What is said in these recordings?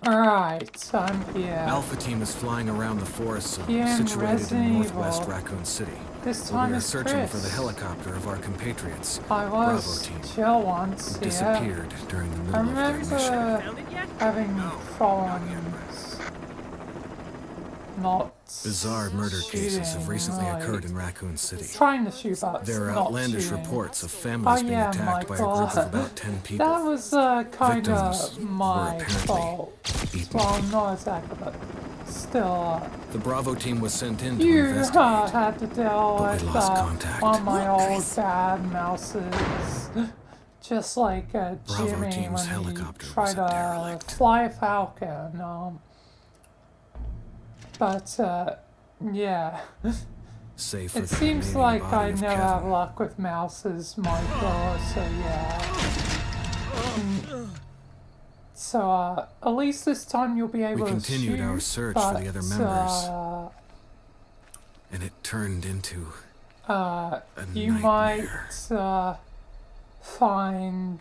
Alright, I'm here. Alpha Team is flying around the forest zone Here in situated Resident in northwest Evil. Raccoon City. This Where time we are it's searching Chris. for the helicopter of our compatriots, I Bravo was Team, chill once, who yeah. disappeared during the I middle of their mission. remember having phones. Not Bizarre murder cases have recently shooting, occurred in Raccoon City. Trying to shoot, but There are not outlandish shooting. reports of families being yeah, attacked by a group of about 10 people. That was kind Victims of were my apparently fault. beaten. Well, not exactly, but still. The Bravo Team was sent in to You investigate. had to deal But we with lost contact. one of my old bad mouses. Just like Bravo Jimmy Team's when he helicopter tried was a to derelict. fly a Falcon. But yeah, Save for it the seems remaining like body I of never have Kevin. luck with mouses, Michael. So yeah. So at least this time you'll be able We to continued shoot, our search but, for the other members, and it turned into a you nightmare. might find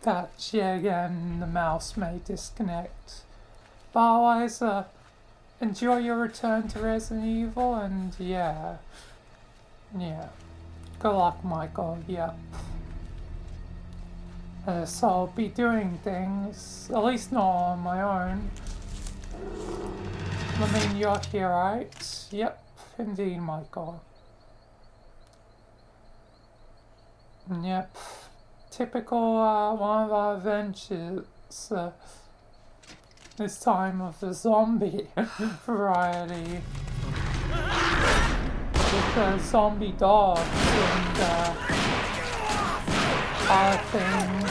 that yet again the mouse may disconnect. But otherwise, enjoy your return to Resident Evil, and yeah. Good luck, Michael. Yep. So I'll be doing things, at least not on my own. I mean, you're here, right? Yep, indeed, Michael. Yep. Typical one of our adventures. This time of the zombie variety. With the zombie dogs and other things.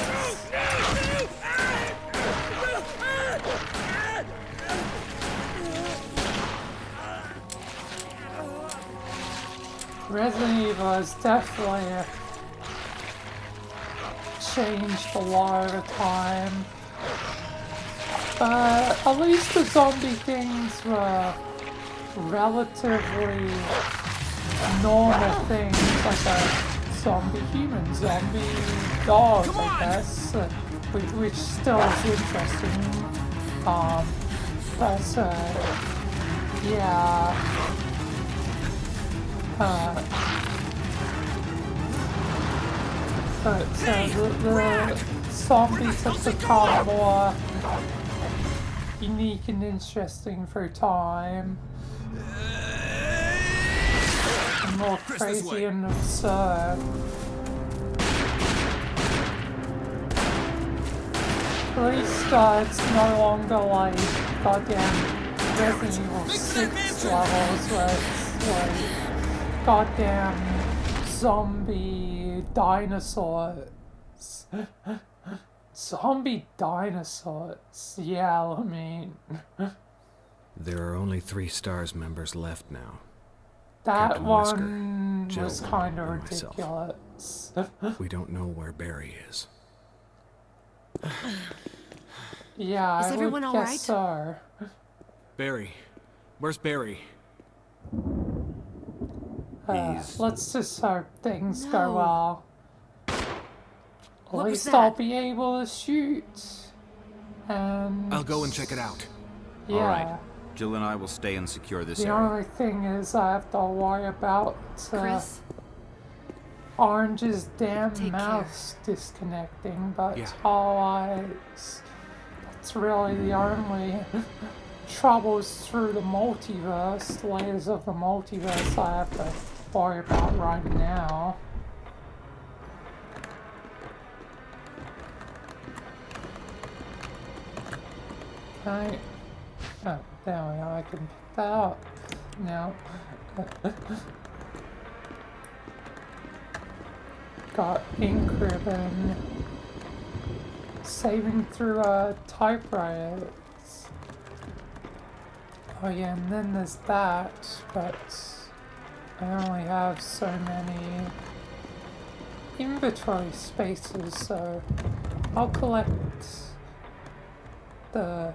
Resident Evil has definitely changed a lot over time. But at least the zombie things were relatively normal things, like a zombie human, zombie dog, I guess, which still is interesting. But yeah. But the zombies have become more unique and interesting through time. And more crazy and absurd. At least it's no longer like goddamn Resident Evil 6 levels where it's like goddamn zombie dinosaurs. Zombie dinosaurs. Yeah, I mean. There are only 3 STARS members left now. That Captain one Wesker, was Jill, kind of and myself. ridiculous. We don't know where Barry is. Yeah, Is I everyone would all guess right? so. Barry? Where's Barry? Let's just hope things go No. well. At What was least that? I'll be able to shoot. And I'll go and check it out. yeah. All right. Jill and I will stay and secure this The area. only thing is I have to worry about Chris, Orange's damn Take mouse disconnecting, but Yeah. otherwise, that's really the only troubles through the multiverse, layers of the multiverse I have to worry about right now. Okay. Oh, there we are, I can pick that up now. Got ink ribbon. Saving through typewriters. Oh yeah, and then there's that, but I only have so many inventory spaces, so I'll collect the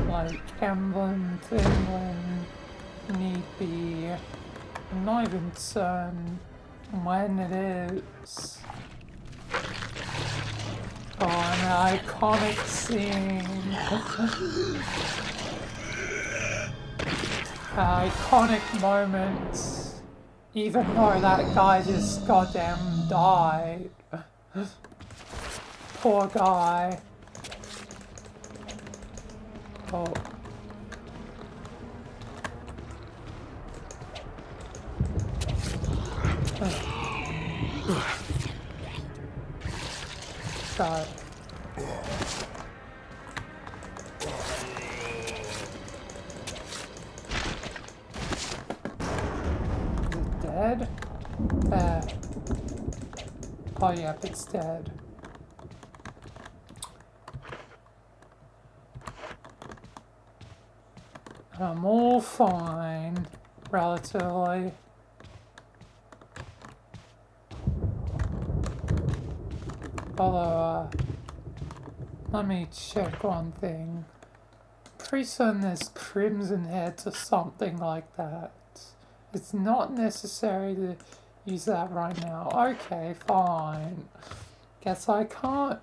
like emblem thing when need be. I'm not even certain when it is. Oh, an iconic scene. Iconic moment. Even though that guy just goddamn died. Poor guy. Oh. So. Is it dead? There. Oh, yep, it's dead. I'm all fine, relatively. Although, let me check one thing. Pretty certain there's crimson heads or something like that. It's not necessary to use that right now. Okay, fine. Guess I can't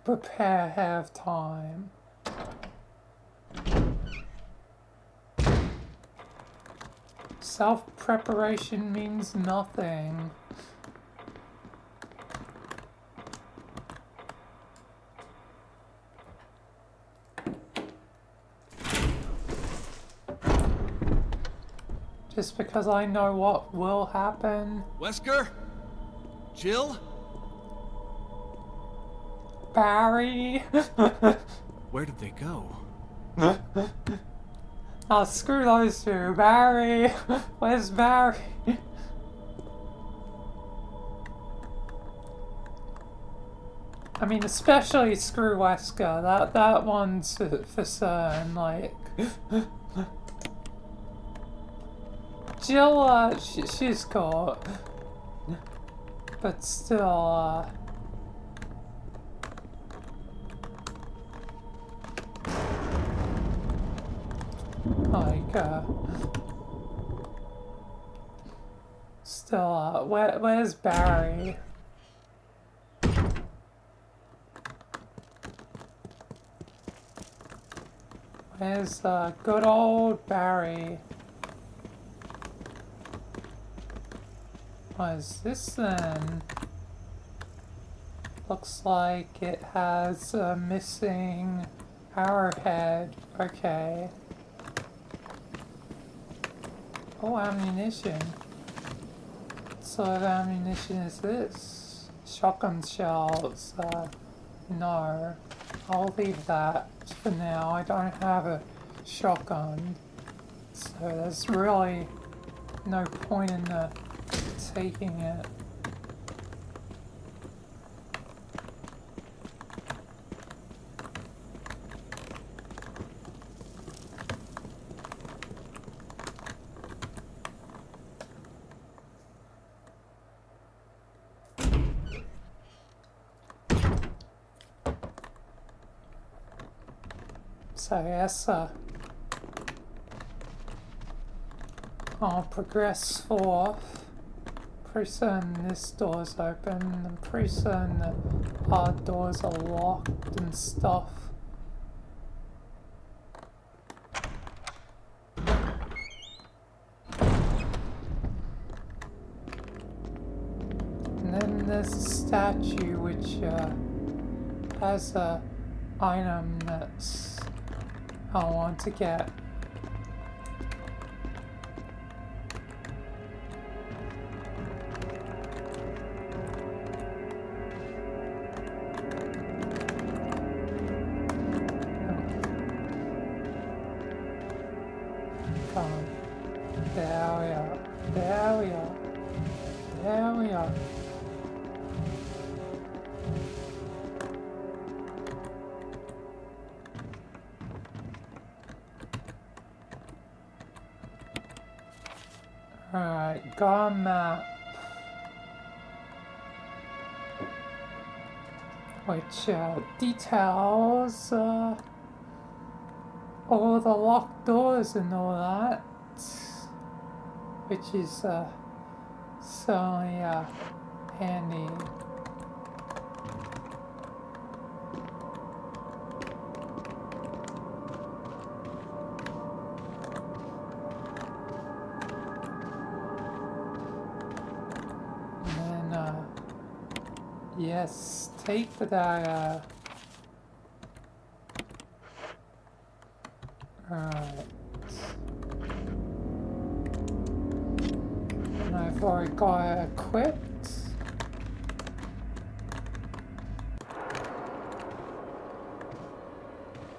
prepare ahead of time. Self-preparation means nothing. Just because I know what will happen. Wesker? Jill? Barry? Where did they go? Oh, screw those two. Barry! Where's Barry? I mean, especially screw Wesker. That one's for certain, like... Jill, she's caught. But still, like, still, where's Barry? Where's, good old Barry? What is this then? Looks like it has a missing arrowhead. Okay. Oh, ammunition. What sort of ammunition is this? Shotgun shells. No. I'll leave that for now. I don't have a shotgun. So there's really no point in taking it. So yes, I'll progress forth. Pretty certain this door's open, and pretty certain the hard doors are locked and stuff. And then there's a statue which has a item that's I want to get. There we are. There we are. There we are. Alright, got a map. Which details all the locked doors and all that. Which is certainly handy. yes, take the dagger. Right. And I've already got it equipped.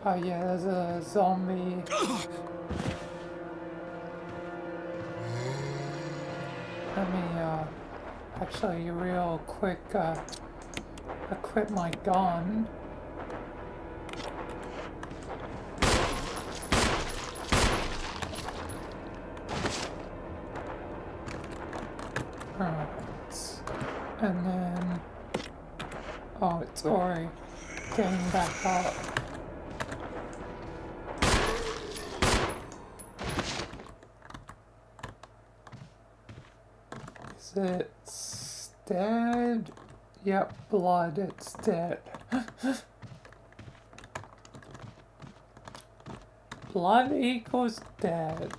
Oh yeah, there's a zombie. Let me actually real quick equip my gun. Alright. And then oh, it's already getting back up. Is it dead? Yep, blood, it's dead. Blood equals dead.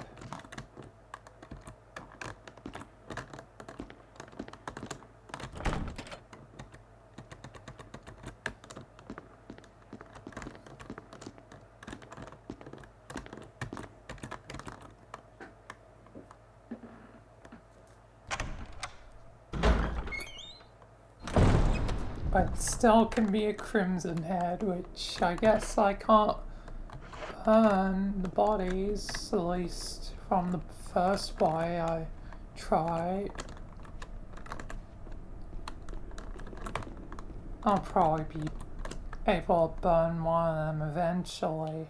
But still can be a crimson head, which I guess I can't burn the bodies, at least from the first way I tried. I'll probably be able to burn one of them eventually.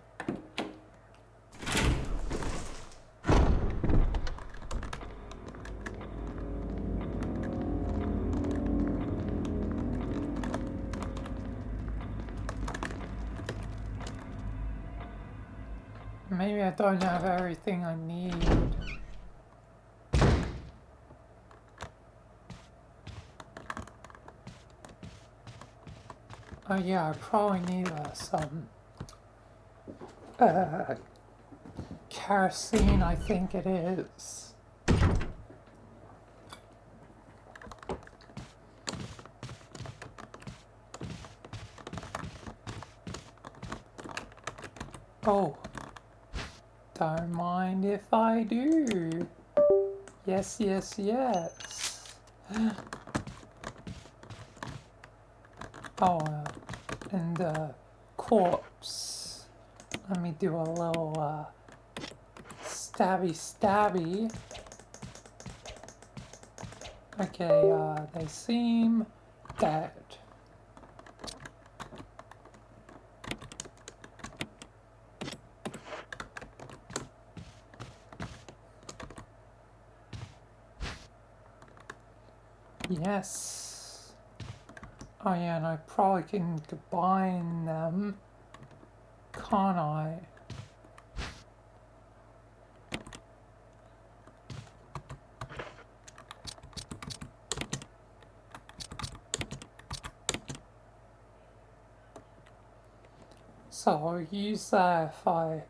Maybe I don't have everything I need. Oh yeah, I probably need some kerosene, I think it is. Oh. Don't mind if I do. Yes, yes, yes. Oh, and corpse. Let me do a little stabby stabby. Okay, they seem dead. Yes. Oh yeah, and I probably can combine them, can't I? So I'll use that if I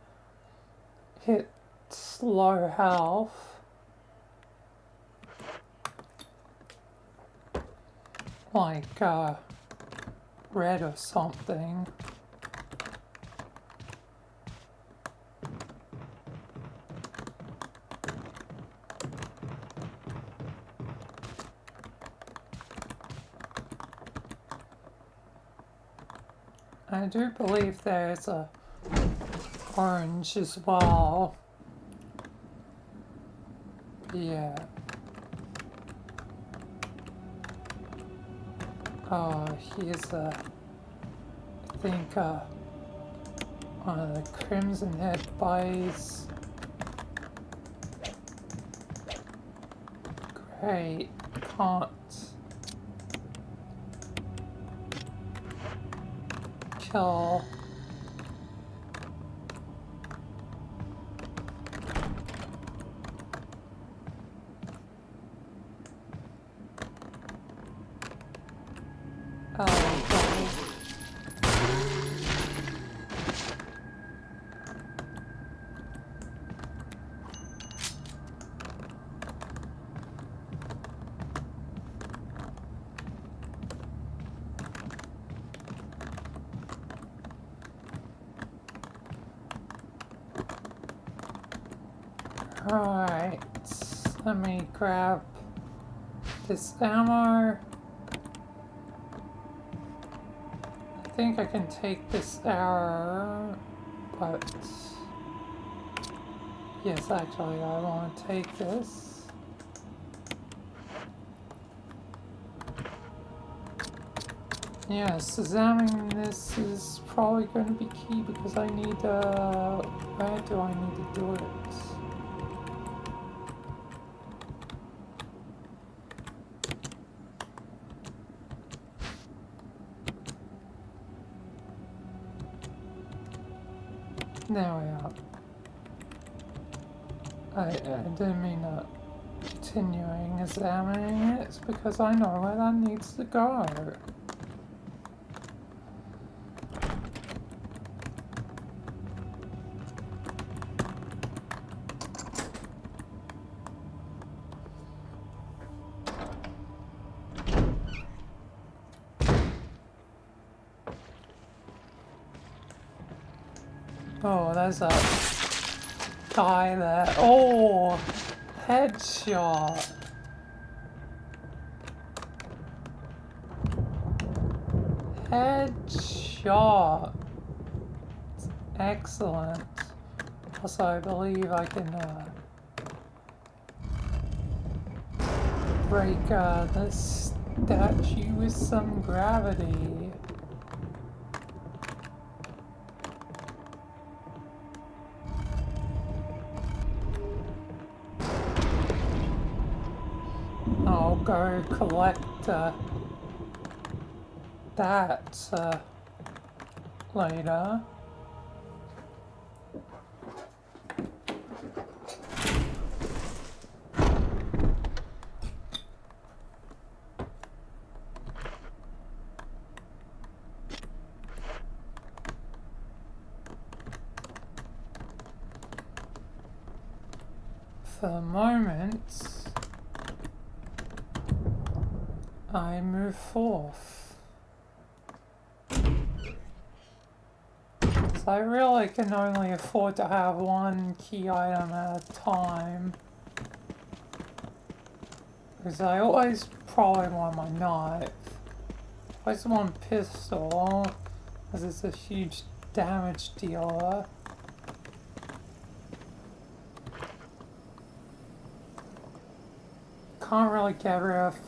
hit low health. Like, red or something. I do believe there's a orange as well. Yeah. Oh, here's I think, one of the Crimson Head bodies. Great, can't kill. Alright, let me grab this ammo. I think I can take this arrow, but yes, actually I want to take this. Yes, examining this is probably going to be key because I need, where do I need to do it? There we are. I didn't mean that. Continuing examining it, it's because I know where that needs to go. Oh, there's a guy there. Oh, headshot. Headshot. Excellent. Also, I believe I can break the statue with some gravity. I'll go collect that later. For the moment, I move forth. So I really can only afford to have one key item at a time. Because I always probably want my knife. I always want pistol, because it's a huge damage dealer. Can't really get rid of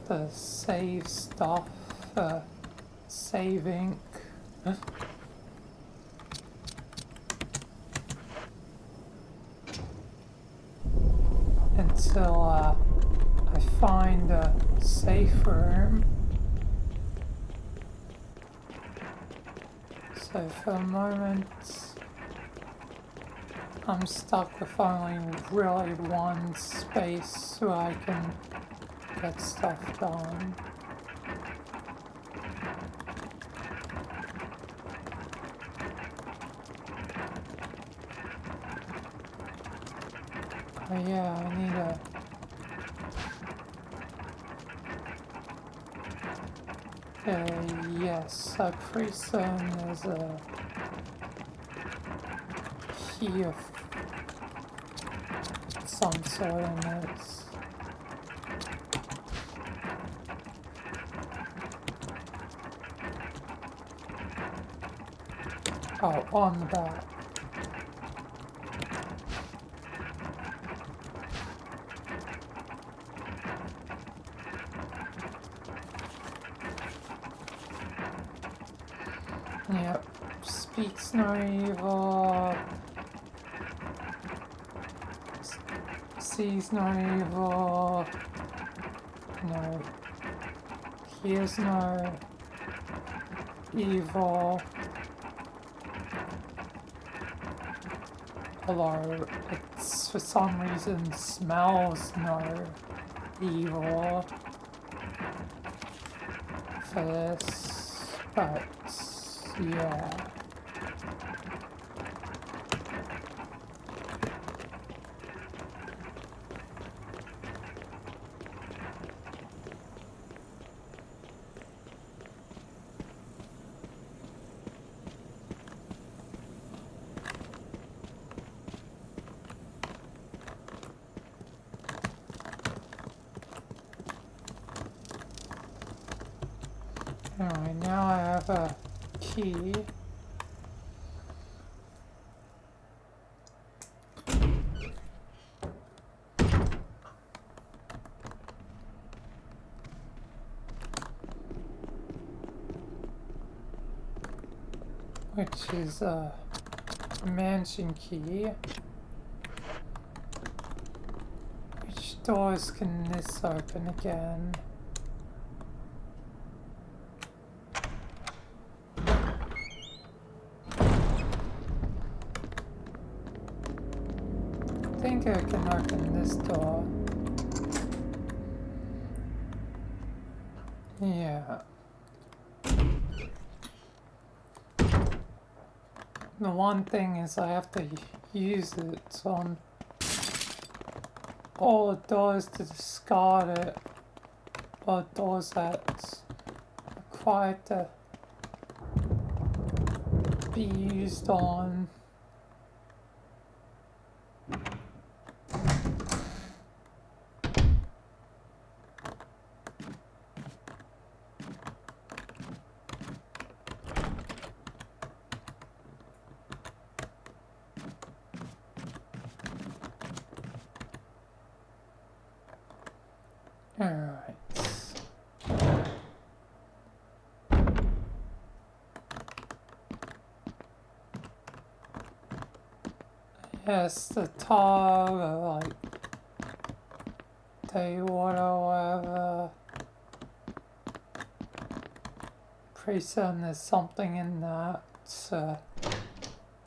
the save stuff, save ink. Until I find a safe room. So for the moment, I'm stuck with only really one space where I can get stuff done. Oh yeah, I need a... yes, I'm pretty certain there's a key of some sort in this. Oh, on the back. Yep, speaks no evil, sees no evil, no, hears no evil, although it's for some reason smells no evil for this, but yeah. Alright, now I have a key. Which is a mansion key. Which doors can this open again? I think I can open this door. Yeah. The one thing is I have to use it on all the doors to discard it, or doors that's required to be used on. Alright. Yes, the tile, like, tell you what or whatever. Pretty certain there's something in that, so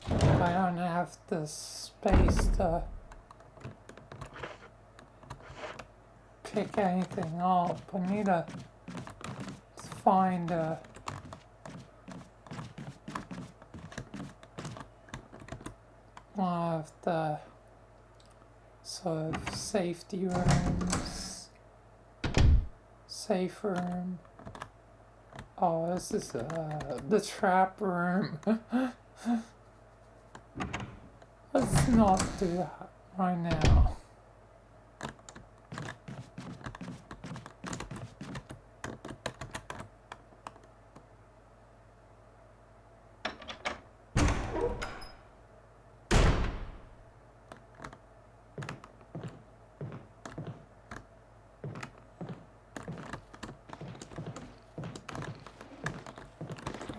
I don't have the space to pick anything up. I need to find one of the sort of safety rooms. Safe room. Oh, this is the trap room. Let's not do that right now.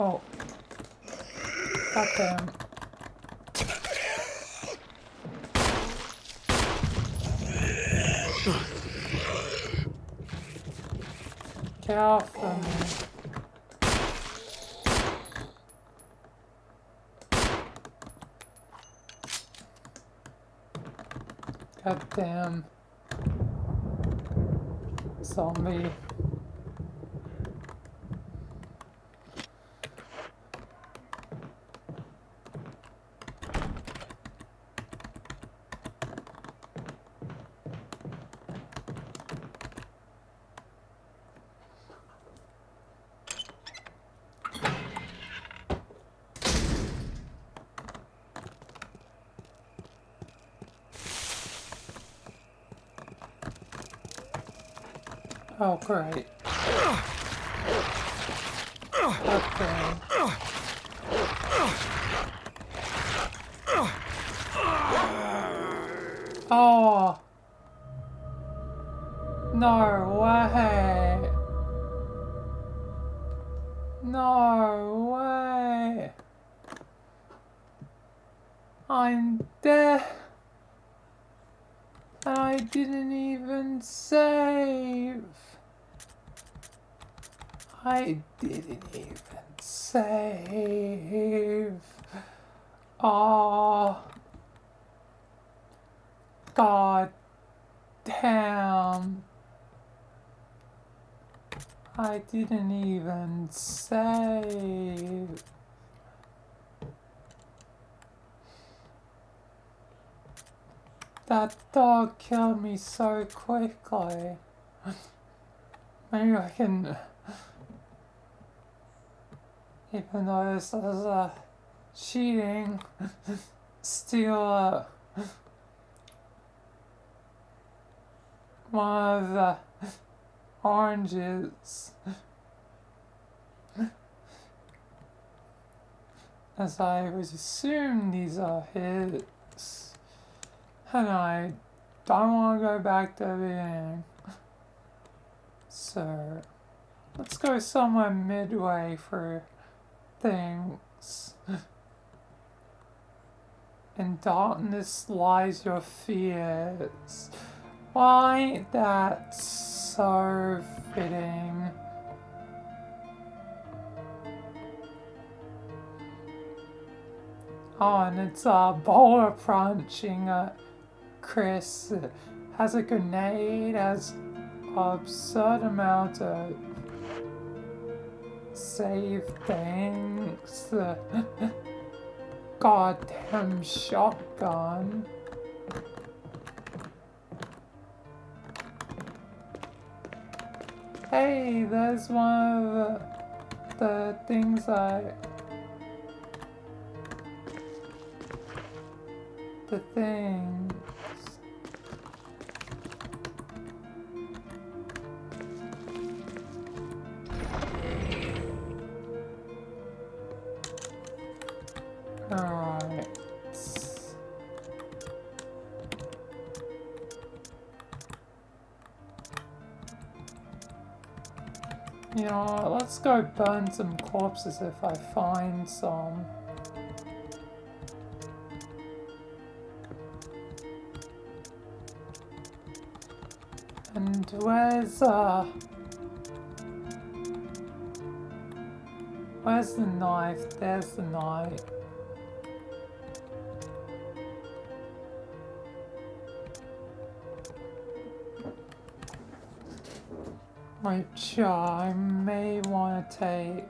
Oh. Goddamn. Get off of me. Goddamn. Zombie. Oh, great. Okay. Oh. No way. No way. I'm dead. And I didn't even save. I didn't even save. Oh. God damn. I didn't even save. That dog killed me so quickly. Maybe I can, even though this is cheating, steal one of the oranges. as I would assume these are his. And I don't want to go back to the beginning. So, let's go somewhere midway for things. In darkness lies your fears. Why ain't that so fitting? Oh, and it's boulder punching Chris. Has a grenade, has an absurd amount of save things. The goddamn shotgun. Hey, there's one of the things the things. Alright. You know what, let's go burn some corpses if I find some. And where's the knife? There's the knife. Which I may want to take.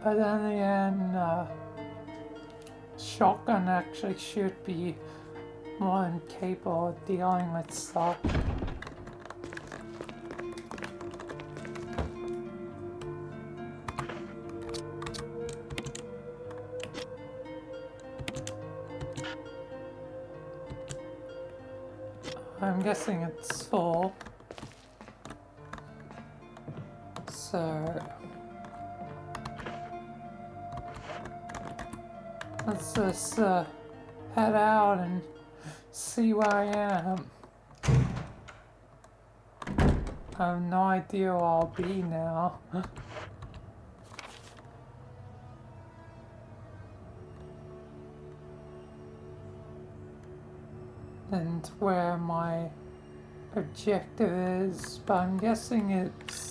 But then again, shotgun actually should be more than capable of dealing with stuff. I'm guessing it's full. So let's just head out and see where I am. I have no idea where I'll be now. And where my objective is, but I'm guessing it's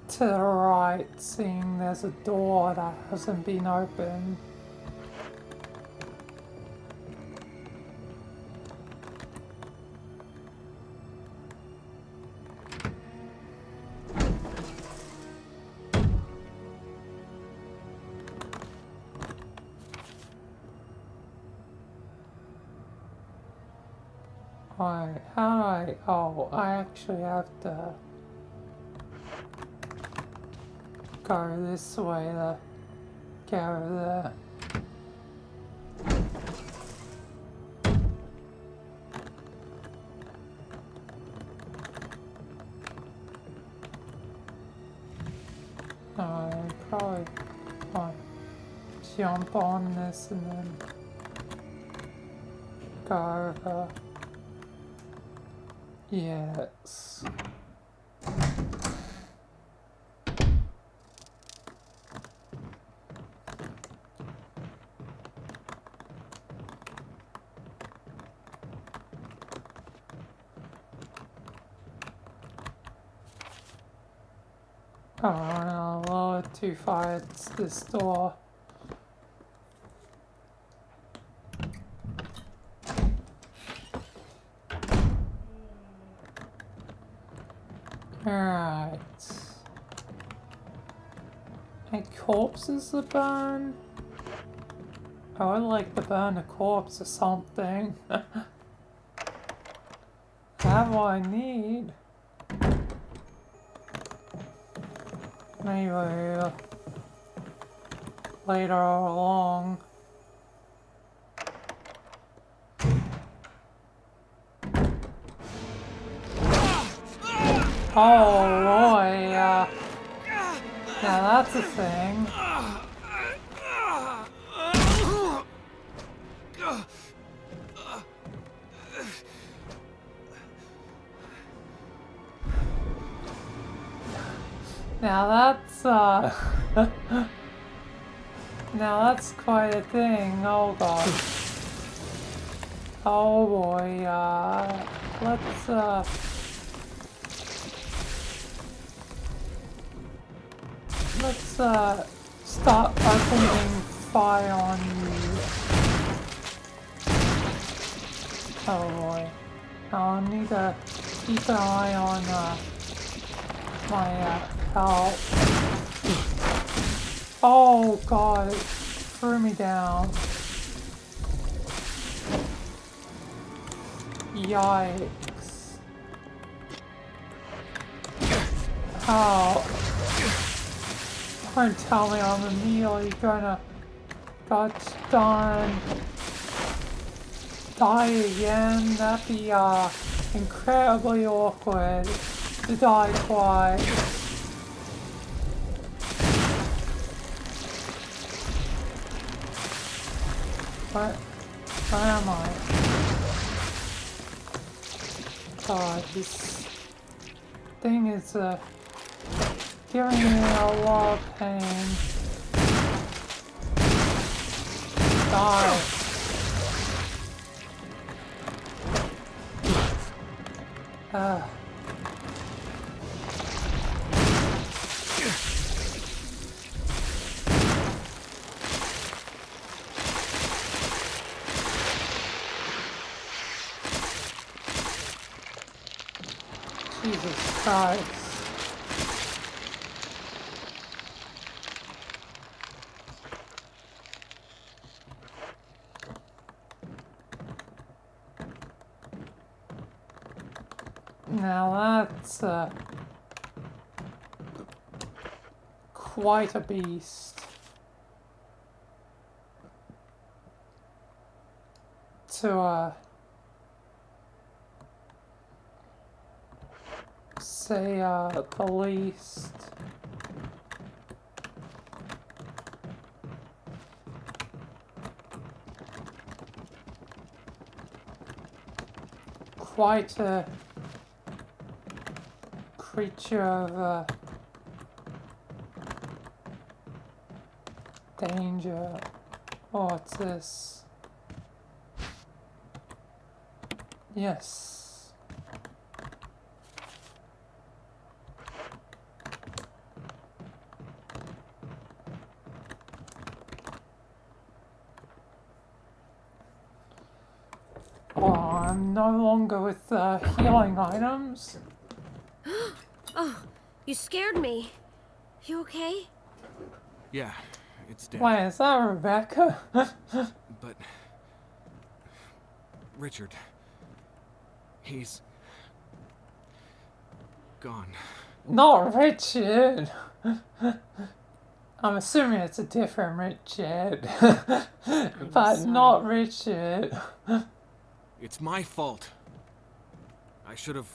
to the right, seeing there's a door that hasn't been opened. Alright, how do I... Oh, I actually have to go this way to get over there. I probably might jump on this and then go over. Yes. Oh, no, a little too far. It's this door. Alright. And corpses to burn? I would like to burn a corpse or something. Have what I need. Maybe later along. Oh boy, now that's a thing. Now that's, now that's quite a thing. Oh god. Oh boy, let's start opening fire on you. Oh boy. I'll need to keep an eye on, my, health. Oh god, it threw me down. Yikes. How? Don't tell me I'm immediately gonna gosh darn die again. That'd be incredibly awkward to die twice. Where am I? God, this thing is giving me a lot of pain. Die. Jesus Christ. Now that's quite a beast. To say the least. Quite a creature of danger. Oh, what's this? Yes. Oh, I'm no longer with healing items. Oh, you scared me. You okay? Yeah, it's dead. Wait, is that Rebecca? But Richard, he's gone. Not Richard. I'm assuming it's a different Richard. But sorry. not Richard. It's my fault. I should have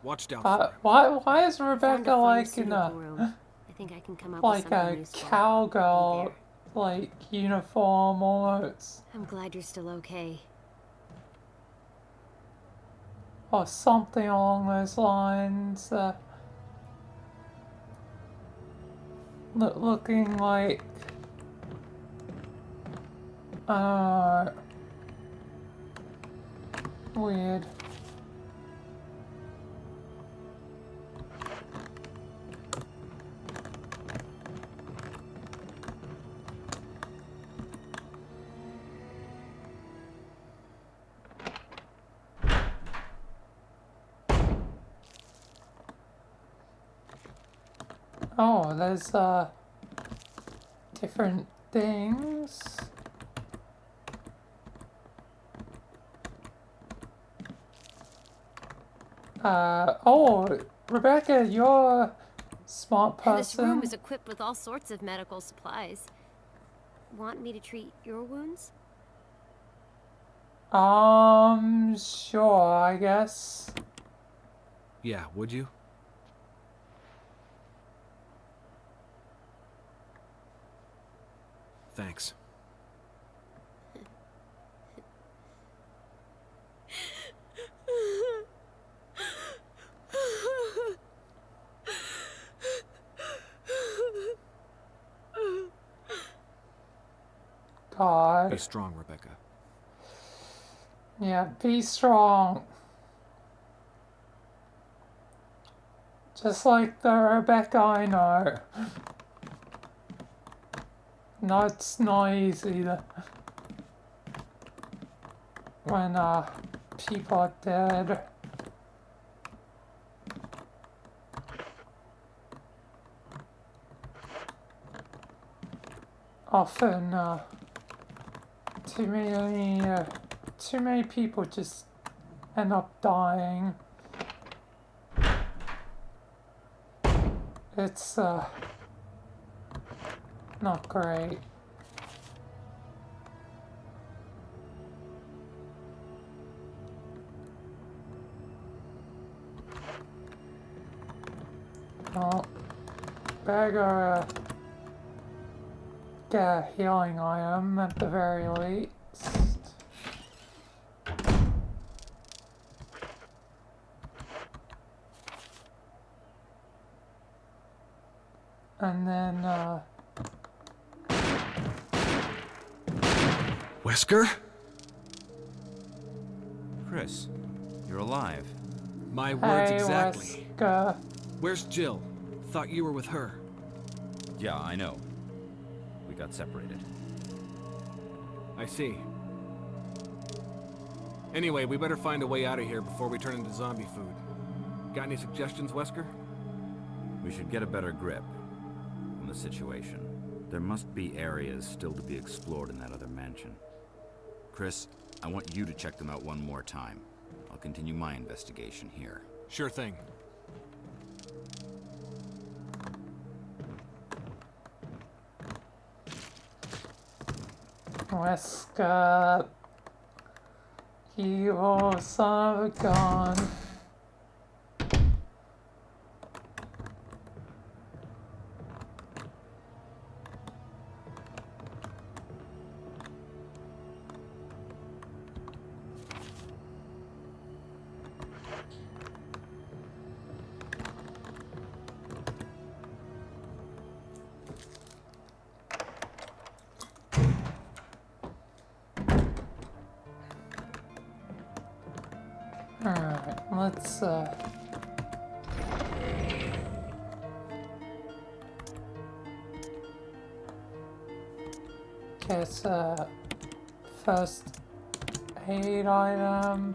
watched out for But him. why is Found Rebecca a like in pharmaceutical a room. I think I can come up with like something a useful. cowgirl I'll be like uniform almost, there. I'm glad you're still okay. or something along those lines? Looking like weird. Oh, there's different things. Oh, Rebecca, you're a smart This room person. is equipped with all sorts of medical supplies. Want me to treat your wounds? Sure, I guess. Yeah, would you? Thanks. God. Be strong, Rebecca. Yeah, be strong. Just like the Rebecca I know. No, it's not easy when people are dead. Often, too many people just end up dying. It's not great. Well, better get a healing item at the very least. And then, Wesker? Chris, you're alive. My words hey, exactly. Wesker. Where's Jill? Thought you were with her. Yeah, I know. We got separated. I see. Anyway, we better find a way out of here before we turn into zombie food. Got any suggestions, Wesker? We should get a better grip on the situation. There must be areas still to be explored in that other mansion. Chris, I want you to check them out one more time. I'll continue my investigation here. Sure thing. Wesker. You son of a gun. Alright, let's get first aid item.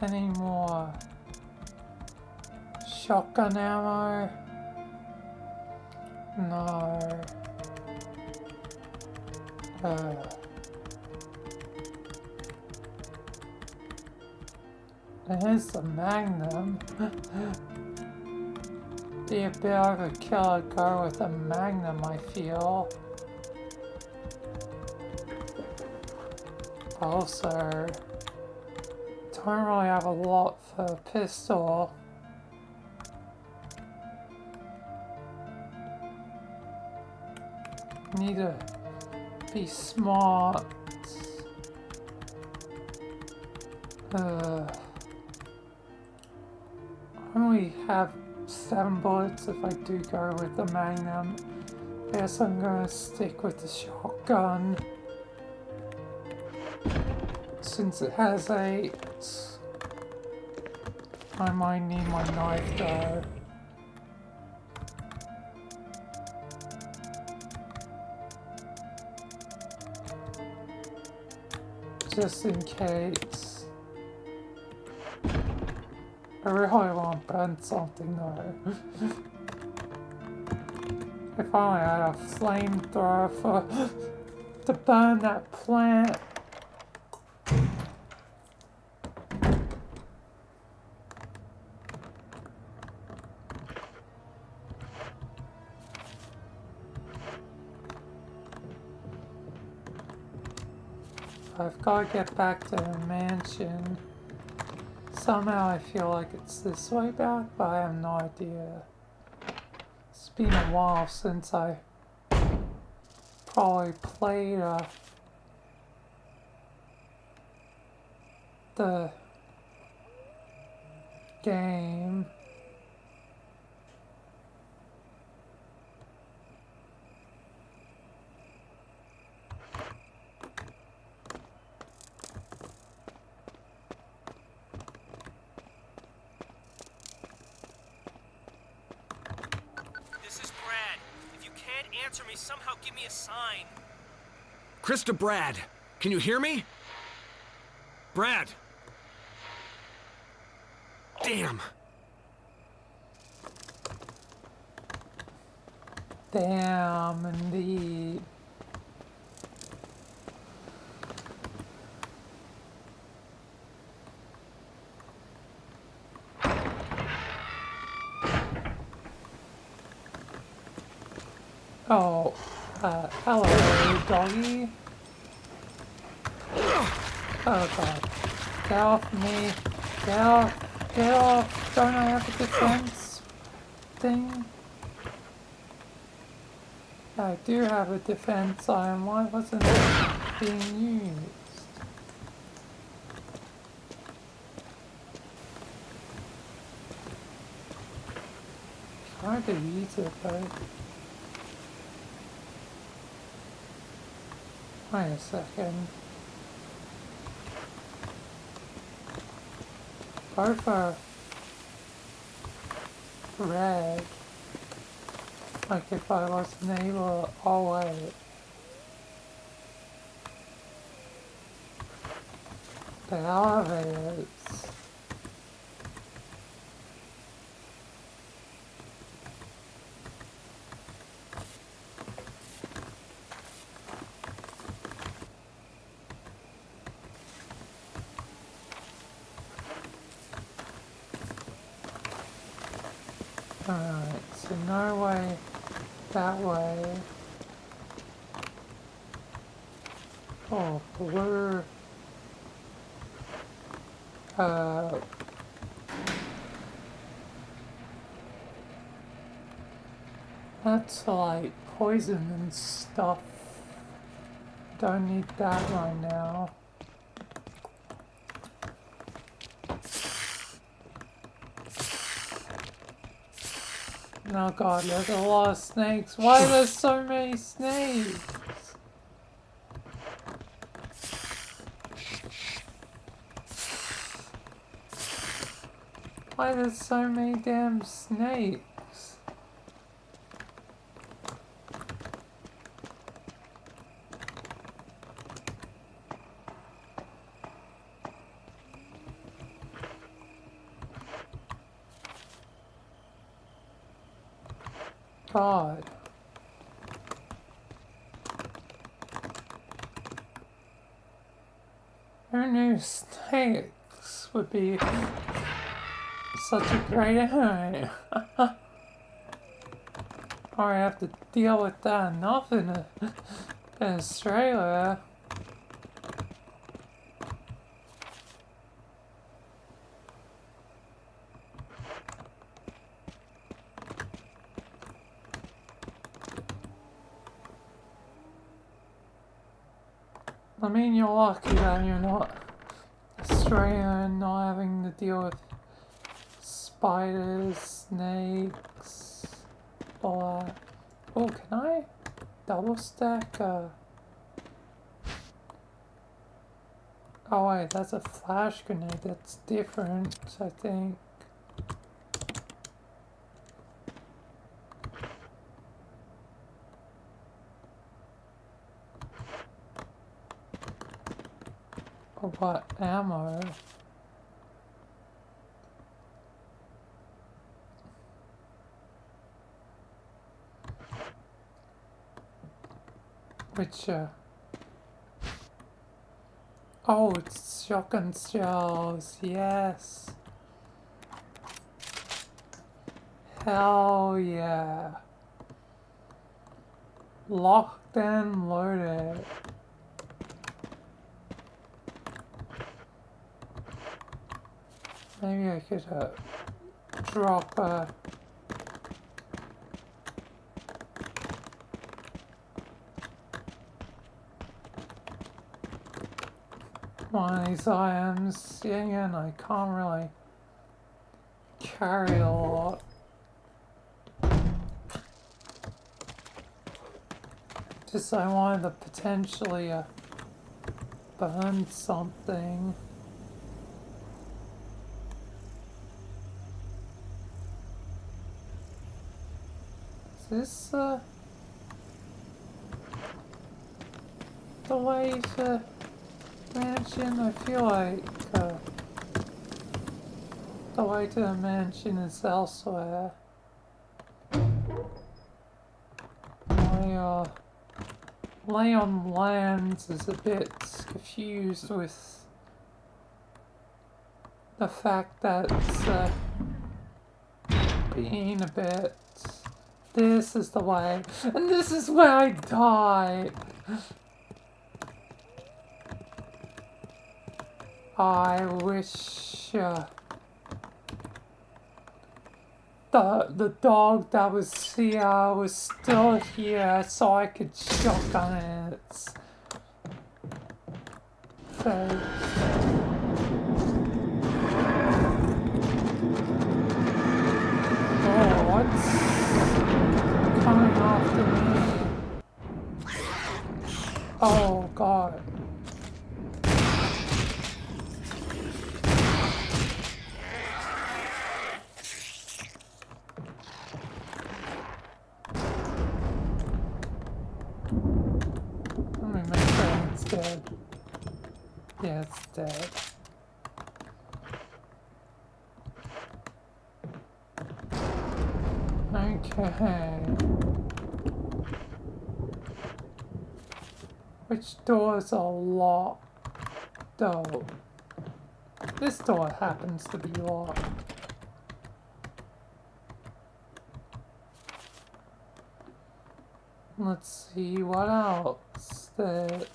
Any more shotgun ammo? No. There's the Magnum. Be a bit overkill to go with a Magnum, I feel. Also, don't really have a lot for a pistol. Need to be smart. I only have 7 bullets if I do go with the Magnum. Guess I'm gonna stick with the shotgun. Since it has 8, I might need my knife though. Just in case. I really want to burn something though. If I had a flamethrower to burn that plant. I've got to get back to the mansion. Somehow I feel like it's this way back, but I have no idea. It's been a while since I probably played the game. This is Brad. If you can't answer me, somehow give me a sign. Chris to Brad. Can you hear me? Brad! Damn! Damn, indeed. Oh, hello, doggy. Oh god. Get off me. Get off. Get off. Don't I have a defense thing? I do have a defense iron. Why wasn't it being used? Try to use it though. Wait a second. Go for red. Like if I wasn't able to, oh wait. The elevators. Alright, so no way that way. Oh, blue. That's like poison and stuff. Don't need that right now. Oh god, there's a lot of snakes. Why are there so many snakes? Why are there so many damn snakes? God. Who knew snakes would be such a great enemy? Or I have to deal with that enough in Australia. I mean, you're lucky that you're not Australian and not having to deal with spiders, snakes, all that. Oh, can I double stack? Oh wait, that's a flash grenade. That's different, I think. Oh, what ammo? Which, oh, it's shotgun shells, yes. Hell yeah. Locked and loaded. Maybe I could drop one of these items. Yeah, again, I can't really carry a lot. Just I wanted to potentially burn something. Is this the way to mansion? I feel like the way to the mansion is elsewhere. My lay on lands is a bit confused with the fact that it's being a bit. This is the way, and this is where I died. I wish the dog that was here was still here so I could shotgun its face. Oh, what's coming after me? Oh god. Let me make sure it's dead. Yeah, it's dead. Okay. Which doors are locked? Though. This door happens to be locked. Let's see what else there's.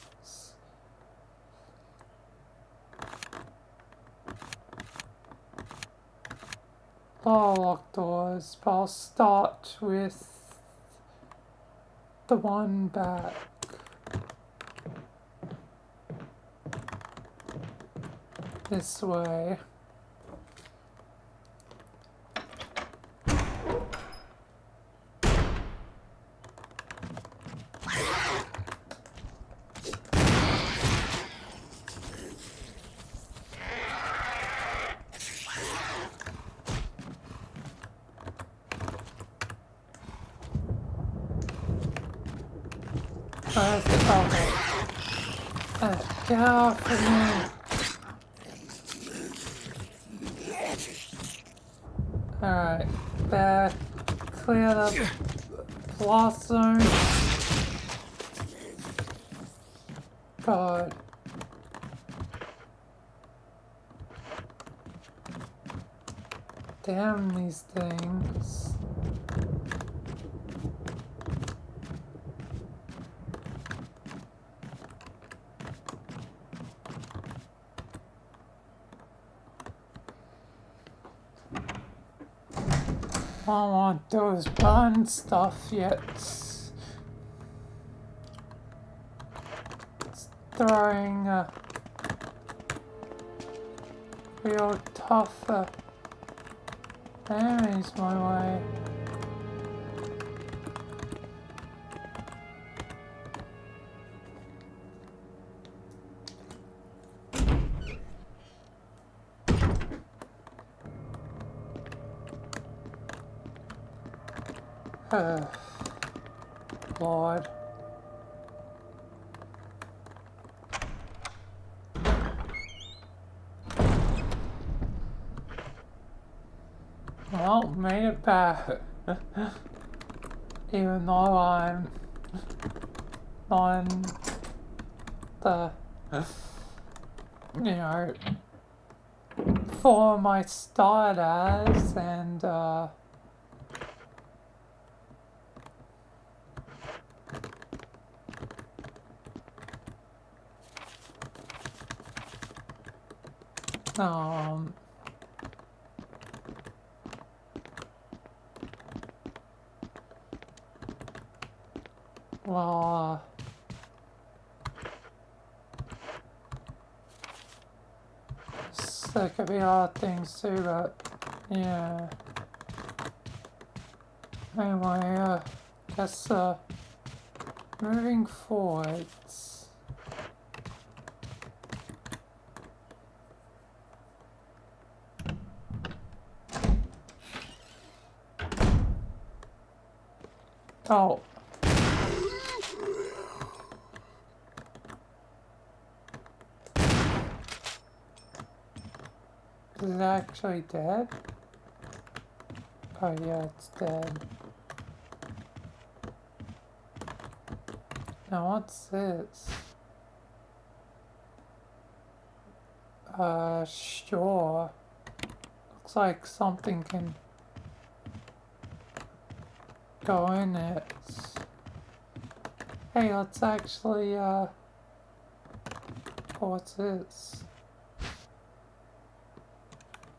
All locked doors, but I'll start with the one back. This way. Where's the okay. Get off of me. Alright, back. Clear the blast zone. God. Damn these things. I don't want those burn stuff yet. It's throwing real tough enemies my way. Lord. Well, made it back. Even though I'm on the, you know, for my start as, and Well, there could be other things too, but yeah. Anyway, guess moving forwards. Oh. Is it actually dead? Oh yeah, it's dead. Now what's this? Sure. Looks like something can go in it. Hey, let's actually, oh, what's this?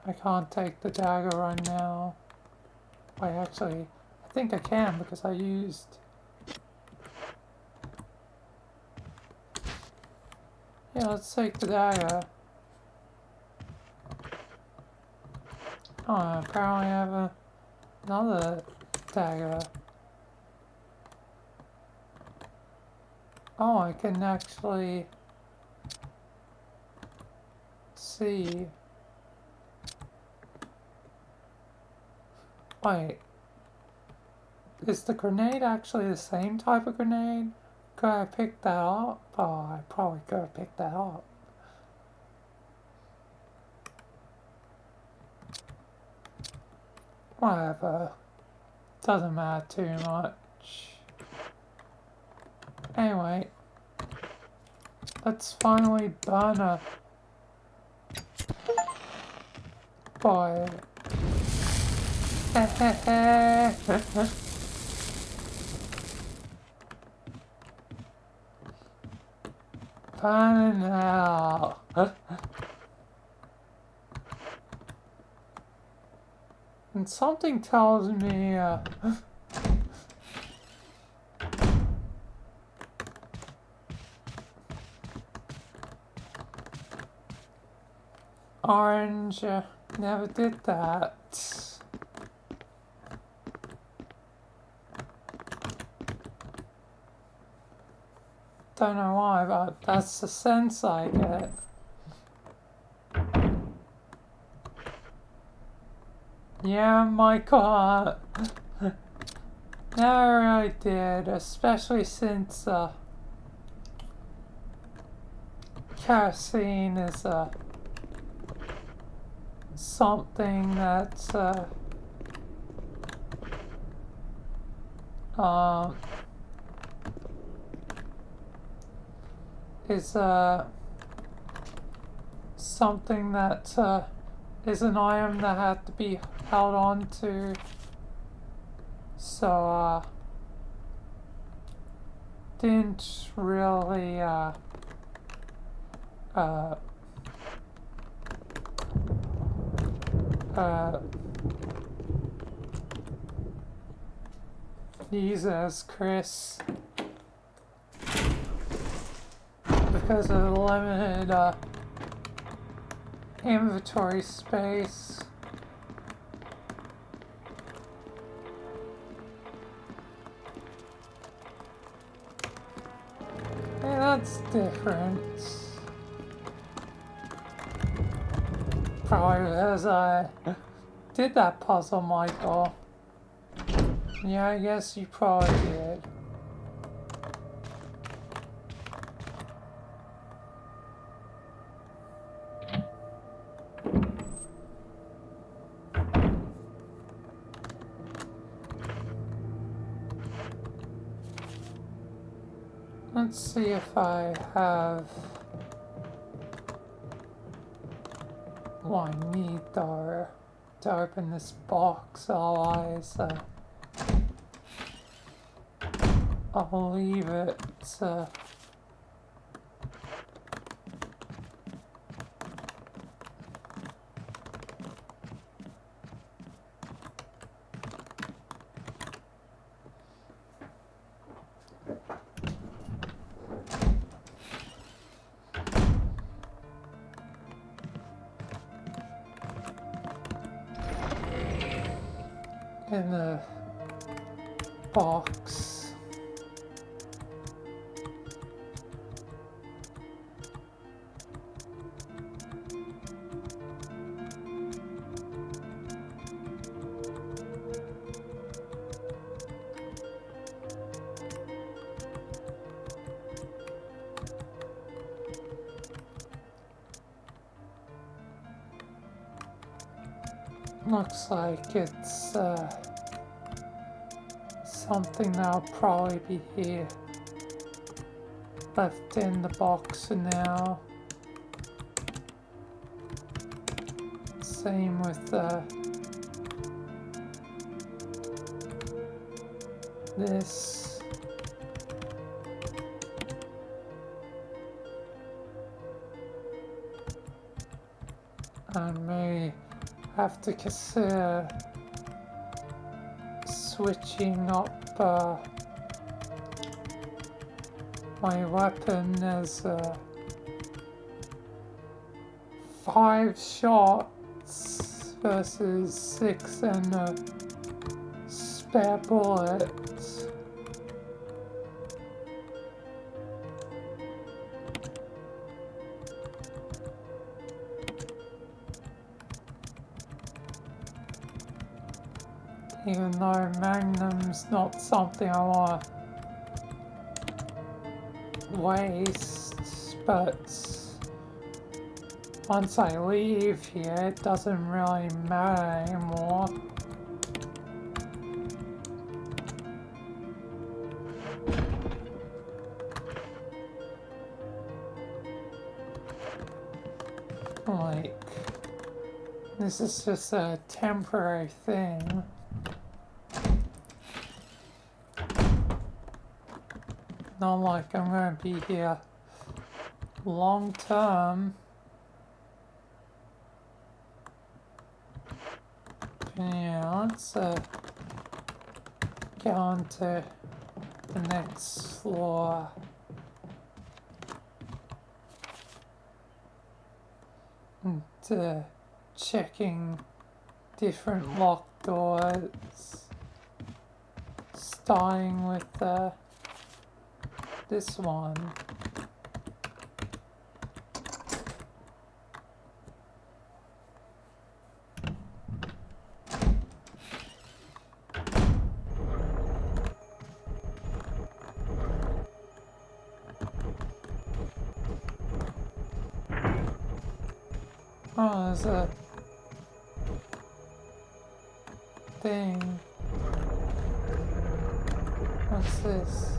I can't take the dagger right now. I think I can because I used... Yeah, let's take the dagger. Oh, I apparently have another dagger. Oh, I can actually see. Wait. Is the grenade actually the same type of grenade? Could I pick that up? Oh, I probably could have picked that up. Whatever. Doesn't matter too much. Anyway. Let's finally burn a... Boy. Burning out. And something tells me, Orange never did that. Don't know why, but that's the sense I get. Yeah, Michael, never really did, especially since kerosene is something that's is something that is an item that had to be held on to. So didn't really Jesus, Chris. Because of the limited inventory space. Hey, that's different. Probably because I did that puzzle, Michael. Yeah, I guess you probably did. Let's see if I have what I need to open this box. Otherwise, I'll leave it. in the box. Looks like it's something that'll probably be here, left in the box for now. Same with this. And may have to consider switching up my weapon as 5 shots versus 6 and a spare bullet. Even though Magnum's not something I want to waste, but once I leave here, it doesn't really matter anymore. Like, this is just a temporary thing. Not like I'm gonna be here long term. Yeah, let's get on to the next floor. And checking different locked doors. Starting with this one. Oh, there's a thing. What's this?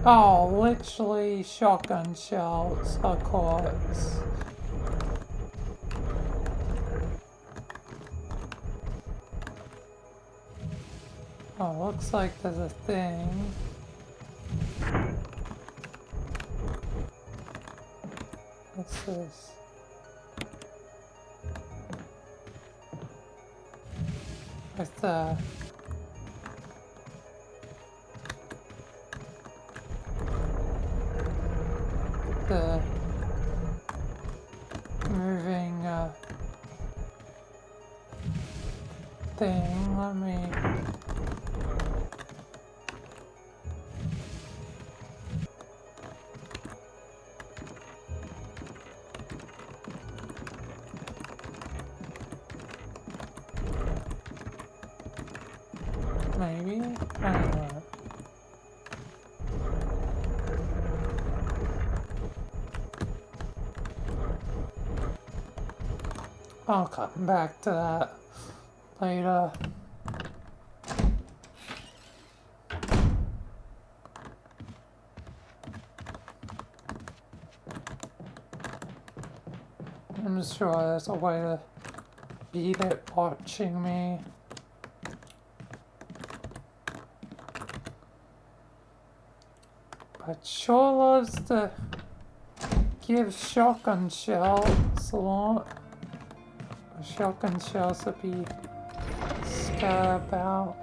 Oh, literally shotgun shells, of course. Oh, looks like there's a thing. What's this? With the moving thing. Let me maybe? I don't know. I'll come back to that later. I'm sure there's a way to beat it watching me. But sure loves to give shotgun shells a lot. Shotgun shells would be scattered about.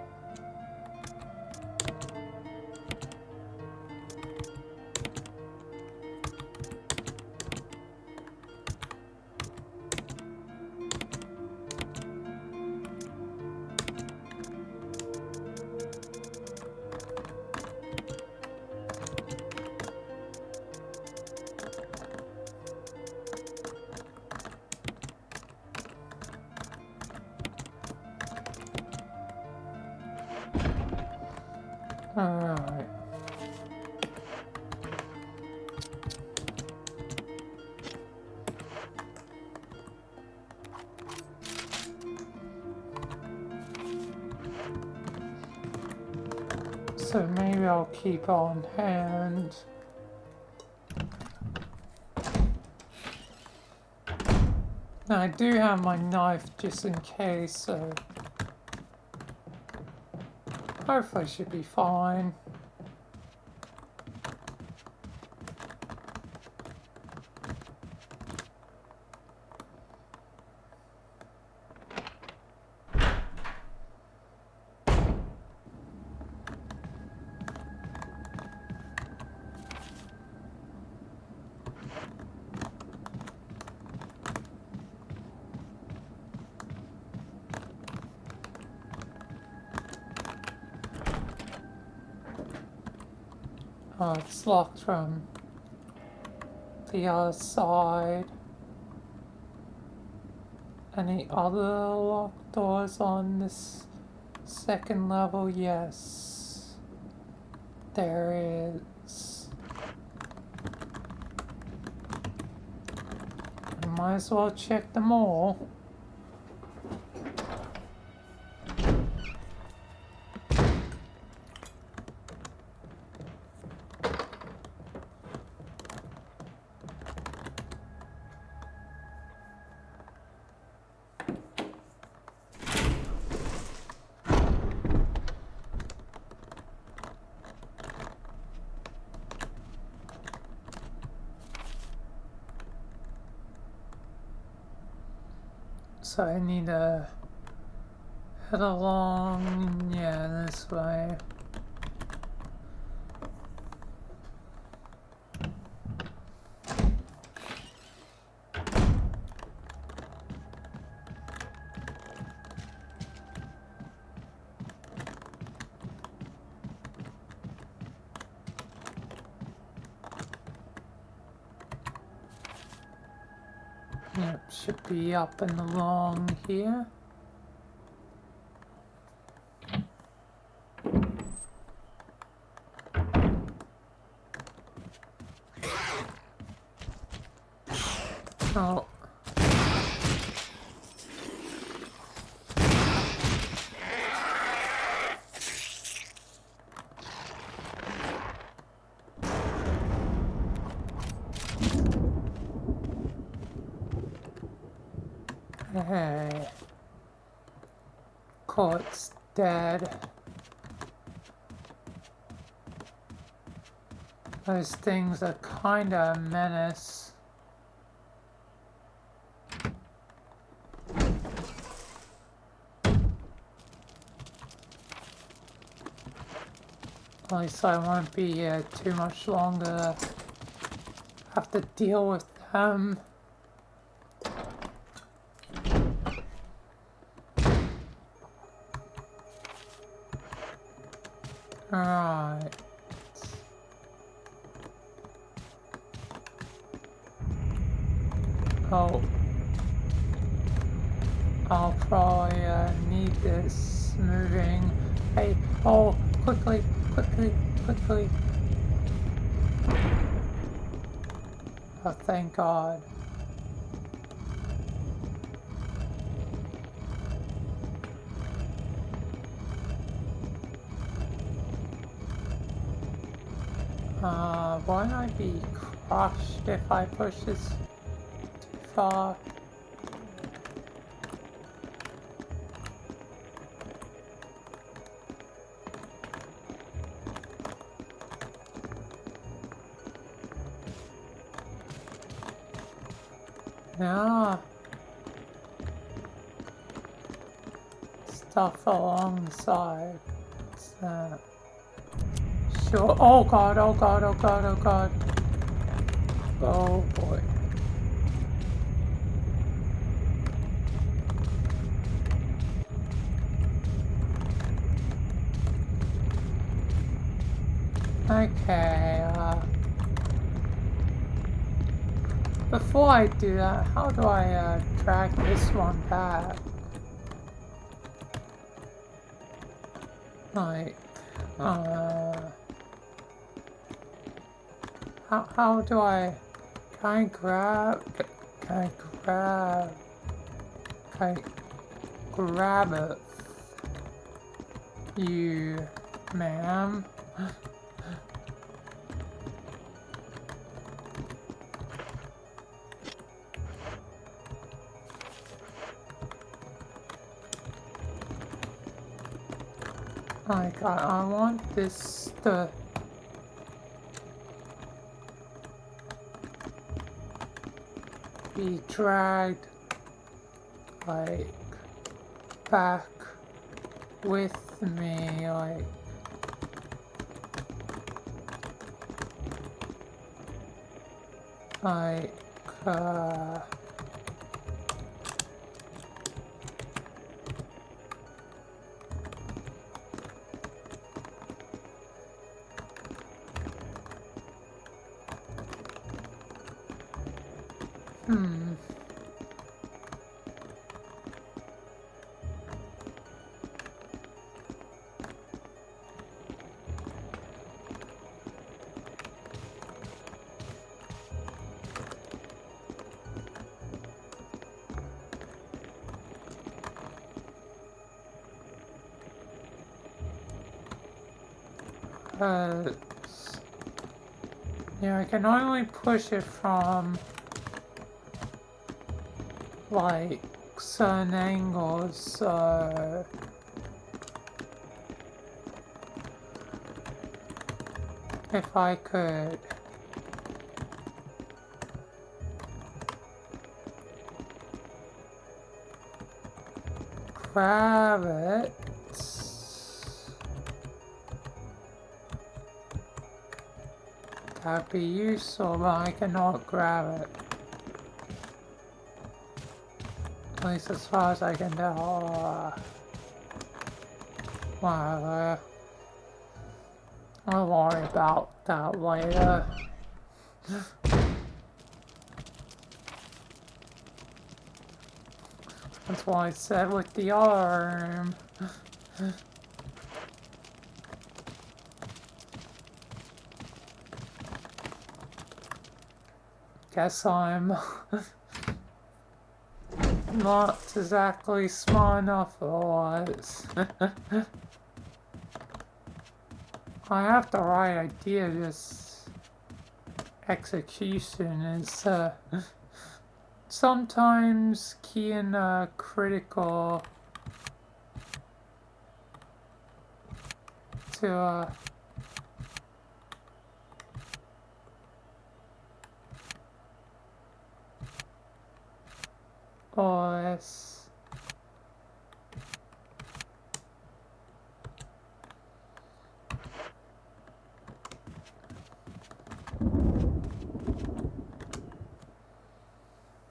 Alright. So maybe I'll keep on hand. Now I do have my knife just in case, so hopefully I should be fine. Oh, it's locked from the other side. Any other locked doors on this second level? Yes, there is. I might as well check them all. So I need to head along, yeah, this way. Yep, should be up and along here. Oh. Hey. Court's dead. Those things are kinda a menace. At least I won't be here too much longer. Have to deal with them. Alright. Oh. I'll probably need this moving. Hey, oh, quickly, quickly, quickly. Oh, thank God. Won't I be crushed if I push this too far? Yeah. Stuff along the side. What's that? Sure. Oh God, oh God, oh God, oh God. Oh boy. Okay, before I do that, how do I drag this one back? Like, How do I... Can I grab... Can I grab... Can I grab it? You... ma'am? Like, I want this to... be dragged, like, back with me, like, yeah, I can only push it from, like, certain angles, so... If I could... grab it... That'd be useful, but I cannot grab it. At least as far as I can tell. Whatever. I'll worry about that later. That's why I said with the other room. Guess I'm not exactly smart enough for this. I have the right idea, just execution is sometimes key and critical to OS.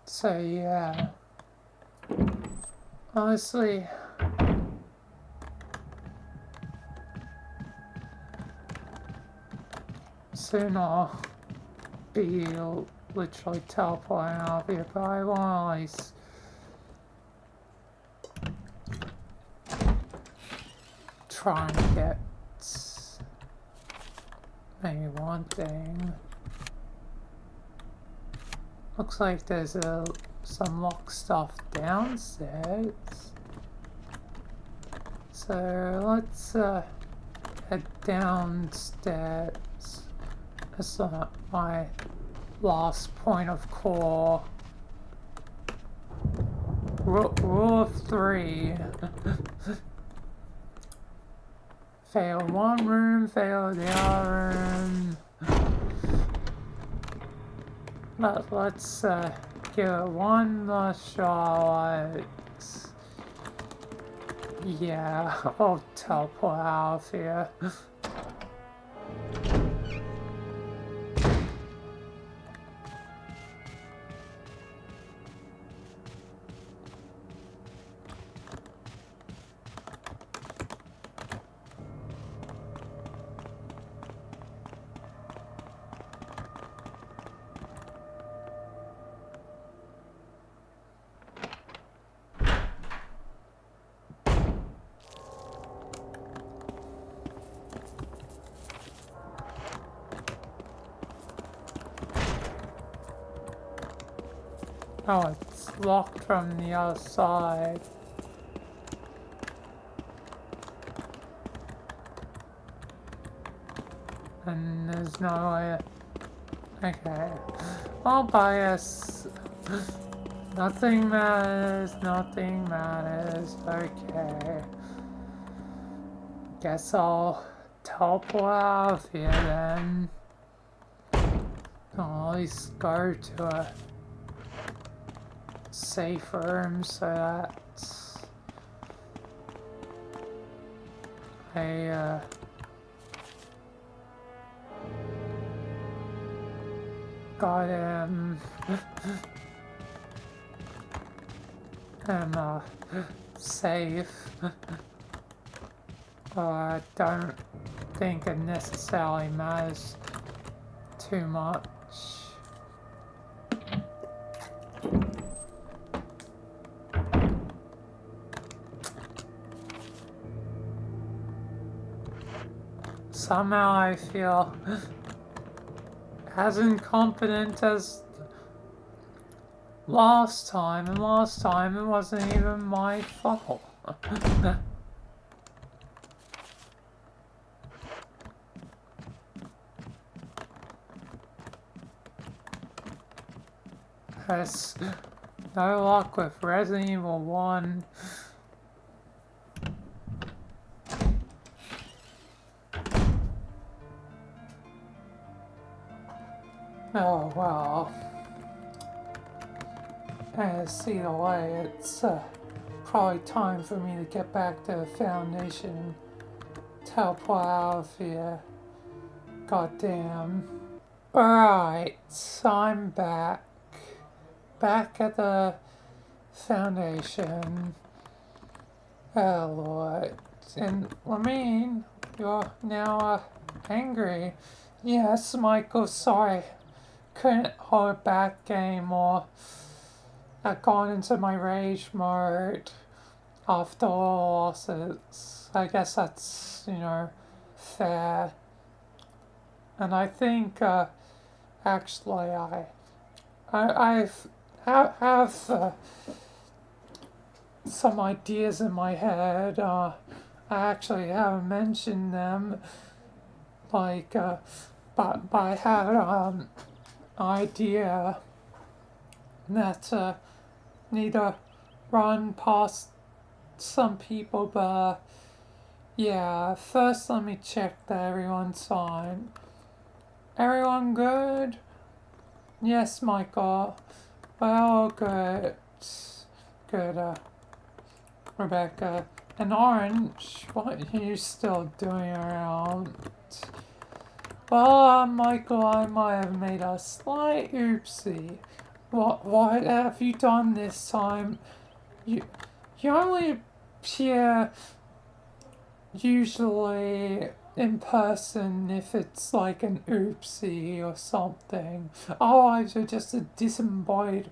So yeah, honestly, soon I'll be literally teleporting out of here, but I want to at least try and get maybe one thing. Looks like there's some lock stuff downstairs. So let's head downstairs. That's not my last point of call. Rule of 3. Fail one room, fail the other room. Let's give it one last shot. Yeah, I'll teleport out of here. Oh, it's locked from the other side. And there's no way. Okay. I'll bias. Nothing matters, nothing matters. Okay. Guess I'll teleport out of here then. I'll at least go to a safe room so that I got him. am safe. I don't think it necessarily matters too much. Somehow I feel as incompetent as last time, and last time it wasn't even my fault. There's no luck with Resident Evil 1. Oh well. As either way, it's probably time for me to get back to the Foundation. Teleport out of here. Goddamn. Alright, I'm back. Back at the Foundation. Oh Lord. And Lamine, you're now angry. Yes, Michael, sorry. Couldn't hold back anymore. I've gone into my rage mode after all losses. I guess that's, you know, fair. And I think, actually, I have some ideas in my head. I actually haven't mentioned them. Like, but I had an idea that need to run past some people, but yeah, first let me check that everyone's fine. Everyone good? Yes, Michael. Well, good. Good, Rebecca. And Orange, what are you still doing around? Well, Michael, I might have made a slight oopsie. What have you done this time? You only appear usually in person if it's like an oopsie or something. Otherwise, you're just a disembodied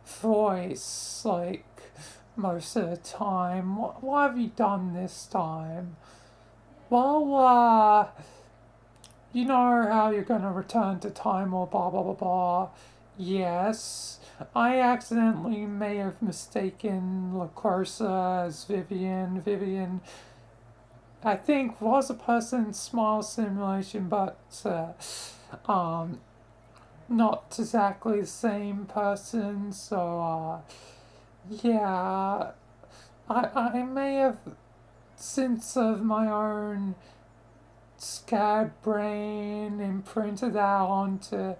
voice, like, most of the time. What have you done this time? Well, you know how you're gonna return to time or blah blah blah blah. Yes, I accidentally may have mistaken LaCrosa as Vivian. Vivian, I think, was a person in Smile Simulation, but not exactly the same person. So yeah, I may have, since of my own scab brain, imprinted that onto,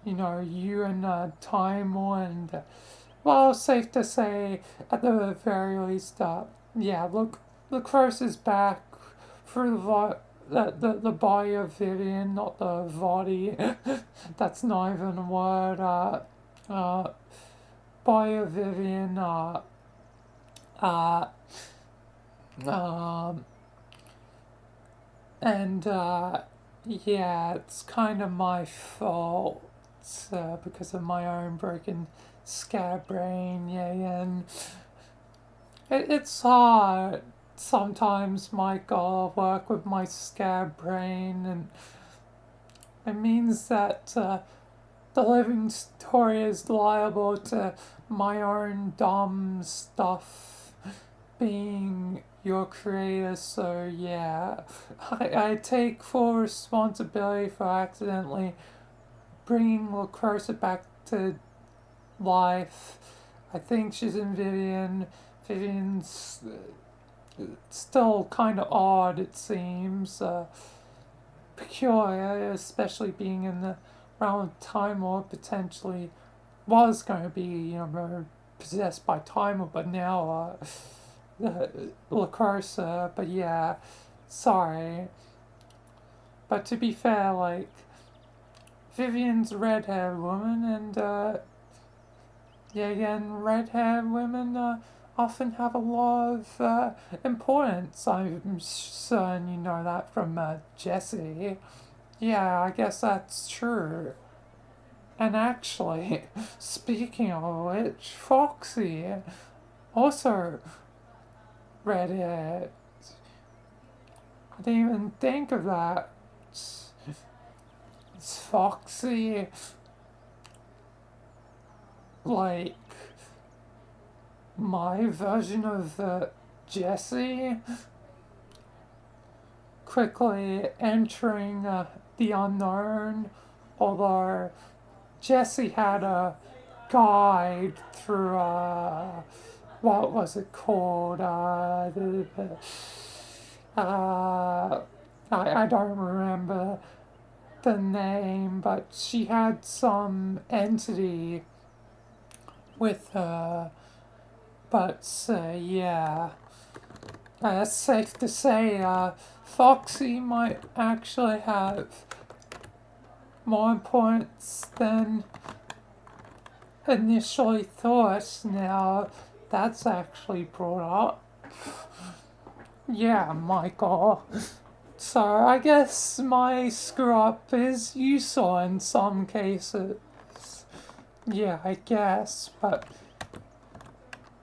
you know, you and Time, and well, safe to say, at the very least, yeah, look, Lacrosse is back for the body of Vivian, not the body. That's not even a word. Body of Vivian. And yeah, it's kind of my fault because of my own broken scab brain. Yeah, and it's hard sometimes, Michael, work with my scab brain, and it means that the living story is liable to my own dumb stuff being your creator, so yeah. I take full responsibility for accidentally bringing LaCrosa back to life. I think she's in Vivian. Vivian's still kind of odd, it seems. Peculiar, especially being in the realm of Time Lord, potentially was going to be, you know, possessed by Time Lord, but now, LaCrosa, but yeah, sorry. But to be fair, like, Vivian's a red-haired woman, and, yeah, again, red-haired women, often have a lot of, importance. I'm certain you know that from, Jessie. Yeah, I guess that's true. And actually, speaking of which, Foxy, also redhead. I didn't even think of that. It's Foxy, like, my version of Jessie, quickly entering the unknown, although Jessie had a guide through, what was it called? I don't remember the name, but she had some entity with her. But, yeah. It's safe to say, Foxy might actually have more importance than initially thought. Now, that's actually brought up. Yeah, Michael. So, I guess my screw-up is useful in some cases. Yeah, I guess, but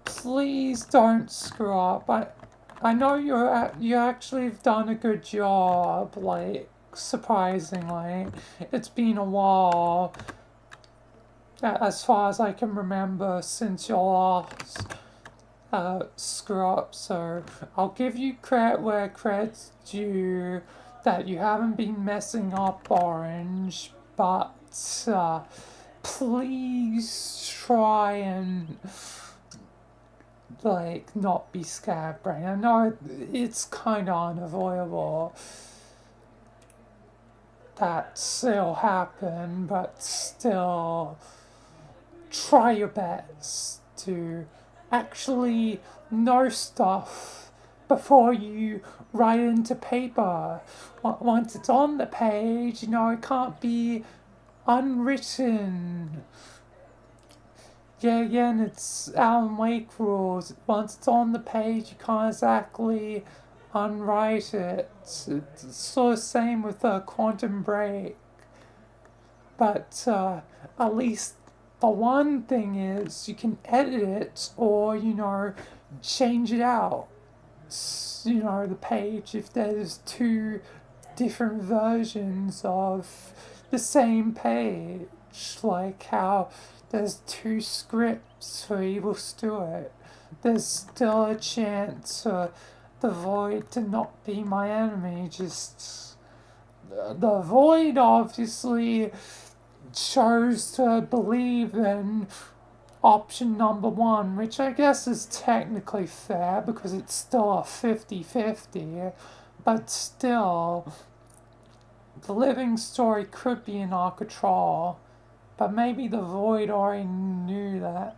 please don't screw up. I know you actually have done a good job, like, surprisingly. It's been a while, as far as I can remember, since your last screw up, so I'll give you credit where credit's due, that you haven't been messing up Orange, but please try and, like, not be scatterbrained. I know it's kind of unavoidable that it'll happen, but still, try your best to actually know stuff before you write it into paper. Once it's on the page, you know, it can't be unwritten. Yeah, again, it's Alan Wake rules. Once it's on the page, you can't exactly unwrite it. It's sort of same with Quantum Break. But at least the one thing is you can edit it or, you know, change it out. You know, the page, if there's two different versions of the same page, like how there's two scripts for Evil Stuart, there's still a chance for the Void to not be my enemy. Just the Void obviously chose to believe in option number one, which I guess is technically fair because it's still a 50-50, but still, the living story could be in our control, but maybe the Void already knew that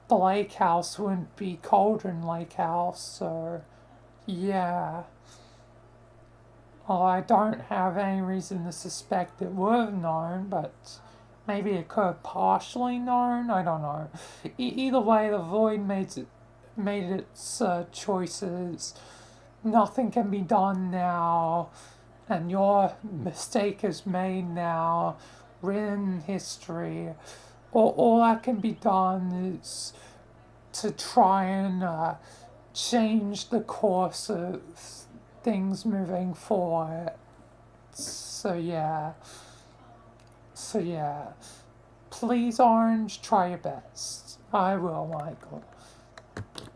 the lake house wouldn't be Cauldron Lake House, so yeah. Well, I don't have any reason to suspect it would have known, but maybe it could have partially known, I don't know. Either way, the Void made its choices. Nothing can be done now, and your mistake is made now, written in history. All that can be done is to try and change the course of things moving forward. So yeah. So yeah, please, Orange, try your best. I will, Michael.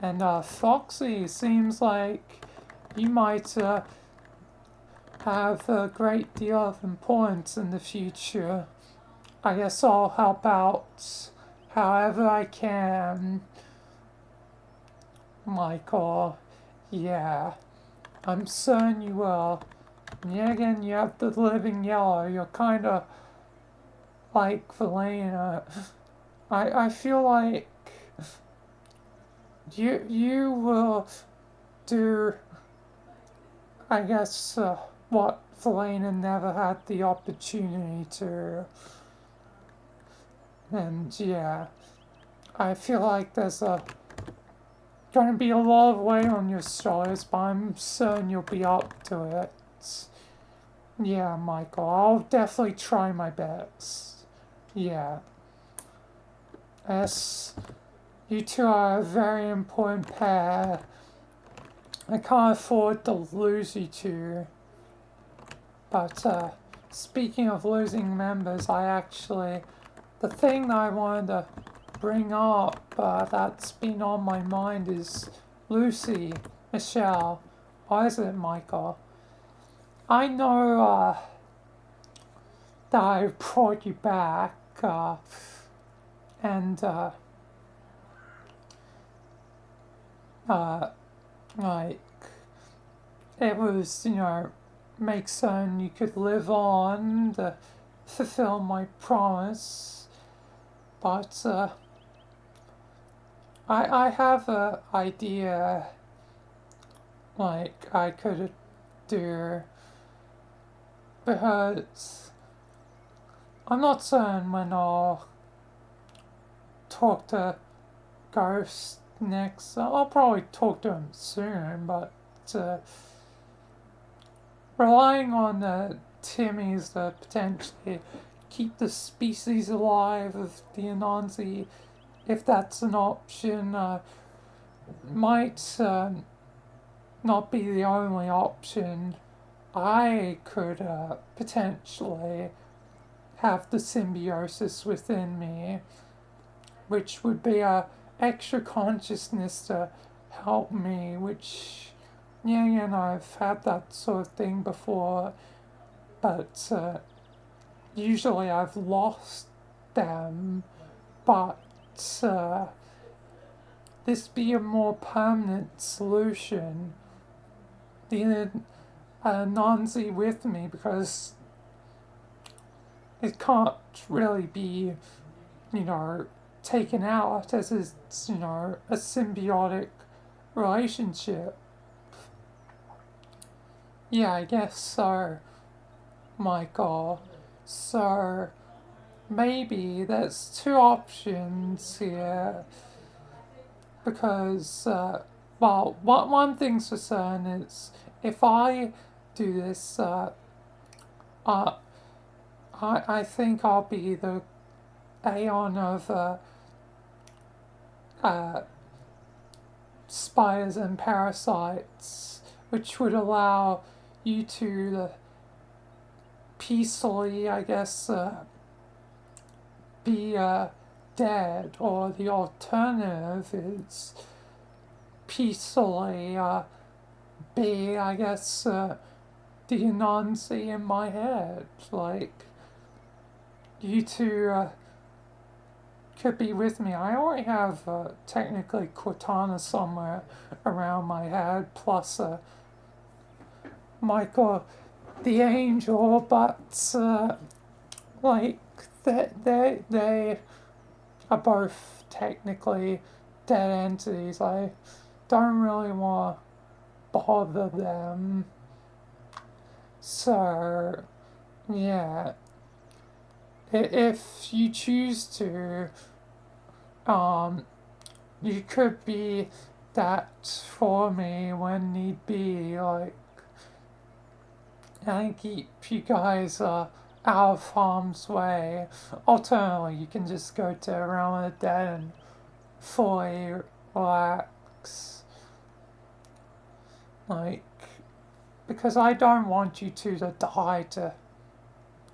And Foxy, seems like you might have a great deal of importance in the future. I guess I'll help out however I can, Michael. Yeah, I'm certain you will. And yet again, you have the living yellow. You're kind of like Valena. I feel like you will do, I guess, what Valena never had the opportunity to. And yeah, I feel like there's going to be a lot of weight on your shoulders, but I'm certain you'll be up to it. Yeah, Michael, I'll definitely try my best. Yeah. Yes, you two are a very important pair. I can't afford to lose you two. But speaking of losing members, the thing that I wanted to bring up that's been on my mind is Lucy, Michelle, or is it Michael? I know that I brought you back, and like, it was, make certain you could live on to fulfill my promise. But I have a idea, like, I could do, because I'm not certain when I'll talk to Ghost next. I'll probably talk to him soon, but relying on the Timmys to potentially keep the species alive of the Anansi, if that's an option, might not be the only option. I could potentially have the symbiosis within me, which would be a extra consciousness to help me, which, yeah, I've had that sort of thing before, but usually I've lost them, but this be a more permanent solution. The Nanzi with me, because it can't really be, taken out as it's, a symbiotic relationship. Yeah, I guess so, Michael. So, maybe there's two options here. Because, one thing's for certain is, if I do this, I think I'll be the Aeon of spiders and parasites, which would allow you to peacefully, I guess, be dead, or the alternative is peacefully be, I guess, the Anansi in my head. Like, you two could be with me. I already have technically Cortana somewhere around my head, plus Michael the Angel, but like, they are both technically dead entities. I don't really want to bother them. So, yeah. If you choose to, you could be that for me when need be, like, and keep you guys out of harm's way. Alternatively, you can just go to Realm of the Dead and fully relax. Like, because I don't want you two to die to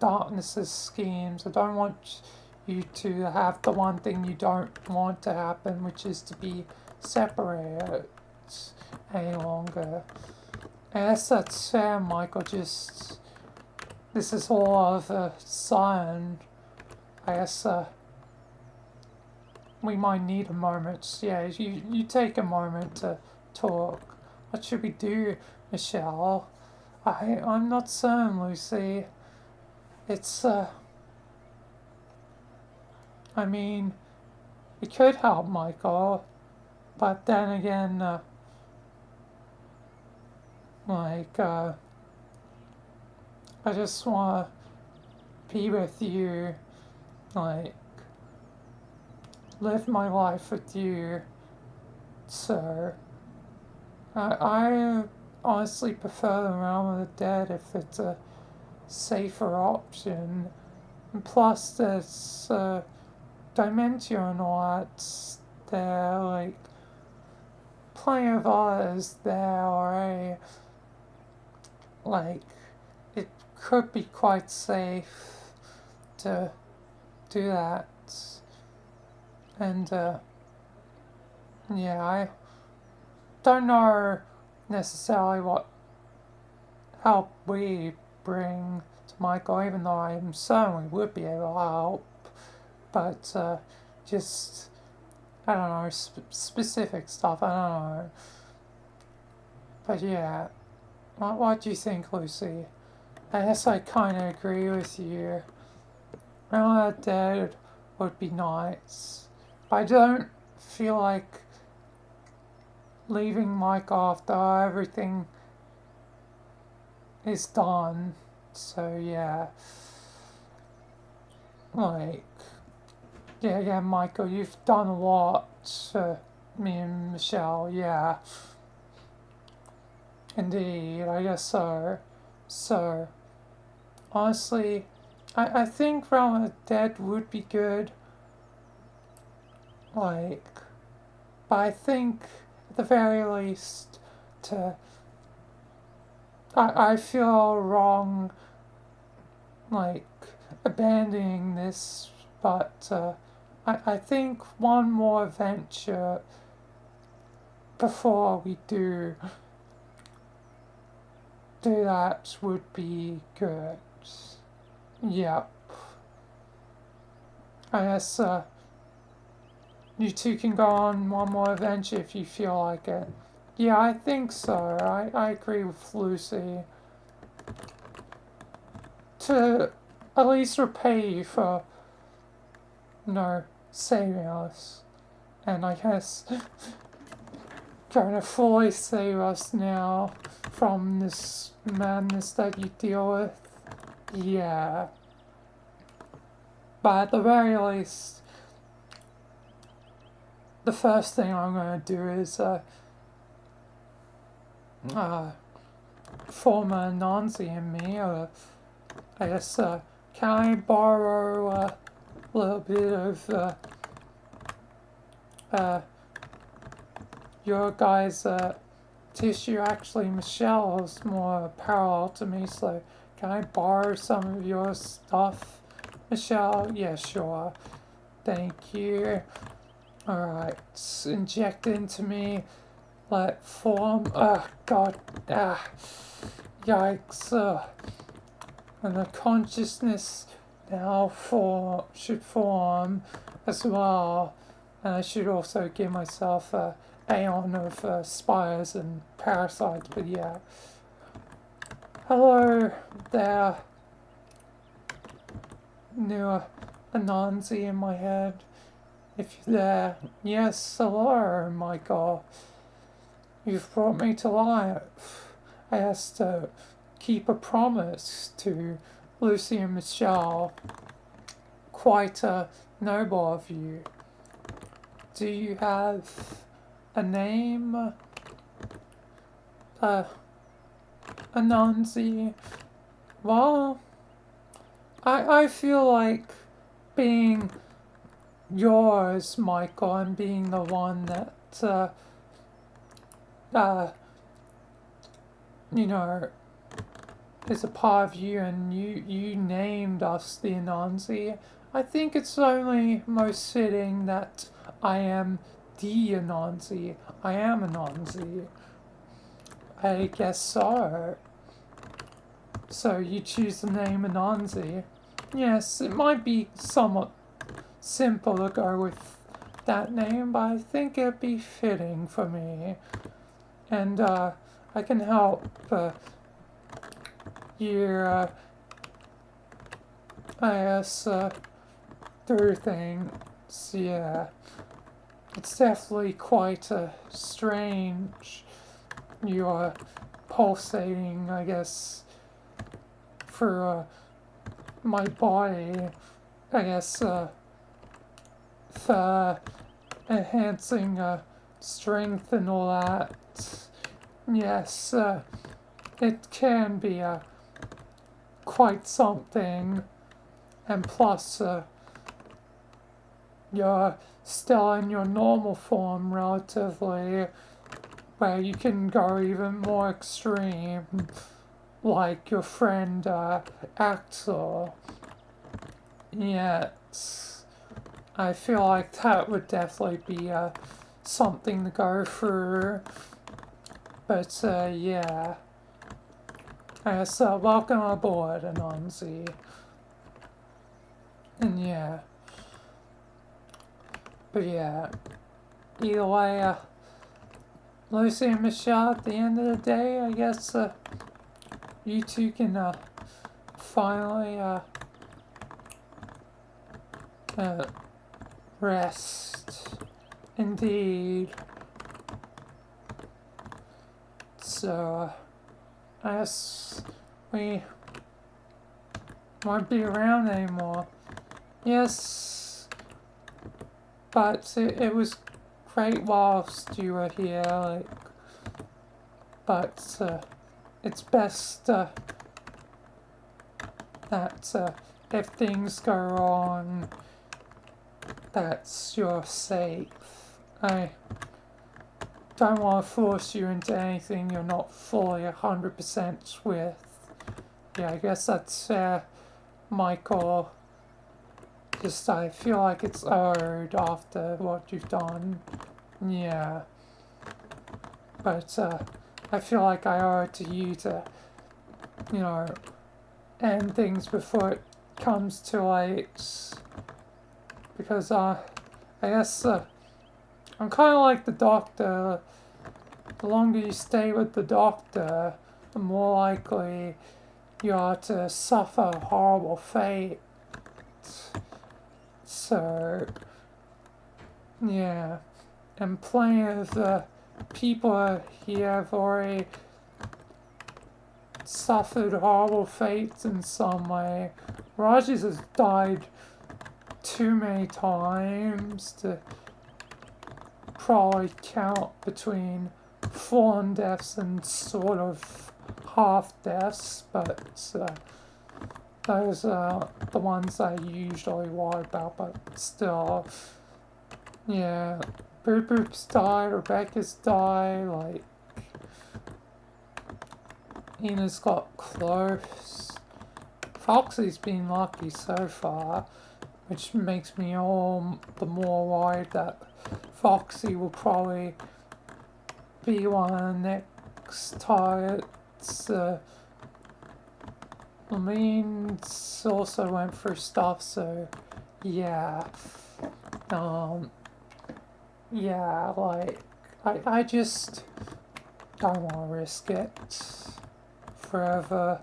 Darkness's schemes. I don't want you to have the one thing you don't want to happen, which is to be separated any longer. I guess that's fair, Michael. Just, this is all of a sudden. I guess, we might need a moment. Yeah, you take a moment to talk. What should we do, Michelle? I'm not certain, Lucy. It's, I mean, it could help Michael, but then again, I just want to be with you, like, live my life with you, so I honestly prefer the realm of the dead if it's a safer option. And plus, there's dementia and all that there, like, plenty of others there already. Like, it could be quite safe to do that. And, yeah, I don't know necessarily what help we bring to Michael, even though I certainly would be able to help. But, just, I don't know, specific stuff, I don't know. But yeah, what do you think, Lucy? I guess I kind of agree with you. Realm of the Dead would be nice. But I don't feel like leaving Mike after everything is done. So yeah, like, yeah, Michael, you've done a lot for me and Michelle, yeah. Indeed, I guess so. So, honestly, I think Realm of the Dead would be good. Like, but I think, at the very least, I feel wrong, like, abandoning this, but, I think one more adventure before we do that would be good. Yep. I guess, you two can go on one more adventure if you feel like it. Yeah, I think so. I agree with Lucy. To at least repay you for, saving us. And I guess going to fully save us now from this madness that you deal with. Yeah. But at the very least, the first thing I'm going to do is form a Nancy in me. I guess, can I borrow a little bit of your guys' tissue? Actually, Michelle's more parallel to me, so can I borrow some of your stuff, Michelle? Yeah, sure. Thank you. Alright, inject into me. Let form. Oh, God. Yikes. And the consciousness now should form as well. And I should also give myself a aeon of spires and parasites, but yeah. Hello there. New Anansi in my head. If you're there. Yes, hello, Michael. You've brought me to life. I has to keep a promise to Lucy and Michelle. Quite noble of you. Do you have a name? Anansi? Well, I feel like being yours, Michael, and being the one that, is a part of you, and you named us the Anansi. I think it's only most fitting that I am the Anansi. I am Anansi. I guess so. So you choose the name Anansi. Yes, it might be somewhat simple to go with that name, but I think it'd be fitting for me. And I can help you, I guess, through things. Yeah. It's definitely quite strange. You are pulsating, I guess, for my body, I guess, for enhancing strength and all that. Yes, it can be quite something, and plus, you're still in your normal form relatively, where you can go even more extreme, like your friend Axel. Yes, I feel like that would definitely be something to go through. But yeah, so welcome aboard, Anansi. And yeah, but yeah, either way, Lucy and Michelle, at the end of the day, I guess you two can finally rest. Indeed. So, I guess we won't be around anymore. Yes, but it was great whilst you were here, like, but it's best that if things go wrong, that you're safe. I don't want to force you into anything you're not fully 100% with. Yeah, I guess that's fair, Michael. Just I feel like it's owed after what you've done. Yeah. But I feel like I owe it to you to, you know, end things before it comes too late. Because I guess I'm kind of like the doctor. The longer you stay with the doctor, the more likely you are to suffer a horrible fate. So, yeah. And plenty of people here have already suffered horrible fates in some way. Rogers has died too many times to probably count between full-on deaths and sort of half deaths, but those are the ones I usually worry about, but still, yeah, Boop Boop's died, Rebecca's died, like, Ina's got close. Foxy's been lucky so far, which makes me all the more worried that Foxy will probably be one of the next targets. Leans also went for stuff, so yeah. Yeah, like, I just don't want to risk it forever.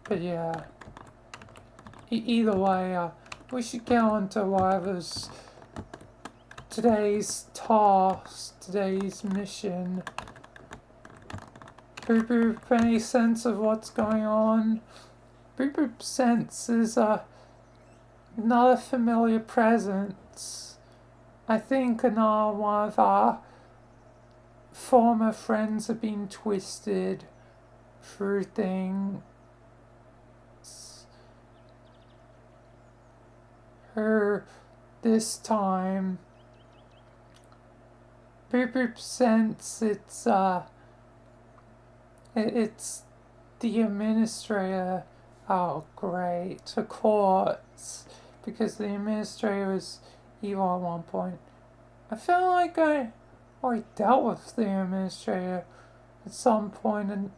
But yeah. Either way, we should get on to whatever's today's task, today's mission. Boop Boop, any sense of what's going on? Boop Boop senses another familiar presence. I think another one of our former friends have been twisted through things. Her this time. Boop Boop sense it's the administrator, oh great, of course, because the administrator was evil at one point. I feel like I already dealt with the administrator at some point and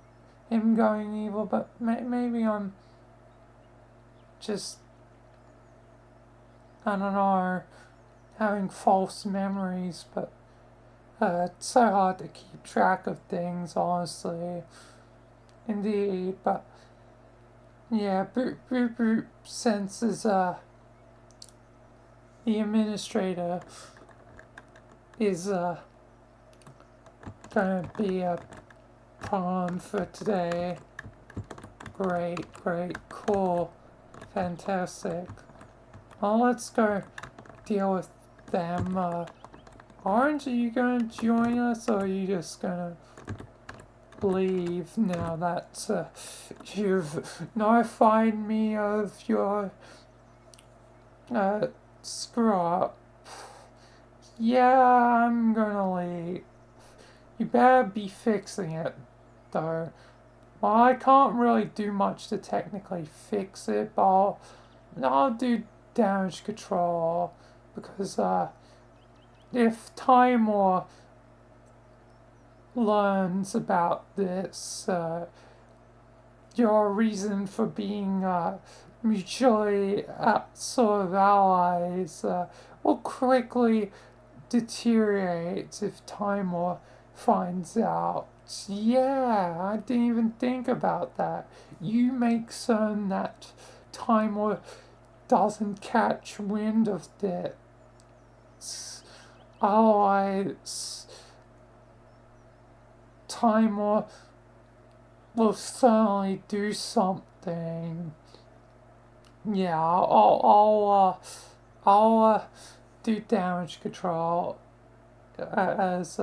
him going evil, but maybe I'm just, I don't know, having false memories, but it's so hard to keep track of things, honestly. Indeed, but yeah, Boop Boop Boop senses the administrator is gonna be a pawn for today. Great, cool, fantastic. Well, let's go deal with them. Orange, are you gonna join us, or are you just gonna leave now that you've notified me of your screw up? Yeah, I'm gonna leave. You better be fixing it, though. Well, I can't really do much to technically fix it, but I'll do damage control, because if Timor learns about this, your reason for being mutually sort of allies will quickly deteriorate if Timor finds out. Yeah, I didn't even think about that. You make certain that Timor doesn't catch wind of this. Otherwise, Timor will certainly do something. Yeah, I'll do damage control as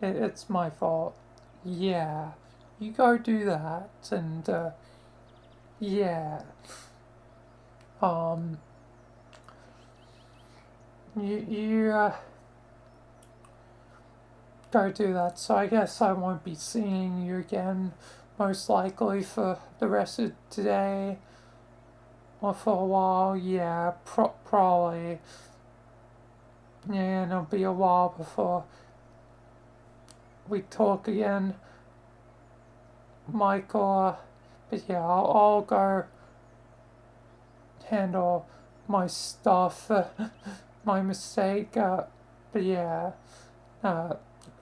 it's my fault. Yeah, you go do that, and yeah, you go do that. So I guess I won't be seeing you again, most likely for the rest of today, or for a while. Yeah, probably. Yeah, and it'll be a while before we talk again, Michael. But yeah, I'll go handle my stuff, my mistake. But yeah,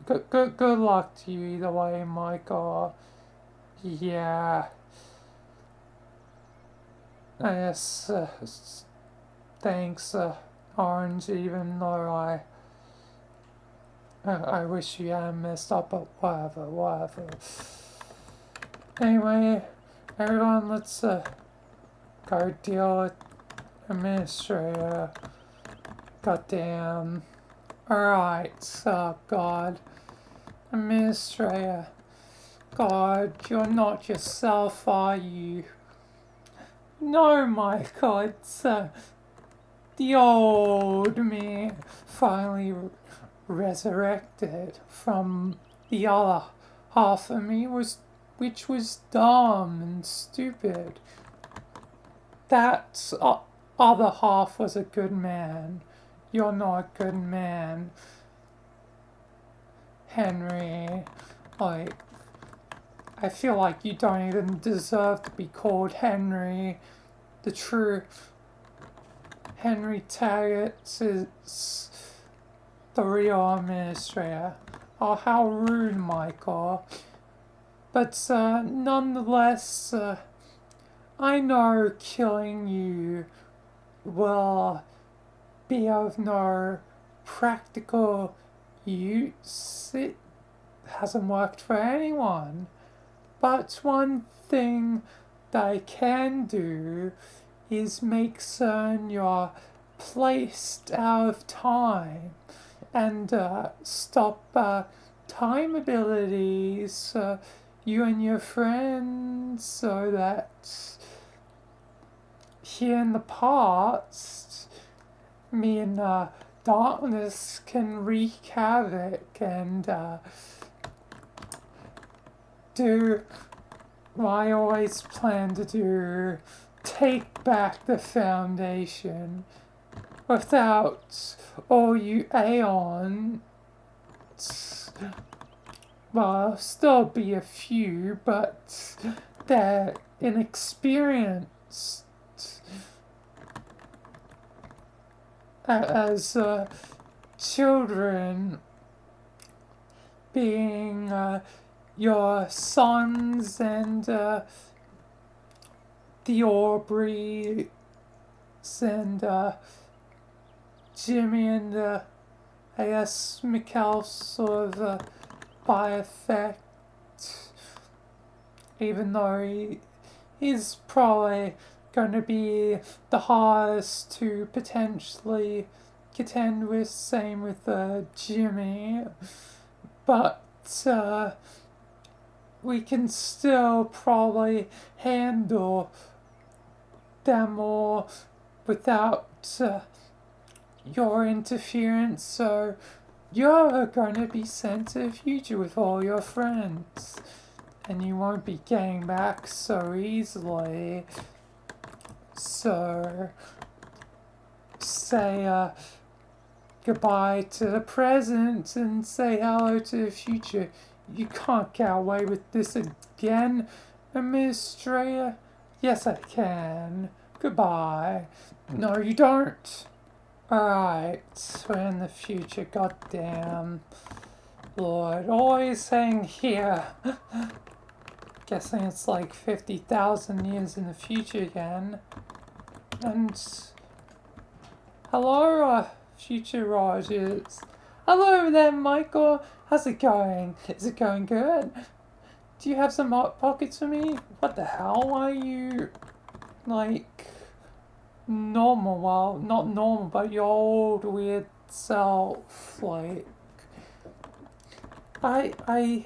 good luck to you either way, Michael. Yeah. Yes. Thanks, Orange. Even though I wish you hadn't messed up, but whatever. Anyway, everyone, let's go deal with Administrator. Goddamn. Alright, God. Administrator. God, you're not yourself, are you? No, Michael, it's the old me finally resurrected from the other half of me, which was dumb and stupid. That other half was a good man. You're not a good man, Henry. Like, I feel like you don't even deserve to be called Henry. The true Henry Taggart is the real administrator. Oh, how rude, Michael. But nonetheless, I know killing you will be of no practical use. It hasn't worked for anyone. But one thing that I can do is make certain you're placed out of time and stop time abilities, you and your friends, so that here in the past, me and Darkness can wreak havoc and do what I always plan to do, take back the Foundation. Without all you Aeons, well, still be a few, but they're inexperienced as children, being your sons and the Aubreys and Jimmy and I guess Mikhail sort of by effect, even though he's probably going to be the hardest to potentially contend with, same with Jimmy, but we can still probably handle them all without your interference, so you're going to be sent to the future with all your friends, and you won't be getting back so easily. So, say goodbye to the present and say hello to the future. You can't get away with this again, Administrator. Yes, I can. Goodbye. No, you don't. Alright, we're in the future, goddamn. Lord, always saying here. Guessing it's like 50,000 years in the future again. And hello, future Rogers. Hello there, Michael. How's it going? Is it going good? Do you have some hot pockets for me? What the hell are you, like, normal? Well, not normal, but your old weird self. Like, I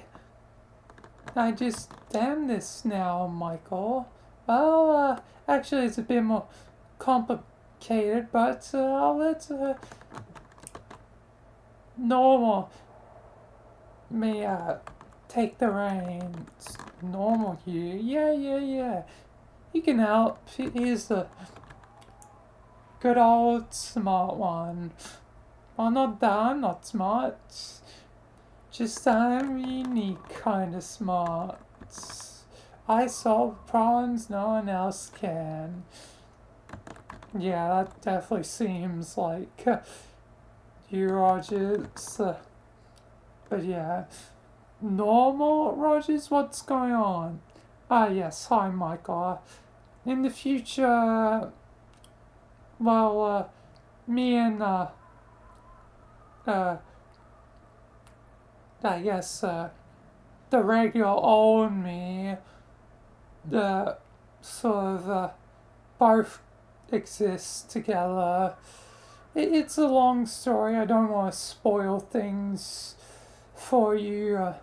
just damn this now, Michael. Well, actually, it's a bit more complicated, but I'll let normal me take the reins. Normal here. Yeah. You can help. He's the good old smart one. Well, not that I'm not smart. Just I'm unique kind of smart. I solve problems no one else can. Yeah, that definitely seems like you, Rogers. But yeah. Normal, Rogers? What's going on? Yes. Hi, Michael. In the future, well, me and, I guess, the regular old me, the sort of, both exist together. It's a long story. I don't want to spoil things for you,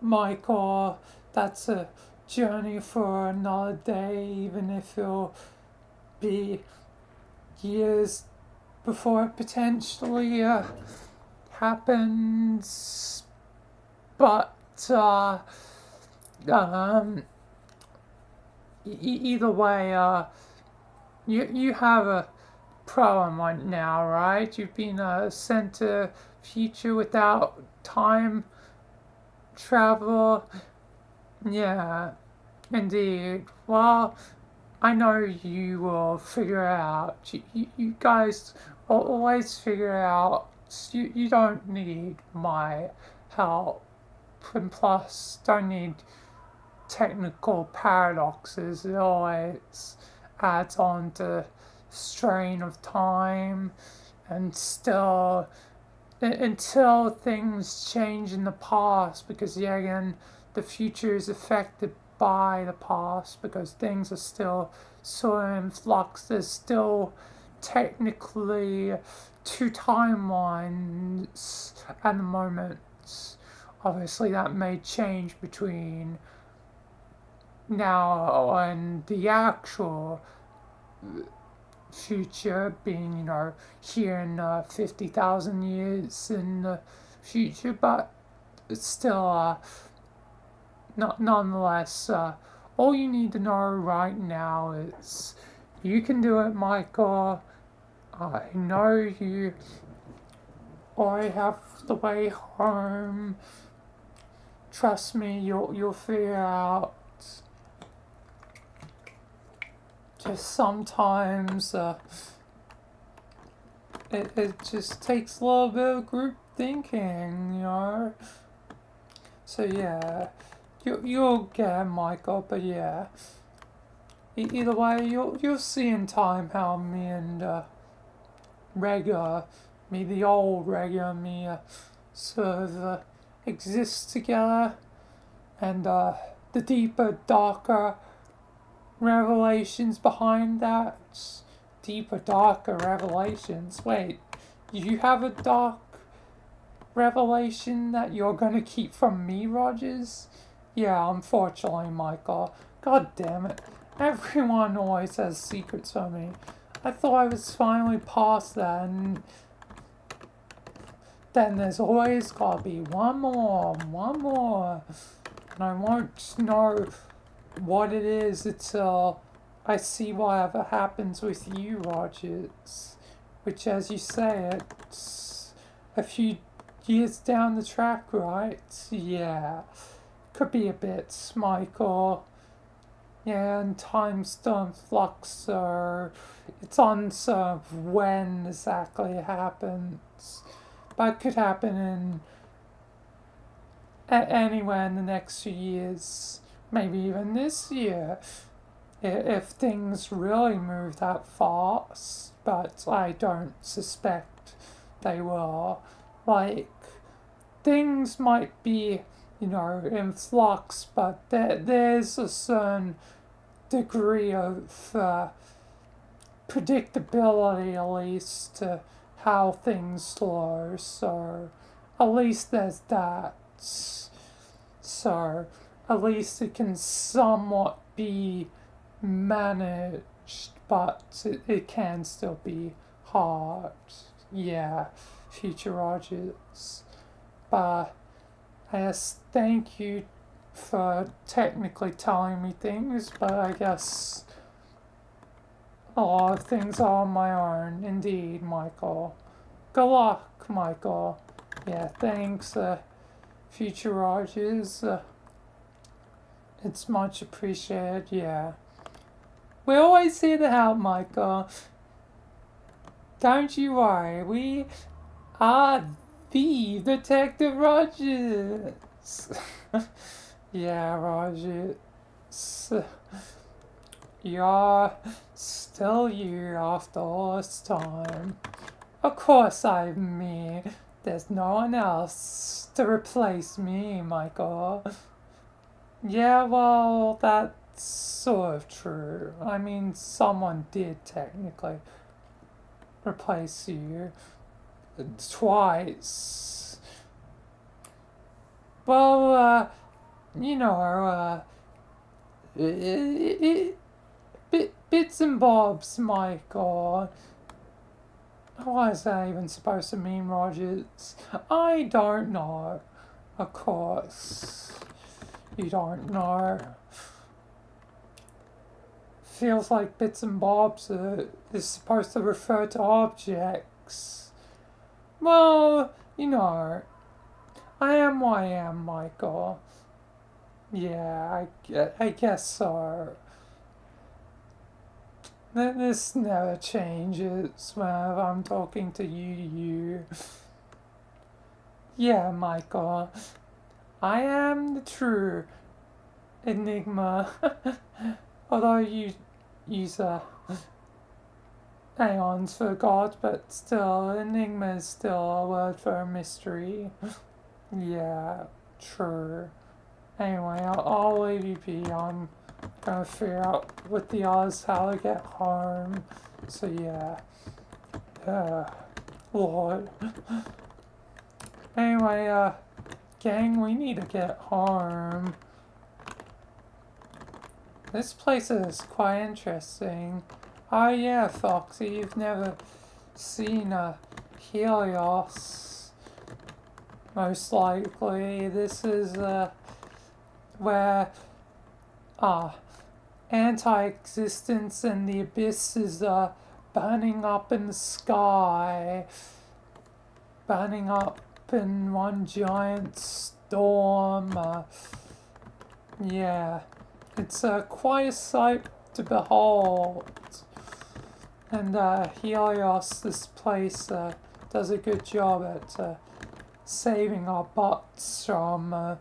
Michael. That's a journey for another day, even if it'll be years before it potentially happens. But either way, you have a problem right now, right? You've been sent to future without time travel. Yeah, indeed. Well, I know you will figure it out. You guys will always figure it out. You don't need my help. And plus, don't need technical paradoxes. It always adds on to strain of time, and still until things change in the past, because yeah, again, the future is affected by the past because things are still sort of in flux. There's still technically two timelines at the moment. Obviously that may change between now and the actual future, being, here in 50,000 years in the future, but it's still, nonetheless, all you need to know right now is you can do it, Michael. I know you already have the way home. Trust me, you'll figure out. Just sometimes, it just takes a little bit of group thinking, you know? So yeah, you'll get it, Michael, but yeah. Either way, you'll see in time how me and, the old regular me, sort of, exist together, and, the deeper, darker revelations behind that. Deeper, darker revelations. Wait, you have a dark revelation that you're gonna keep from me, Rogers? Yeah, unfortunately, Michael. God damn it. Everyone always has secrets from me. I thought I was finally past that, and then there's always gotta be one more. And I won't know what it is until I see whatever happens with you, Rogers. Which, as you say, it's a few years down the track, right? Yeah. Could be a bit, Michael. Yeah, and time's still in flux, so it's uncertain when exactly it happens. But it could happen anywhere in the next few years. Maybe even this year, if things really move that fast, but I don't suspect they will. Like, things might be, in flux, but there's a certain degree of predictability, at least, to how things flow, so at least there's that. So, at least it can somewhat be managed, but it can still be hard. Yeah, future Rogers. But I guess thank you for technically telling me things, but I guess a lot of things are on my own, indeed, Michael. Good luck, Michael. Yeah, thanks, future Rogers. It's much appreciated, yeah. We're always here to help, Michael. Don't you worry, we are the Detective Rogers. Yeah, Rogers. You're still you after all this time. Of course I'm me. There's no one else to replace me, Michael. Yeah, well, that's sort of true. I mean, someone did technically replace you twice. Well, bits and bobs, Michael. What is that even supposed to mean, Rogers? I don't know. Of course. You don't know. Feels like bits and bobs is supposed to refer to objects. Well, I am what I am, Michael. Yeah, I guess so. This never changes whenever I'm talking to you. Yeah, Michael. I am the true Enigma. Although you use aeons for God, but still, Enigma is still a word for a mystery. Yeah, true. Anyway, I'll leave you be. I'm gonna figure out with the others how to get home. So yeah. Lord. Anyway, gang, we need to get home. This place is quite interesting. Oh yeah, Foxy, you've never seen Helios. most likely this is where anti-existence and the abyss is burning up in the sky, burning up in one giant storm. Yeah, it's quite a sight to behold. And Helios, this place, does a good job at saving our butts from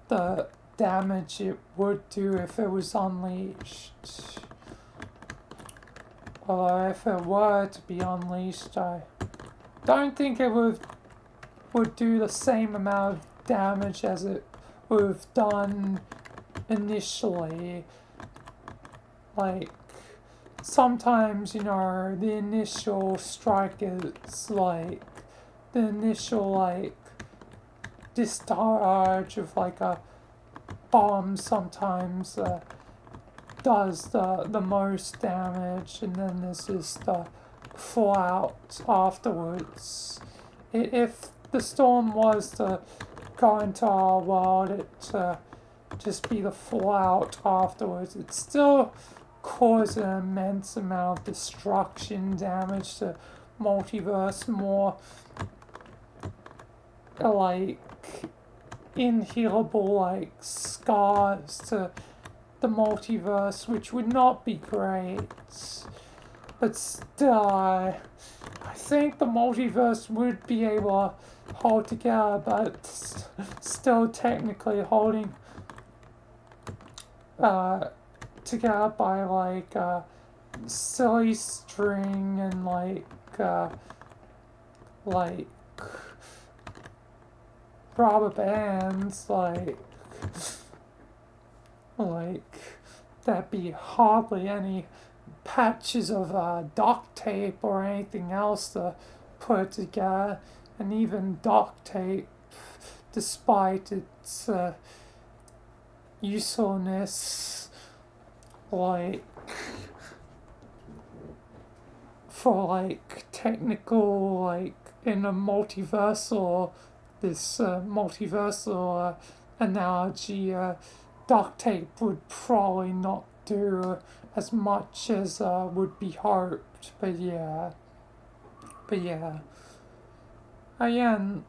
the damage it would do if it was unleashed. Although if it were to be unleashed, I don't think it would do the same amount of damage as it would have done initially. Like, sometimes, you know, the initial strike is like, the initial, like, discharge of, like, a bomb sometimes does the most damage, and then there's just the fallout afterwards. If the storm was to go into our world, it just be the fallout afterwards. It still cause an immense amount of destruction, damage to multiverse, more like inhealable like scars to the multiverse, which would not be great. But still, I think the multiverse would be able to hold together, but still technically holding together by like silly string and like rubber bands, like there'd be hardly any patches of duct tape or anything else to put together, and even duct tape, despite its usefulness, like for like technical, like in a multiversal, this multiversal analogy, duct tape would probably not do as much as would be hoped, but yeah. Again,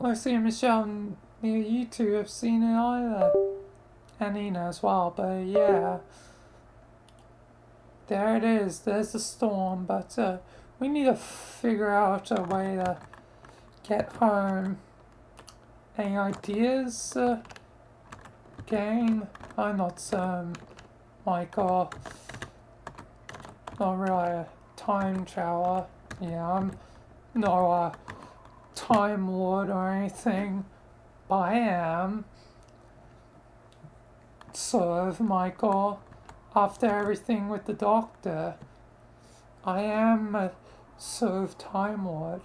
Lucy and Michelle, neither you two have seen it either, and Nina as well, but yeah. There it is, there's the storm, but we need to figure out a way to get home. Any ideas, gang? I'm not Michael. Not really a time traveler. Yeah, I'm not a time lord or anything, but I am sort of, Michael. After everything with the doctor, I am a sort of time lord.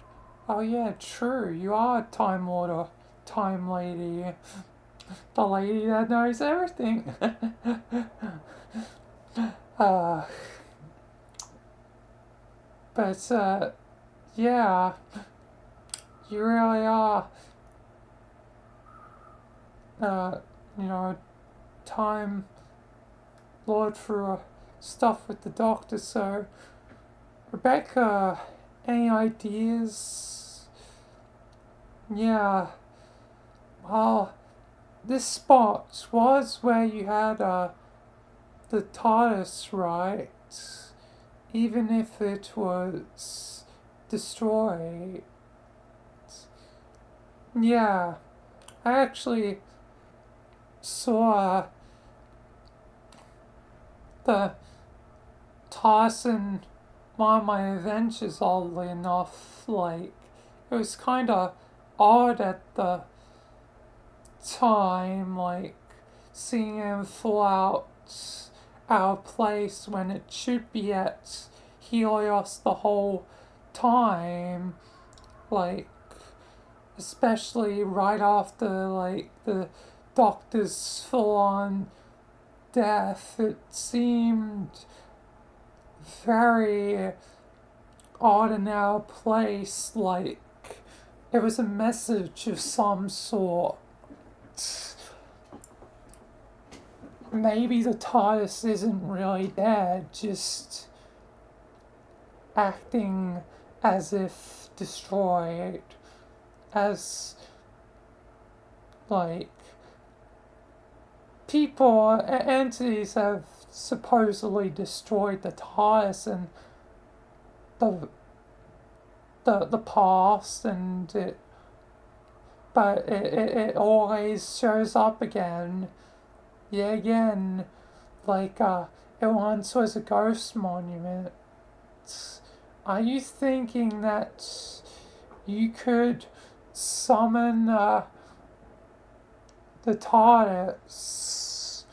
Oh yeah, true, you are a time lord or time lady. The lady that knows everything. But yeah, you really are, you know, time lord for stuff with the doctor. So, Rebecca, any ideas? Yeah, well, this spot was where you had the TARDIS, right? Even if it was destroyed. Yeah, I actually saw the TARDIS in one of my adventures, oddly enough. Like, it was kind of odd at the time, like, seeing him fall out of place when it should be at Helios the whole time. Like, especially right after, like, the doctor's full-on death, it seemed very odd and out of place, like, it was a message of some sort. Maybe the TARDIS isn't really dead, just acting as if destroyed, as like people, entities have supposedly destroyed the TARDIS and the past, and it always shows up again. Yeah, again, like, it once was a ghost monument. Are you thinking that you could summon, the TARDIS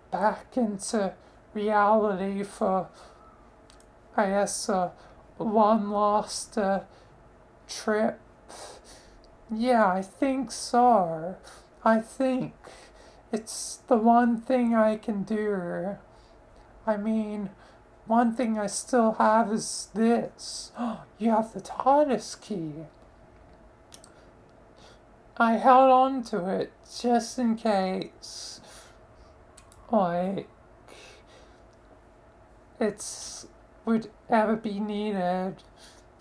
back into reality for, I guess, one last, trip? Yeah, I think so. I think it's the one thing I can do. I mean, one thing I still have is this. You have the TARDIS key. I held on to it just in case, like, would ever be needed.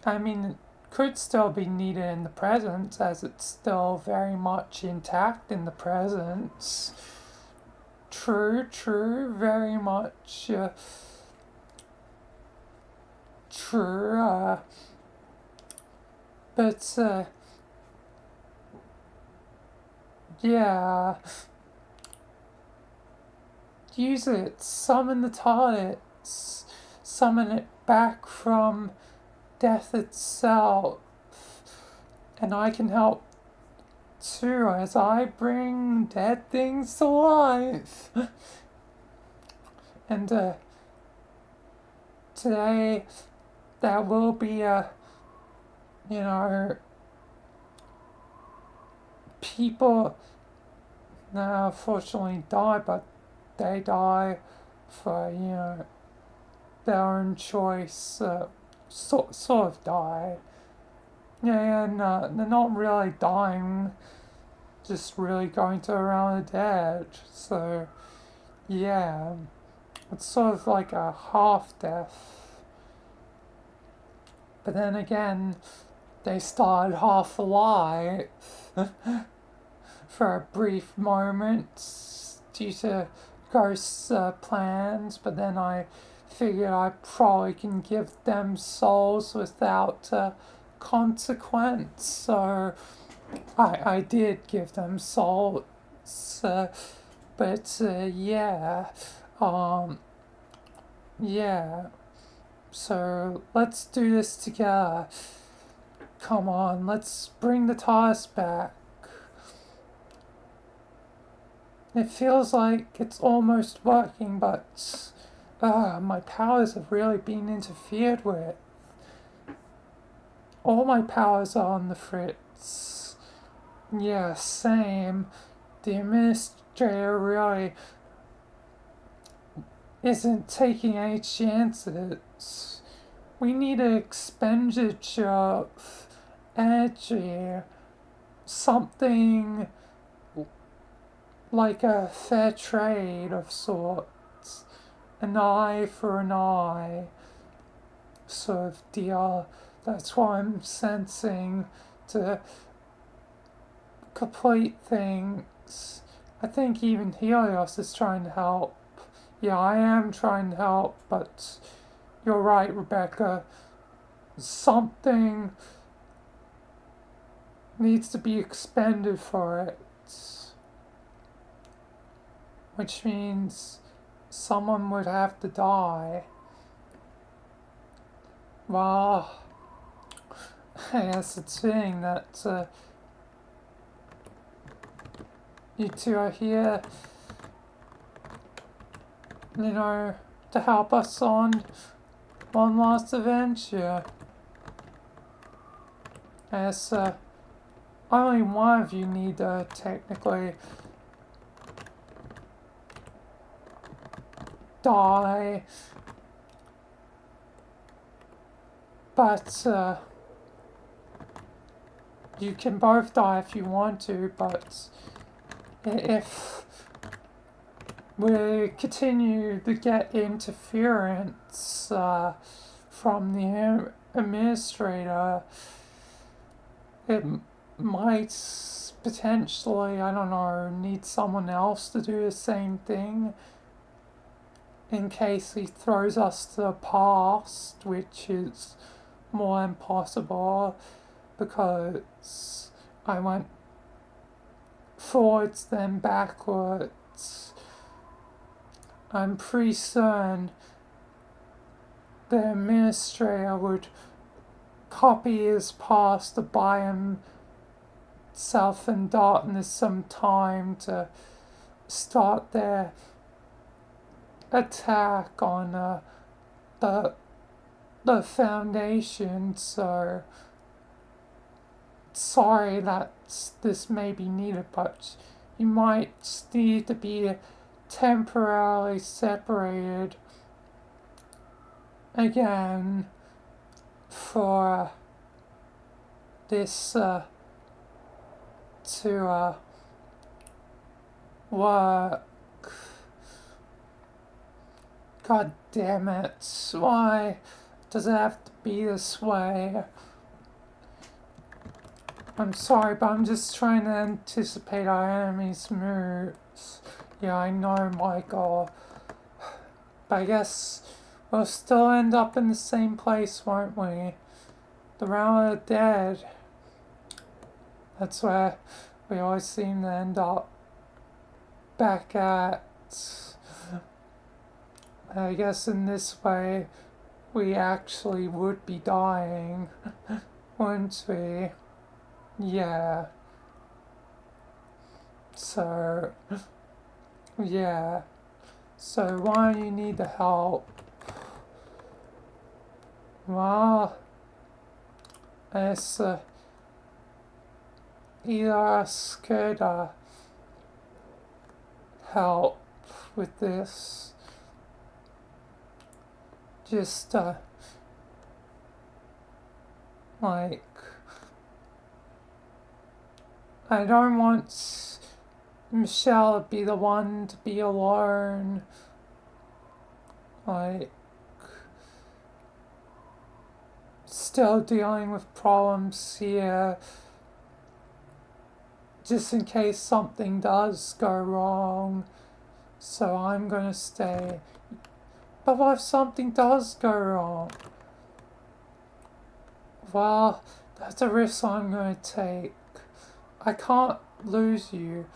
I mean, it could still be needed in the present, as it's still very much intact in the present. True, very much, true, but, yeah, use it, summon the TARDIS, summon it back from death itself, and I can help too as I bring dead things to life. And today there will be people now unfortunately die, but they die for, their own choice, sort of die. Yeah, and they're not really dying, just really going to a realm of the dead. So, yeah, it's sort of like a half death. But then again, they started half alive for a brief moment due to Ghost's plans, but then I figured I probably can give them souls without consequence, so I did give them souls, but yeah, yeah, so let's do this together. Come on, let's bring the TARDIS back. It feels like it's almost working, but my powers have really been interfered with. All my powers are on the fritz. Yeah, same. The administrator really isn't taking any chances. We need an expenditure of energy. Something like a fair trade of sorts. An eye for an eye sort of deal. That's what I'm sensing to complete things. I think even Helios is trying to help. Yeah, I am trying to help, but you're right, Rebecca. Something needs to be expended for it. Which means someone would have to die. Well, I guess it's fitting that you two are here, to help us on one last adventure. As only one of you need to technically die, but you can both die if you want to, but if we continue to get interference from the administrator, it might potentially, I don't know, need someone else to do the same thing in case he throws us to the past, which is more impossible because I went forwards then backwards. I'm pretty certain the administrator would copy his past to buy himself and Darkness some time to start their attack on the Foundation, so sorry that this may be needed, but you might need to be temporarily separated again for this to work. God damn it, why does it have to be this way? I'm sorry, but I'm just trying to anticipate our enemy's moves. Yeah, I know, Michael. But I guess we'll still end up in the same place, won't we? The Realm of the Dead. That's where we always seem to end up back at. I guess in this way, we actually would be dying, wouldn't we? Yeah. So, yeah. So why do you need the help? Well, it's either us could help with this. Just like, I don't want Michelle to be the one to be alone. Like, still dealing with problems here. Just in case something does go wrong. So I'm gonna stay. But what if something does go wrong? Well, that's a risk I'm going to take. I can't lose you.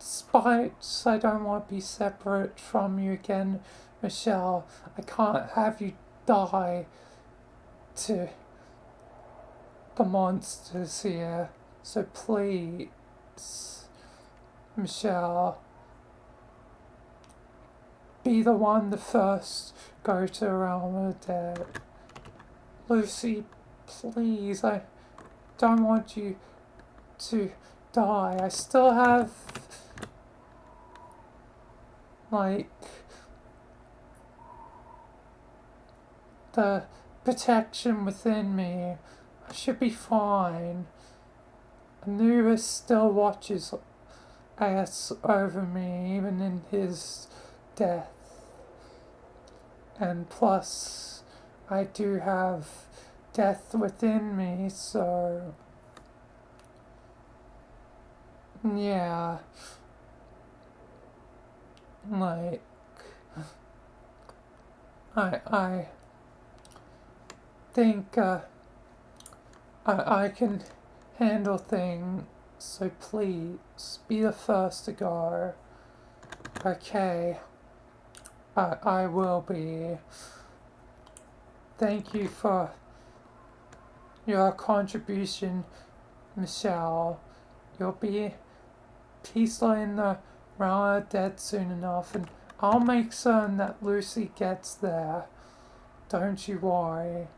Despite I don't want to be separate from you again, Michelle. I can't have you die to the monsters here. So please, Michelle, be the one to first go to the Realm of the Dead. Lucy, please, I don't want you to die. I still have, like, the protection within me. I should be fine. Anubis still watches us over me, even in his death. And plus, I do have death within me, so yeah, like, I think I can handle things, so please be the first to go. Okay, I will be. Thank you for your contribution, Michelle. You'll be peacefully in the Realm of the Dead soon enough, and I'll make certain that Lucy gets there. Don't you worry.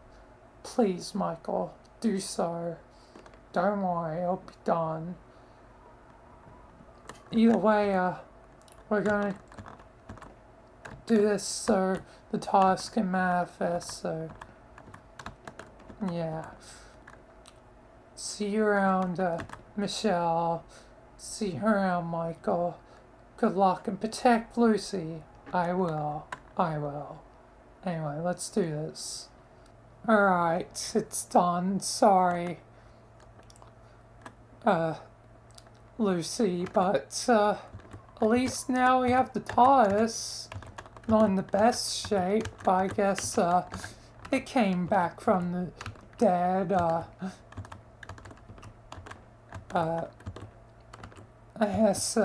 Please, Michael, do so. Don't worry, it'll be done. Either way, we're gonna do this so the task can manifest, so yeah. See you around, Michelle. See you around, Michael. Good luck and protect Lucy. I will. Anyway, let's do this. Alright, it's done. Sorry, Lucy, but, at least now we have the TARDIS. Not in the best shape, but I guess, it came back from the dead, I guess,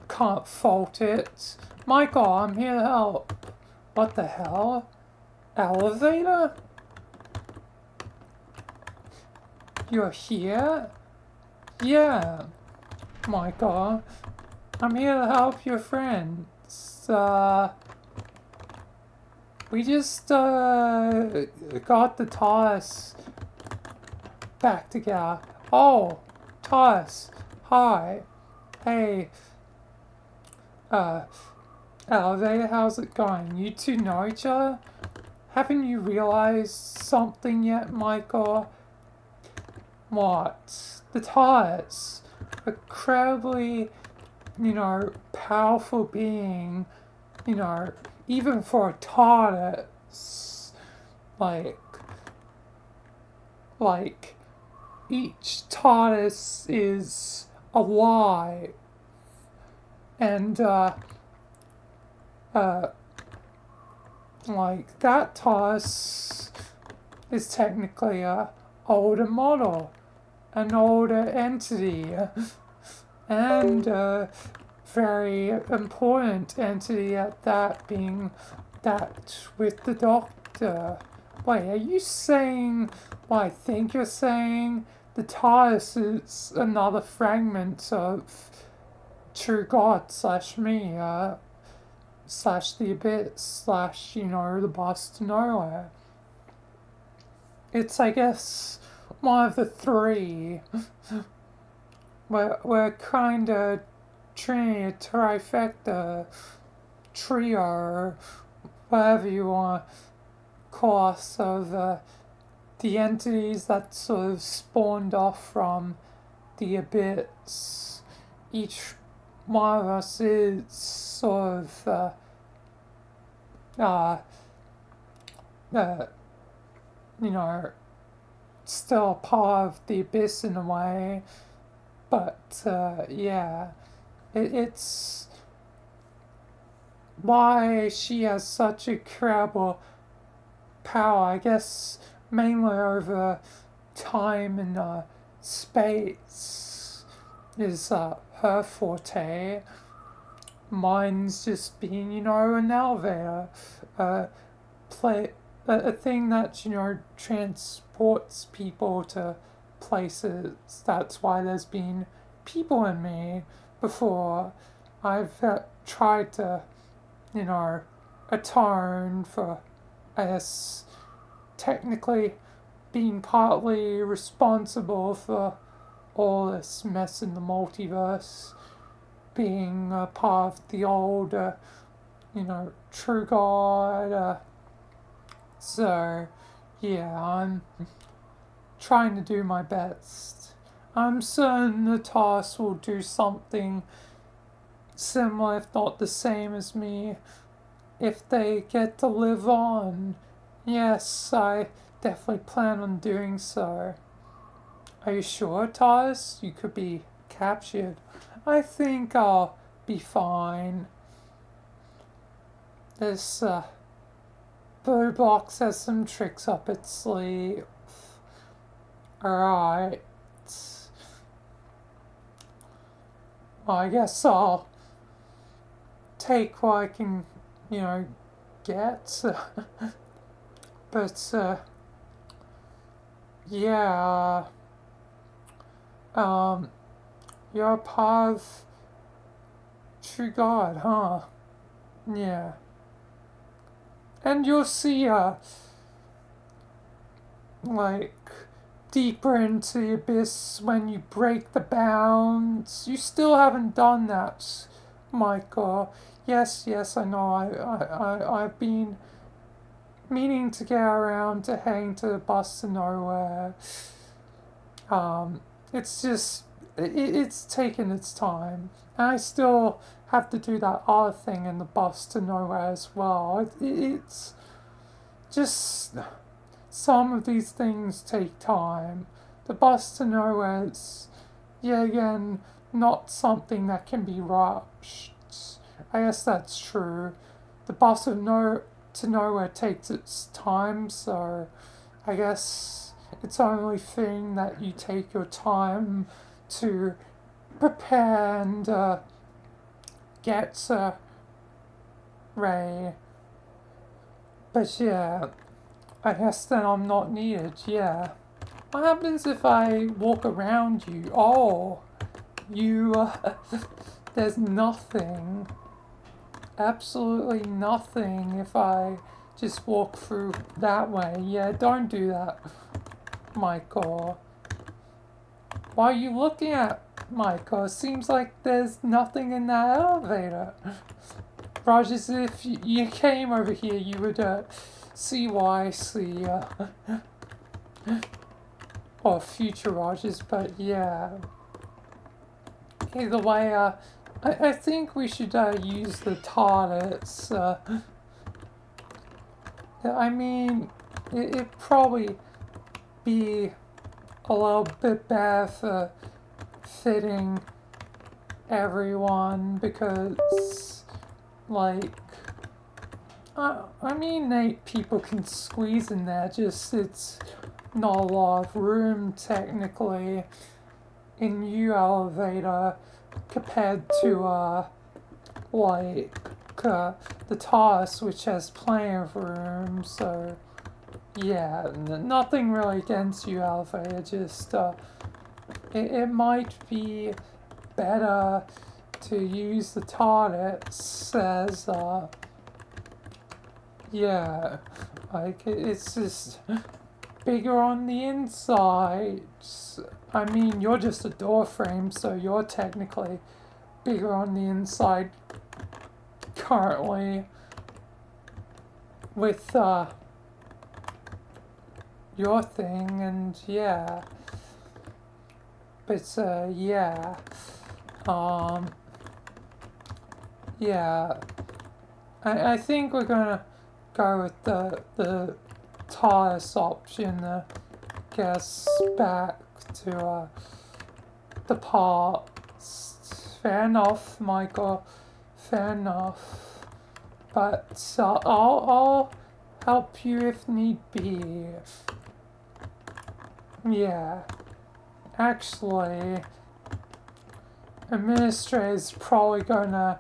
can't fault it. Michael, I'm here to help. What the hell? Elevator? You're here? Yeah. Michael, I'm here to help your friends. We just, got the TARDIS back together. Oh, TARDIS. Hi. Hey. Elevator, how's it going? You two know each other? Haven't you realized something yet, Michael? What? The TARDIS. Incredibly, powerful being, even for a TARDIS. Like, each TARDIS is alive. And, like, that TARDIS is technically a older model, an older entity, and a very important entity at that, being that with the Doctor. Wait, are you saying what I think you're saying? The TARDIS is another fragment of True God / me, / the Abyss / the Bus to Nowhere. It's, I guess, one of the three. We're kinda Trinity, a trifecta, trio, whatever you want to call us, of the entities that sort of spawned off from the Abyss. Each one of us is sort of still a part of the Abyss in a way, but yeah, it's why she has such incredible power, I guess, mainly over time and space is her forte. Mine's just being, an elevator, a thing that, transports people to places. That's why there's been people in me before. I've tried to, atone for, I guess, technically being partly responsible for all this mess in the multiverse, being a part of the old, True God. So, yeah, I'm trying to do my best. I'm certain the TARDIS will do something similar, if not the same as me, if they get to live on. Yes, I definitely plan on doing so. Are you sure, TARDIS? You could be captured. I think I'll be fine. This, Blue Box has some tricks up its sleeve. Alright. Well, I guess I'll take what I can, get. But, yeah, you're a part of True God, huh? Yeah. And you'll see, like, deeper into the Abyss when you break the bounds. You still haven't done that, Michael. Yes, I know. I've been meaning to get around to heading to the Bus to Nowhere. It's just, it's taking its time. And I still have to do that other thing in the bus to nowhere as well. It's just, some of these things take time. The bus to nowhere is, yeah, again, not something that can be rushed. I guess that's true. The bus to nowhere takes its time, so I guess it's only thing that you take your time to prepare and get ready. But yeah, I guess then I'm not needed, yeah. What happens if I walk around you? Oh, you, there's nothing. Absolutely nothing if I just walk through that way. Yeah, don't do that, Michael. Why are you looking at Michael? It seems like there's nothing in that elevator. Raj, as if you came over here, you would see why I see, or future Rajas, but yeah. Either way, I think we should use the TARDIS. I mean, it'd probably be a little bit better for fitting everyone because, like, I mean, 8 people can squeeze in there, just it's not a lot of room technically in your elevator compared to like the TARDIS, which has plenty of room. So yeah, nothing really against you, elevator, just it might be better to use the TARDIS as yeah, like it's just bigger on the inside. I mean, you're just a door frame, so you're technically bigger on the inside currently with your thing, and yeah. But yeah. Yeah. I think we're gonna go with the TARDIS option to get us back to the past. Fair enough, Michael. Fair enough. But I'll help you if need be. Yeah. Actually, administrator's probably gonna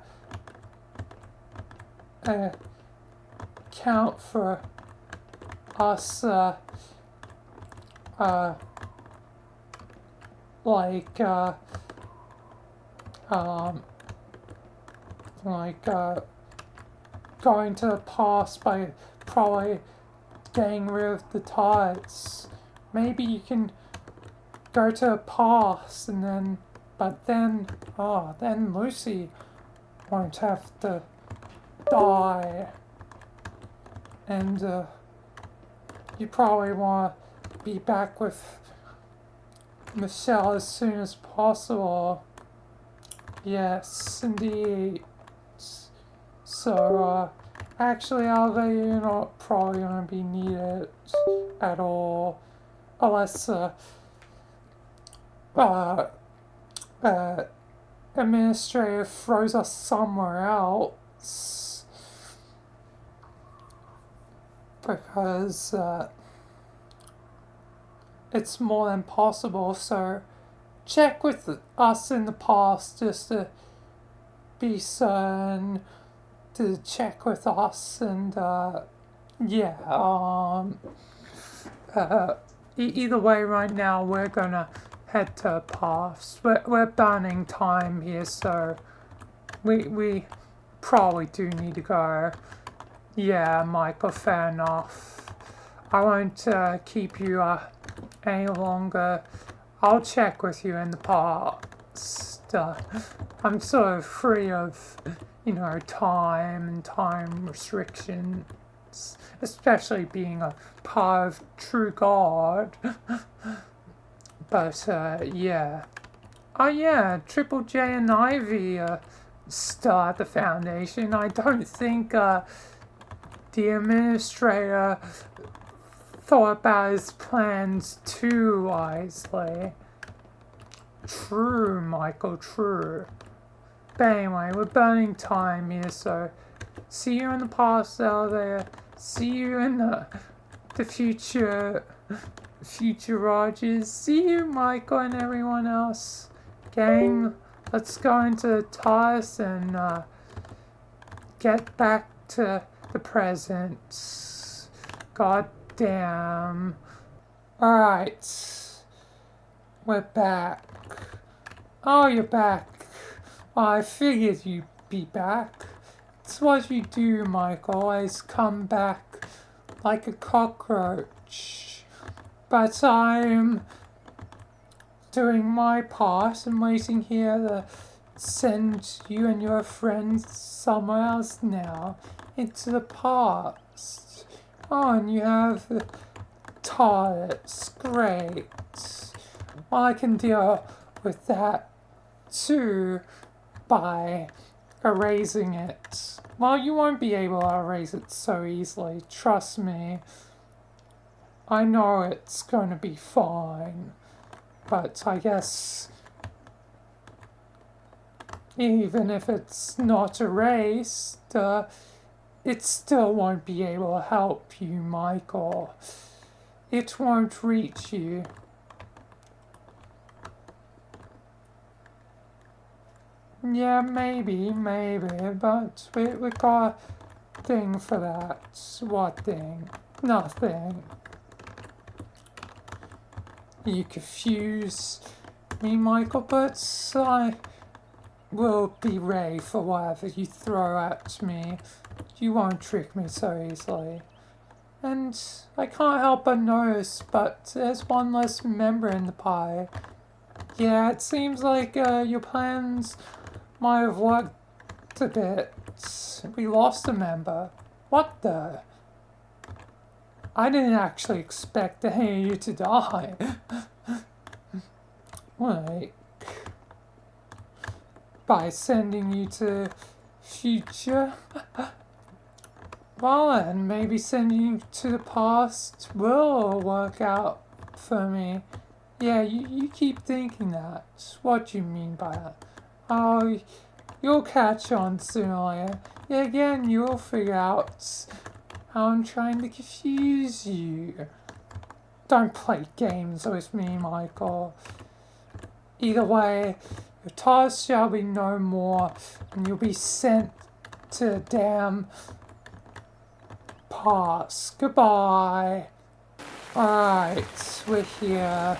count for us going to the past by probably getting rid of the TARDIS. Maybe you can go to the past and then, but then, then Lucy won't have to die. And you probably want to be back with Michelle as soon as possible. Yes, indeed. So, actually, Alva, you're not probably going to be needed at all. Unless, administrator throws us somewhere else. Because, it's more than possible, so check with us in the past just to be certain to check with us, and yeah, either way right now we're gonna head to past. We're burning time here, so we probably do need to go. Yeah, Michael, fair enough. I won't keep you any longer. I'll check with you in the past. I'm sort of free of, time and time restrictions, especially being a part of True God. But, yeah. Oh, yeah, Triple J and Ivy, still at the Foundation. I don't think, the administrator thought about his plans too wisely. True, Michael, true. But anyway, we're burning time here, so see you in the past out there. See you in the future Rogers. See you, Michael, and everyone else. Gang, let's go into TARDIS and get back to the present. God damn. Alright. We're back. Oh, you're back. Well, I figured you'd be back. It's what you do, Michael. Always come back like a cockroach. But I'm doing my part and waiting here to send you and your friends somewhere else now. Into the past. Oh, and you have the TARDIS. Great. Well, I can deal with that too by erasing it. Well, you won't be able to erase it so easily, trust me. I know it's going to be fine, but I guess even if it's not erased, it still won't be able to help you, Michael. It won't reach you. Yeah, maybe, but we got a thing for that. What thing? Nothing. You confuse me, Michael, but I will be ready for whatever you throw at me. You won't trick me so easily. And I can't help but notice, but there's one less member in the pie. Yeah, it seems like your plans might have worked a bit. We lost a member. What the? I didn't actually expect any of you to die. Like, by sending you to future? Well then, maybe sending you to the past will work out for me. Yeah, you keep thinking that. What do you mean by that? Oh, you'll catch on sooner or later. Yeah, again, you'll figure out how I'm trying to confuse you. Don't play games with me, Michael. Either way, your task shall be no more, and you'll be sent to the damn past. Goodbye. Alright, we're here.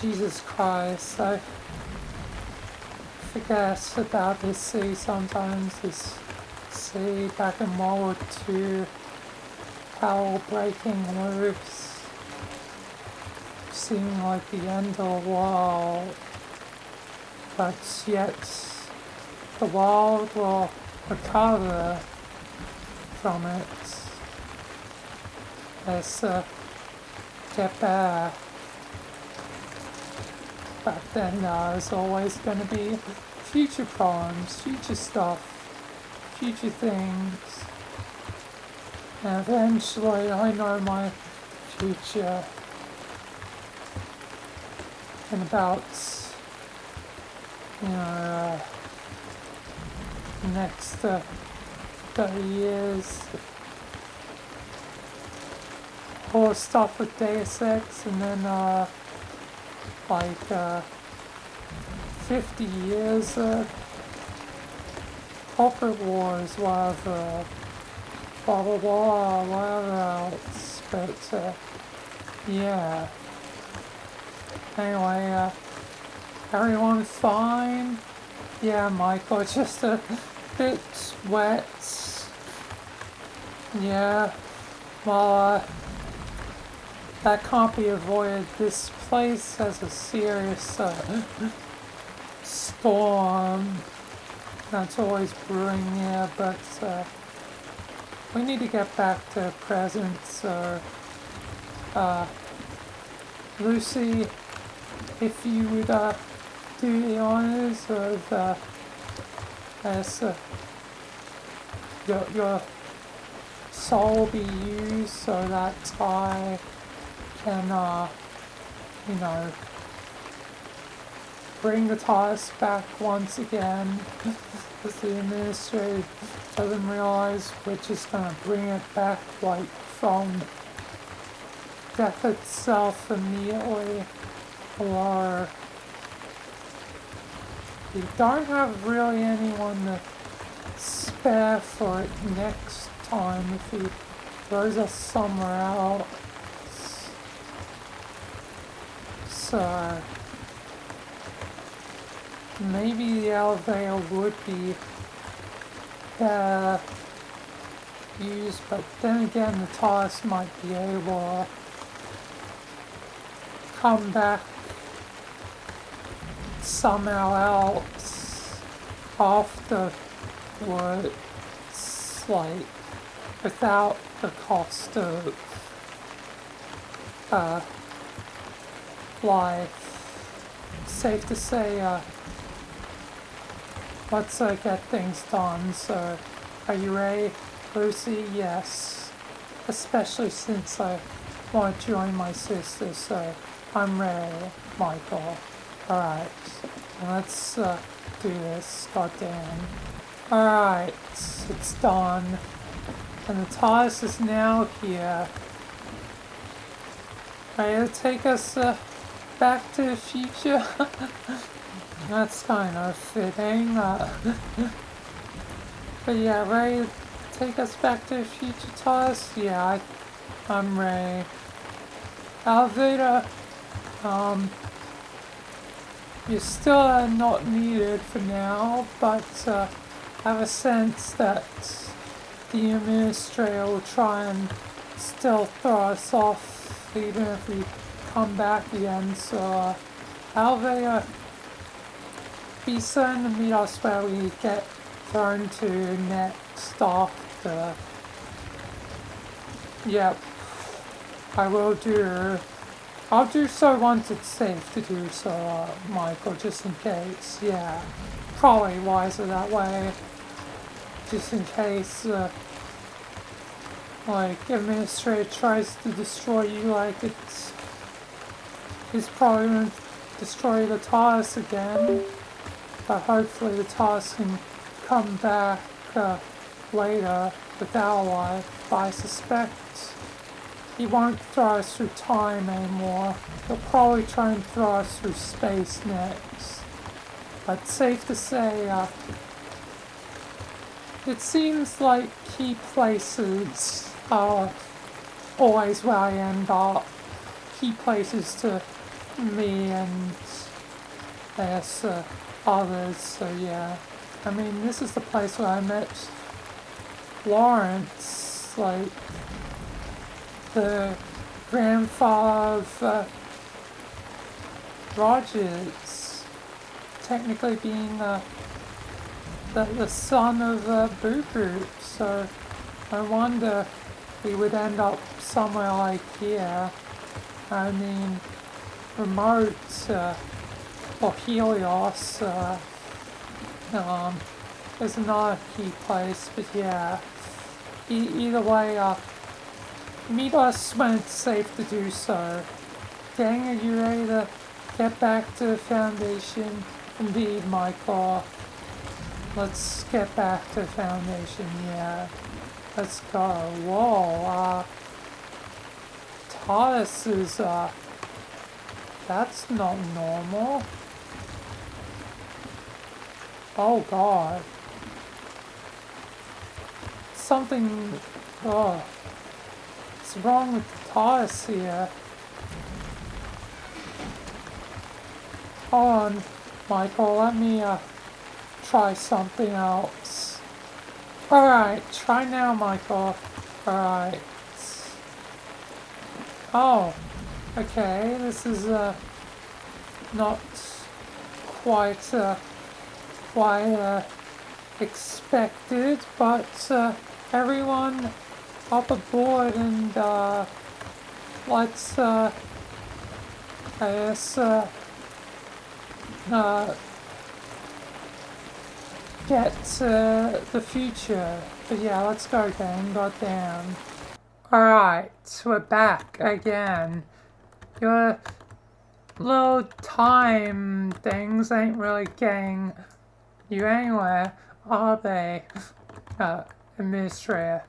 Jesus Christ, I forget about this city sometimes. This city back in World War II, hell breaking loose, seeming like the end of the world, but yet the world will recover from it. Let's get better. Back then, there's always going to be future problems, future stuff, future things. And eventually, I know my future. In about, next 30 years. All stuff with Deus Ex, and then, 50 years, corporate wars, whatever, blah blah blah, whatever else, but, yeah. Anyway, everyone fine? Yeah, Michael, just a bit wet. Yeah, well, that can't be avoided. This place has a serious storm that's always brewing here, but we need to get back to present, so Lucy, if you would do the honors of as your soul be used so that I can, you know, bring the TARDIS back once again. As the administrator doesn't realize we're just gonna bring it back like from death itself immediately, or we don't have really anyone to spare for it next time if he throws us somewhere else. So maybe the elevator would be better used, but then again the TARDIS might be able to come back somehow else afterwards, like without the cost of life. Safe to say, let's get things done. So, are you ready, Lucy? Yes. Especially since I want to join my sister, so I'm ready, Michael. Alright, let's do this, goddamn. Alright, it's done. And the TARDIS is now here. Ready to take us back to the future? That's kind of fitting. But yeah, ready to take us back to the future, TARDIS? Yeah, I'm ready. Elevator, you're still not needed for now, but I have a sense that the administrator will try and still throw us off even if we come back again. So elevator, be certain to meet us where we get thrown to next after. Yep, I will do. I'll do so once it's safe to do so, Michael, just in case. Yeah, probably wiser that way. Just in case, like, administrator tries to destroy you, like he's probably going to destroy the TARDIS again. But hopefully the TARDIS can come back later with our life. But I suspect he won't throw us through time anymore. He'll probably try and throw us through space next. But safe to say, it seems like key places are always where I end up. Key places to me and there's others, so yeah. I mean, this is the place where I met Lawrence, like the grandfather of Rogers, technically being the son of Boo Boo, so I wonder if we would end up somewhere like here. I mean, remote, or Helios, is another key place, but yeah, either way, meet us when it's safe to do so. Gang, are you ready to get back to the Foundation? Indeed, Michael. Let's get back to the Foundation, yeah. Let's go. Whoa, TARDIS is, that's not normal. Oh god. Something, what's wrong with the TARDIS here? Hold on, Michael, let me, try something else. Alright, try now, Michael. Alright. Oh, okay, this is, not quite, expected, but, everyone up aboard and, let's, I guess, get to the future. But yeah, let's go then, goddamn. Alright, we're back again. Your little time things ain't really getting you anywhere, are they, Administrator?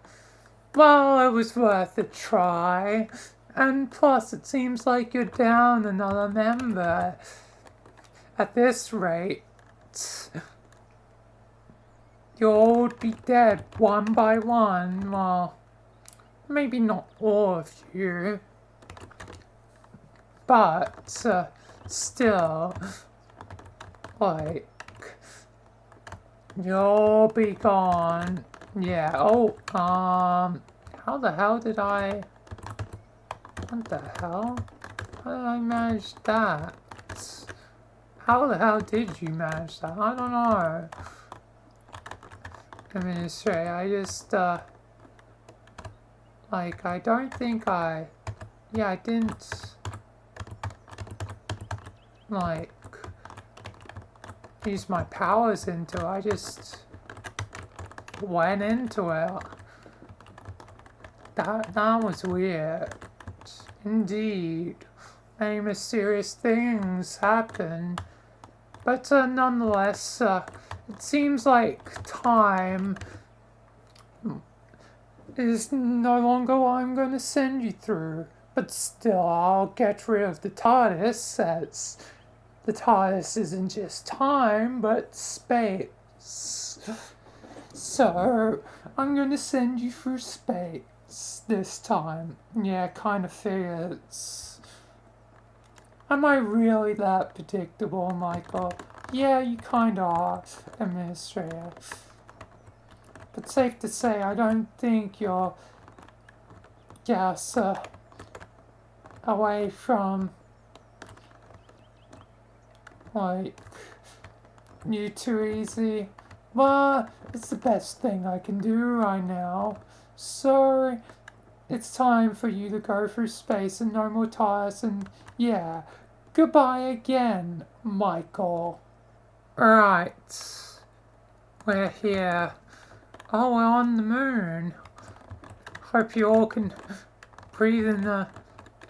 Well, it was worth a try. And plus, it seems like you're down another member. At this rate, you'll all be dead one by one. Well, maybe not all of you. But, still, like, you'll be gone. Yeah, oh, how the hell did I... What the hell? How did I manage that? How the hell did you manage that? I don't know. Administrator, I just, like, I don't think I... Yeah, I didn't... like... use my powers into it. I just... went into it. That was weird. Indeed. Many mysterious things happen. But nonetheless, it seems like time is no longer what I'm going to send you through. But still, I'll get rid of the TARDIS, as the TARDIS isn't just time, but space. So, I'm going to send you through space this time. Yeah, kind of figures. Am I really that predictable, Michael? Yeah, you kind of are, Administrator. But safe to say, I don't think you'll get us away from, like, you too easy. But it's the best thing I can do right now. So, it's time for you to go through space and no more tires, and yeah, goodbye again, Michael. Right, we're here. Oh, we're on the moon. Hope you all can breathe in the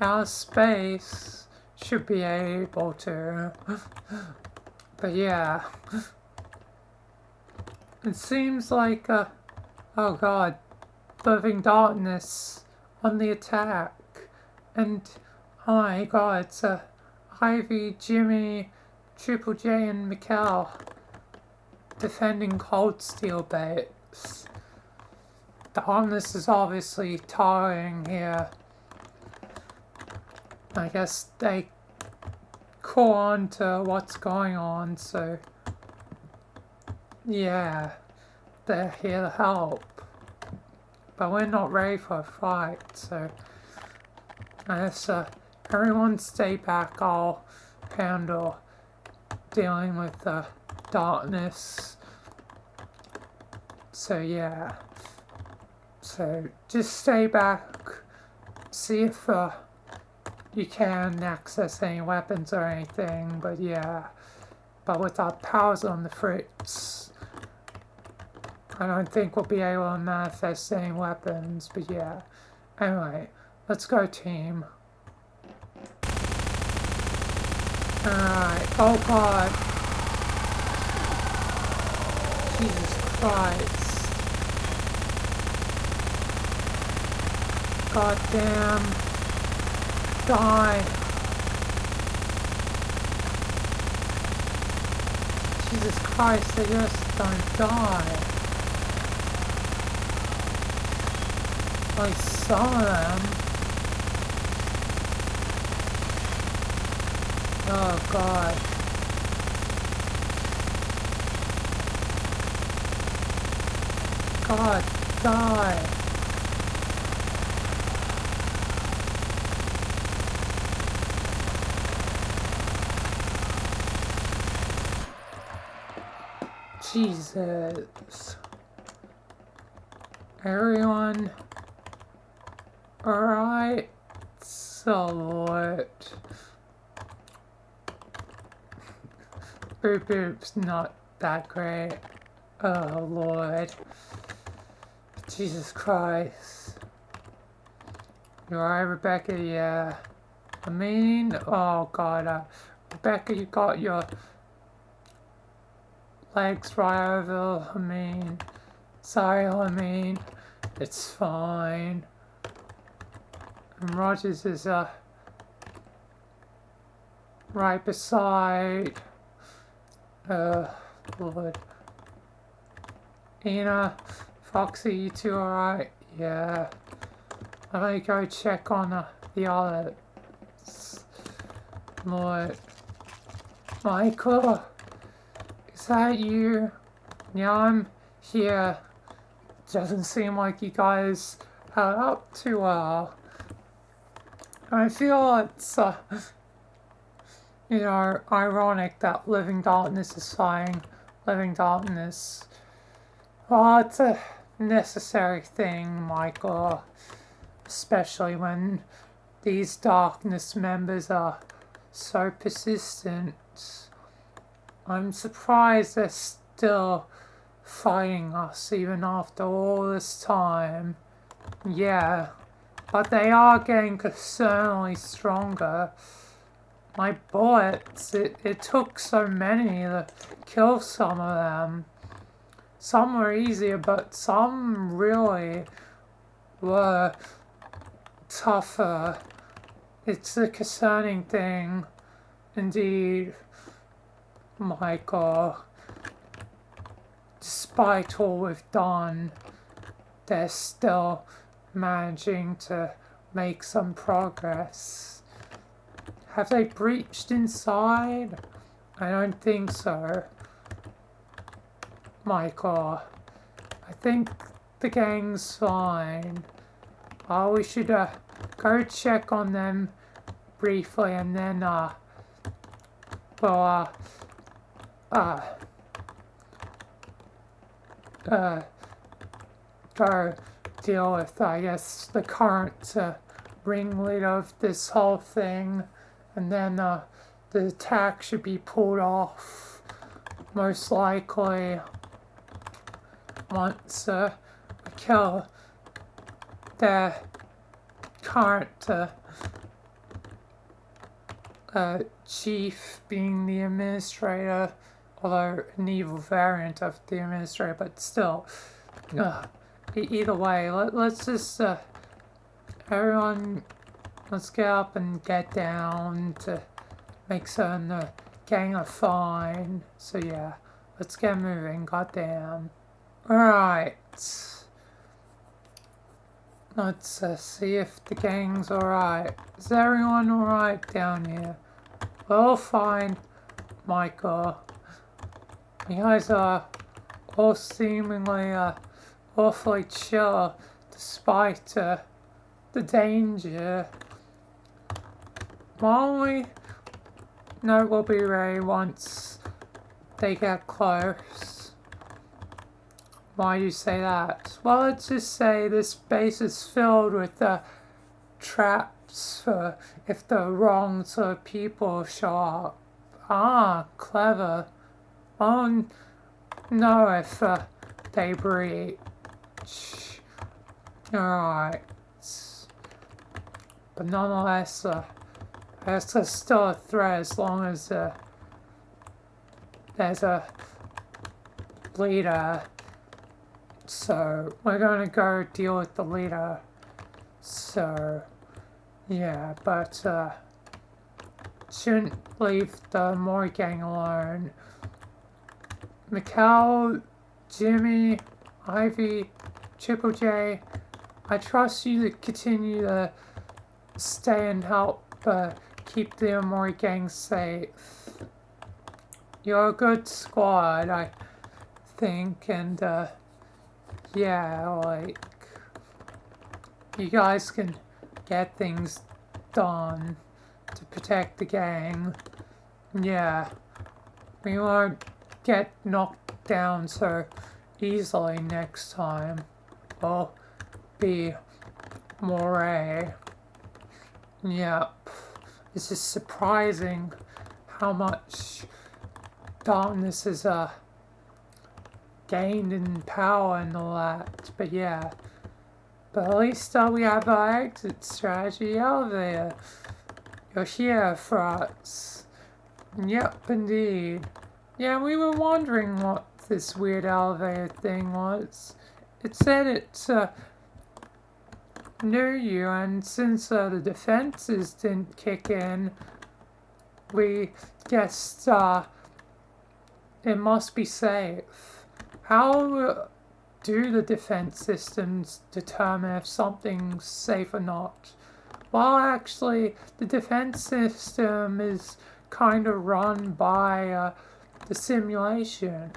outer space. Should be able to. But yeah. It seems like, oh god, living darkness on the attack. And, oh my god, it's Ivy, Jimmy, Triple J, and Mikkel defending Cold Steel Base. Darkness is obviously targeting here. I guess they caught on to what's going on, so yeah, they're here to help. But we're not ready for a fight, so I guess everyone stay back. I'll handle dealing with the darkness. So yeah, so just stay back, see if you can access any weapons or anything, but yeah, but with our powers on the fritz, I don't think we'll be able to manifest any weapons, but yeah. Anyway, let's go, team. Alright, oh god. Jesus Christ. God damn. Die. Jesus Christ, they just don't die. Like some of them. Oh god. God, die. Jesus. Everyone alright? So what? Boop Boop's not that great. Oh, Lord. Jesus Christ. You alright, Rebecca? Yeah. I mean, oh God, Rebecca, you got your legs right over. I mean, sorry, I mean, it's fine. And Rogers is, right beside, Lord. Ina, Foxy, you two alright? Yeah. I'm gonna go check on the others. Lord. Michael, is that you? Yeah, I'm here. Doesn't seem like you guys held up too well. I feel it's, you know, ironic that Living Darkness is fighting Living Darkness. Well, it's a necessary thing, Michael. Especially when these Darkness members are so persistent. I'm surprised they're still fighting us even after all this time. Yeah, but they are getting concerningly stronger. My bullets, it took so many to kill some of them. Some were easier, but some really were tougher. It's a concerning thing, indeed, Michael. Despite all we've done, they're still managing to make some progress. Have they breached inside? I don't think so. Michael, I think the gang's fine. Oh, we should go check on them briefly and then we'll go deal with, I guess, the current ringleader of this whole thing, and then the attack should be pulled off, most likely, once we kill the current chief, being the administrator, although an evil variant of the administrator, but still, either way, let's just, everyone, let's get up and get down to make certain the gang are fine. So yeah, let's get moving, goddamn. Alright. Let's see if the gang's alright. Is everyone alright down here? Well, fine, Michael. You guys are all seemingly awfully chill despite the danger. Why don't we? No, we'll be ready once they get close. Why do you say that? Well, let's just say this base is filled with traps for if the wrong sort of people show up. Ah, clever. Oh, no, if they breach. Alright. But nonetheless, there's still a threat as long as there's a leader. So we're gonna go deal with the leader. So yeah, but shouldn't leave the Mori gang alone. Mikhail, Jimmy, Ivy, Triple J, I trust you to continue to stay and help keep the Omori gang safe. You're a good squad, I think, and yeah, like, you guys can get things done to protect the gang. Yeah, we won't get knocked down so easily next time. We'll be more Yep. It's just surprising how much darkness has gained in power and all that. But yeah. But at least we have our exit strategy elevator. You're here for us. Yep, indeed. Yeah, we were wondering what this weird elevator thing was. It said it knew you, and since the defenses didn't kick in, we guessed it must be safe. How do the defense systems determine if something's safe or not? Well, actually, the defense system is kind of run by the simulation.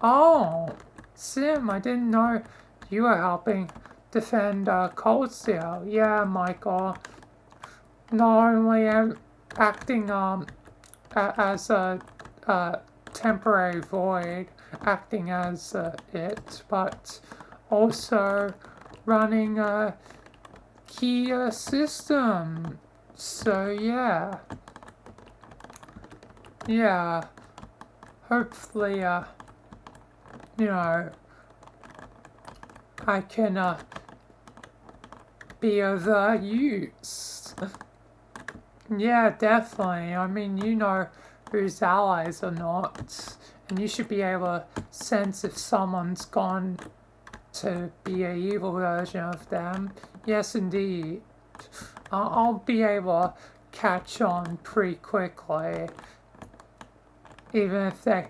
Oh, Sim, I didn't know you were helping defend Cold Steel. Yeah, Michael. Not only am acting as a temporary void, acting as it, but also running a key system. So yeah. Yeah. Hopefully, you know, I can be of use. Yeah, definitely. I mean, you know who's allies or not, and you should be able to sense if someone's gone to be an evil version of them. Yes, indeed. I'll be able to catch on pretty quickly, even if they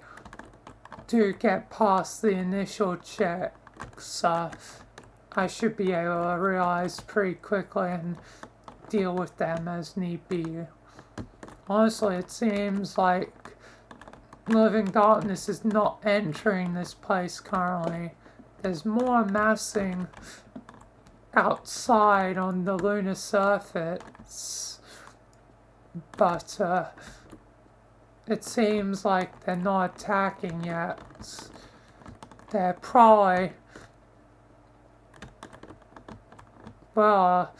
do get past the initial checks. I should be able to realize pretty quickly and deal with them as need be. Honestly, it seems like Living Darkness is not entering this place currently. There's more massing outside on the lunar surface, but it seems like they're not attacking yet. They're probably, well,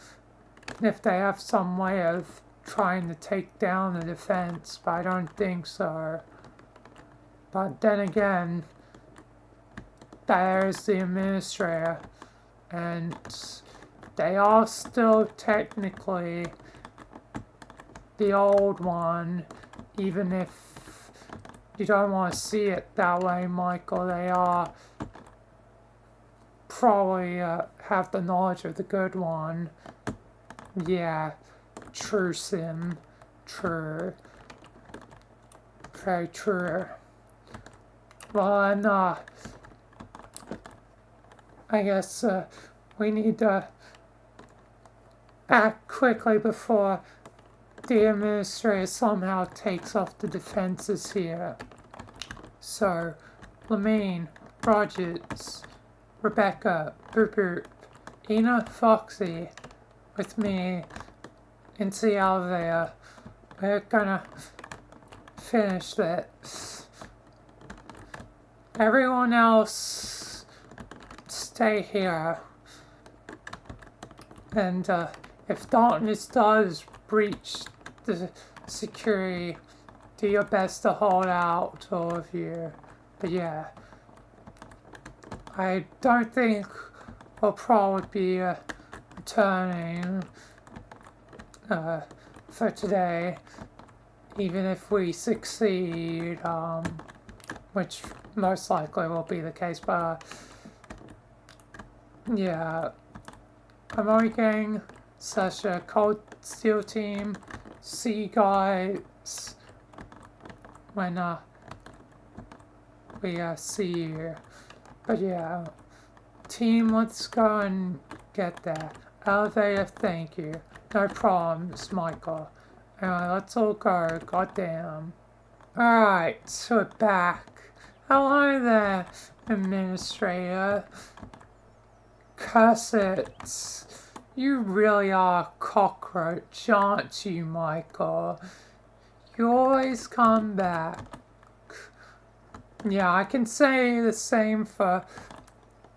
if they have some way of trying to take down the defense, but I don't think so. But then again, there's the administrator, and they are still technically the old one, even if you don't want to see it that way, Michael. They are probably have the knowledge of the good one. Yeah, true, Sim. True. Very true. Well, and I guess we need to act quickly before the administrator somehow takes off the defenses here. So, Lamine, Rogers, Rebecca, Boop Boop, Ina, Foxy, with me into the elevator. We're gonna finish this. Everyone else, stay here. And if darkness does breach the security, do your best to hold out, all of you. But yeah, I don't think we'll probably be returning for today, even if we succeed, which most likely will be the case. But yeah, I'm only getting such a Cold Steel team. See you guys when we see you. But yeah, team, let's go and get there. Elevator, thank you. No problems, Michael. Anyway, let's all go. Goddamn. Alright, so we're back. Hello there, Administrator. Curse it. You really are a cockroach, aren't you, Michael? You always come back. Yeah, I can say the same for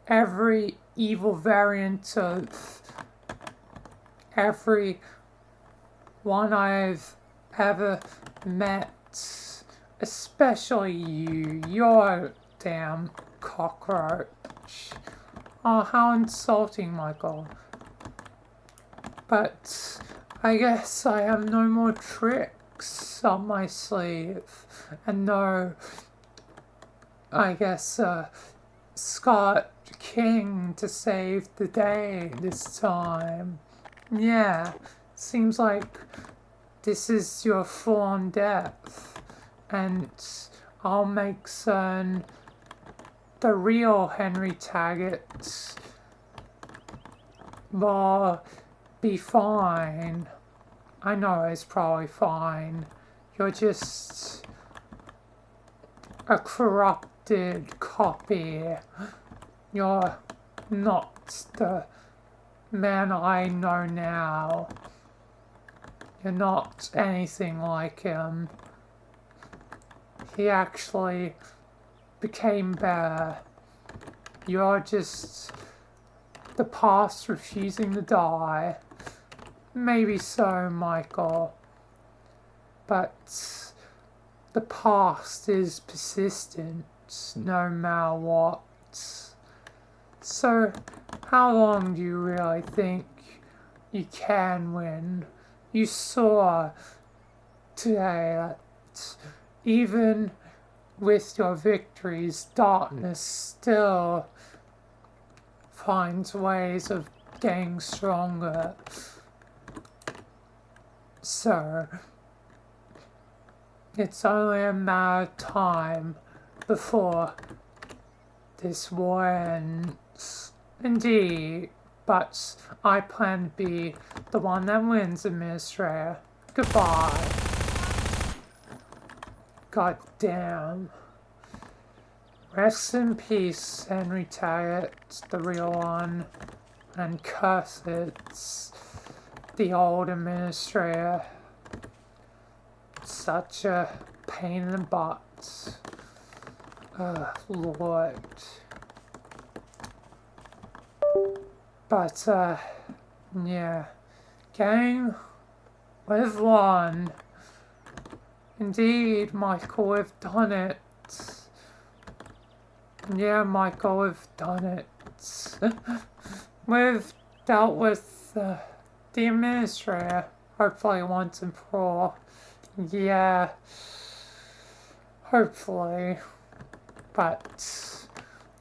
every evil variant of every one I've ever met, Especially you. You're a damn cockroach. Oh, how insulting, Michael. But I guess I have no more tricks up my sleeve. And no, I guess, Scott King to save the day this time. Yeah, seems like this is your full-on death. And I'll make certain the real Henry Taggart will be fine. I know it's probably fine. You're just a corrupted copy. You're not the man I know now. You're not anything like him. He actually became better. You're just the past refusing to die. Maybe so, Michael. But the past is persistent, no matter what. So, how long do you really think you can win? You saw today that even with your victories, darkness still finds ways of getting stronger. So, it's only a matter of time before this war ends. Indeed, but I plan to be the one that wins, Administrator. Goodbye. God damn. Rest in peace, Henry Taggart, the real one. And curse it, the old Administrator. Such a pain in the butt. Lord. But, yeah. Gang, we've won. Indeed, Michael, we've done it. Yeah, Michael, we've done it. We've dealt with the Administrator, hopefully once and for all. Yeah, hopefully. But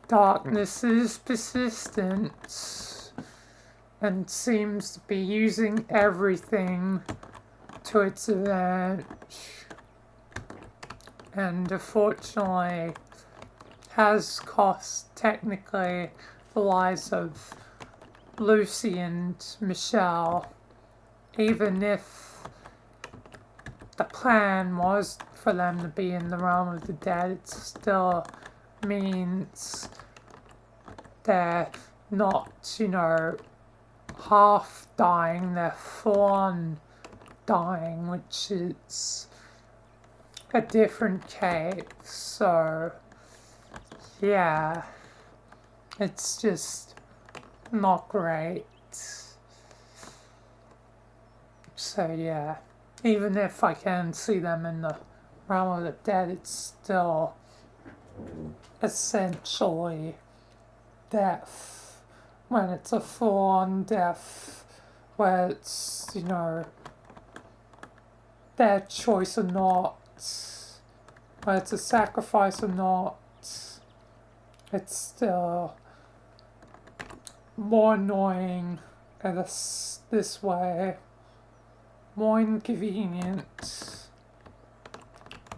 darkness is persistent and seems to be using everything to its advantage. And unfortunately has cost technically the lives of Lucy and Michelle, even if the plan was for them to be in the realm of the dead. It still means they're not, half dying, they're full on dying, which is a different case. So, yeah, it's just not great. So, yeah, even if I can see them in the realm of the dead, it's still essentially death. When it's a full-on death, where it's, their choice or not, where it's a sacrifice or not, it's still more annoying this way, more inconvenient.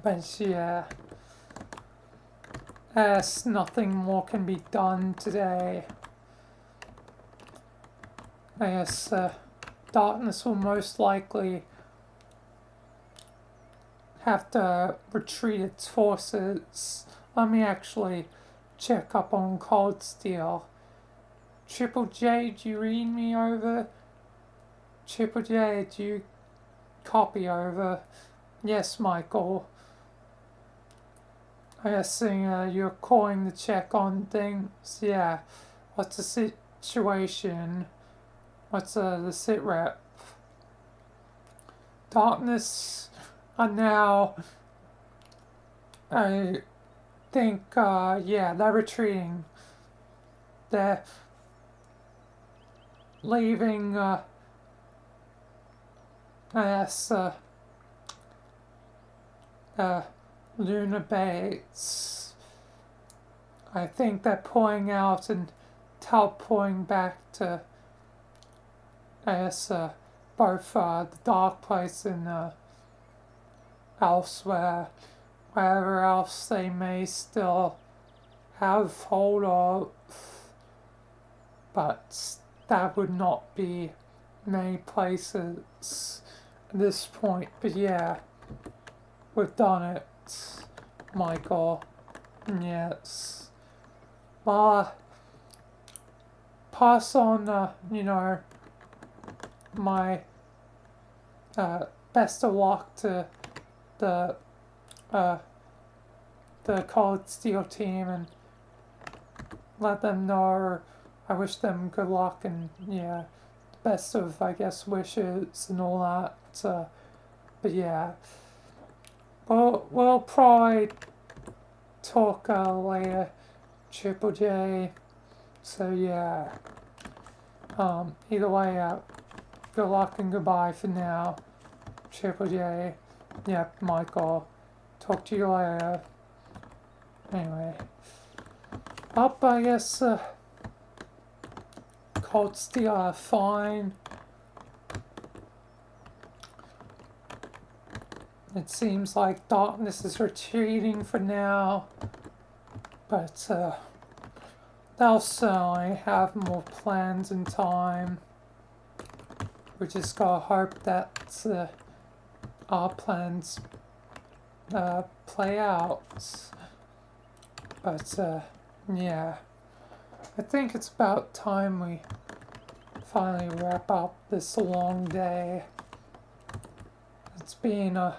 But yeah, as nothing more can be done today, I guess darkness will most likely have to retreat its forces. Let me actually check up on Cold Steel. Triple J, do you read me over? Triple J, do you copy over? Yes, Michael. I guess you're calling to check on things. Yeah. What's the situation? What's the sit rep? Darkness are now I think, yeah, they're retreating. They're leaving, I guess, Luna Bates. I think they're pulling out and teleporting back to, I guess, both the dark place and elsewhere, wherever else they may still have hold of, but that would not be many places at this point. But yeah, we've done it, Michael. Yes. Well, pass on, my best of luck to the Cold Steel team, and let them know, or I wish them good luck, and yeah, best of, I guess, wishes and all that. But yeah, we'll probably talk later, Triple J. So yeah, either way, good luck and goodbye for now, Triple J. Yep, Michael. Talk to you later. Anyway, up, I guess, Cold Steel are fine. It seems like darkness is retreating for now, but they'll certainly have more plans in time. We just gotta hope that our plans play out. But yeah, I think it's about time we finally wrap up this long day. It's been a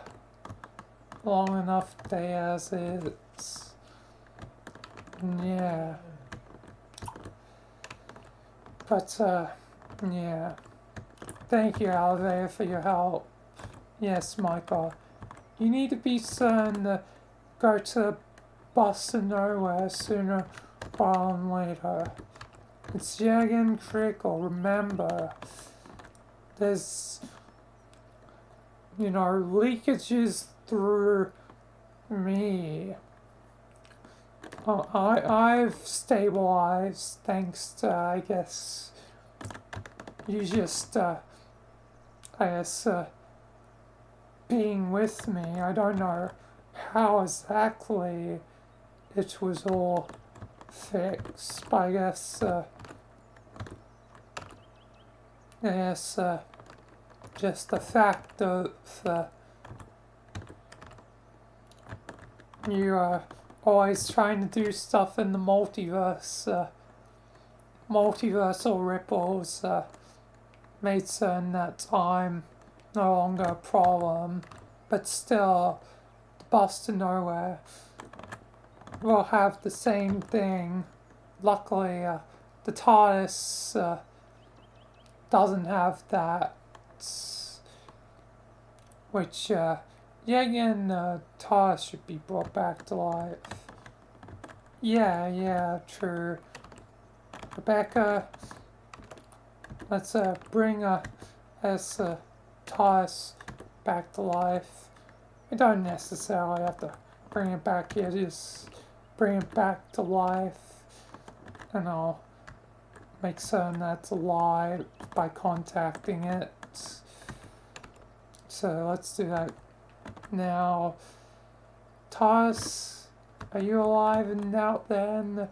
long enough day as is. Yeah. But yeah. Thank you, Alve, for your help. Yes, Michael. You need to be certain to go to Boston Nowhere sooner rather than later. It's again critical. Remember, there's, leakages through me. I've stabilized thanks to, I guess, you just, being with me. I don't know how exactly it was all fixed, but I guess, just the fact of you are always trying to do stuff in the multiverse, multiversal ripples, made certain that I'm no longer a problem, but still, the Boston Nowhere will have the same thing. Luckily, the TARDIS doesn't have that, which, TARDIS should be brought back to life. Yeah, true. Rebecca, let's bring TARDIS back to life. We don't necessarily have to bring it back here, just bring it back to life, and I'll make certain that's alive by contacting it. So let's do that now. TARDIS, are you alive and out there in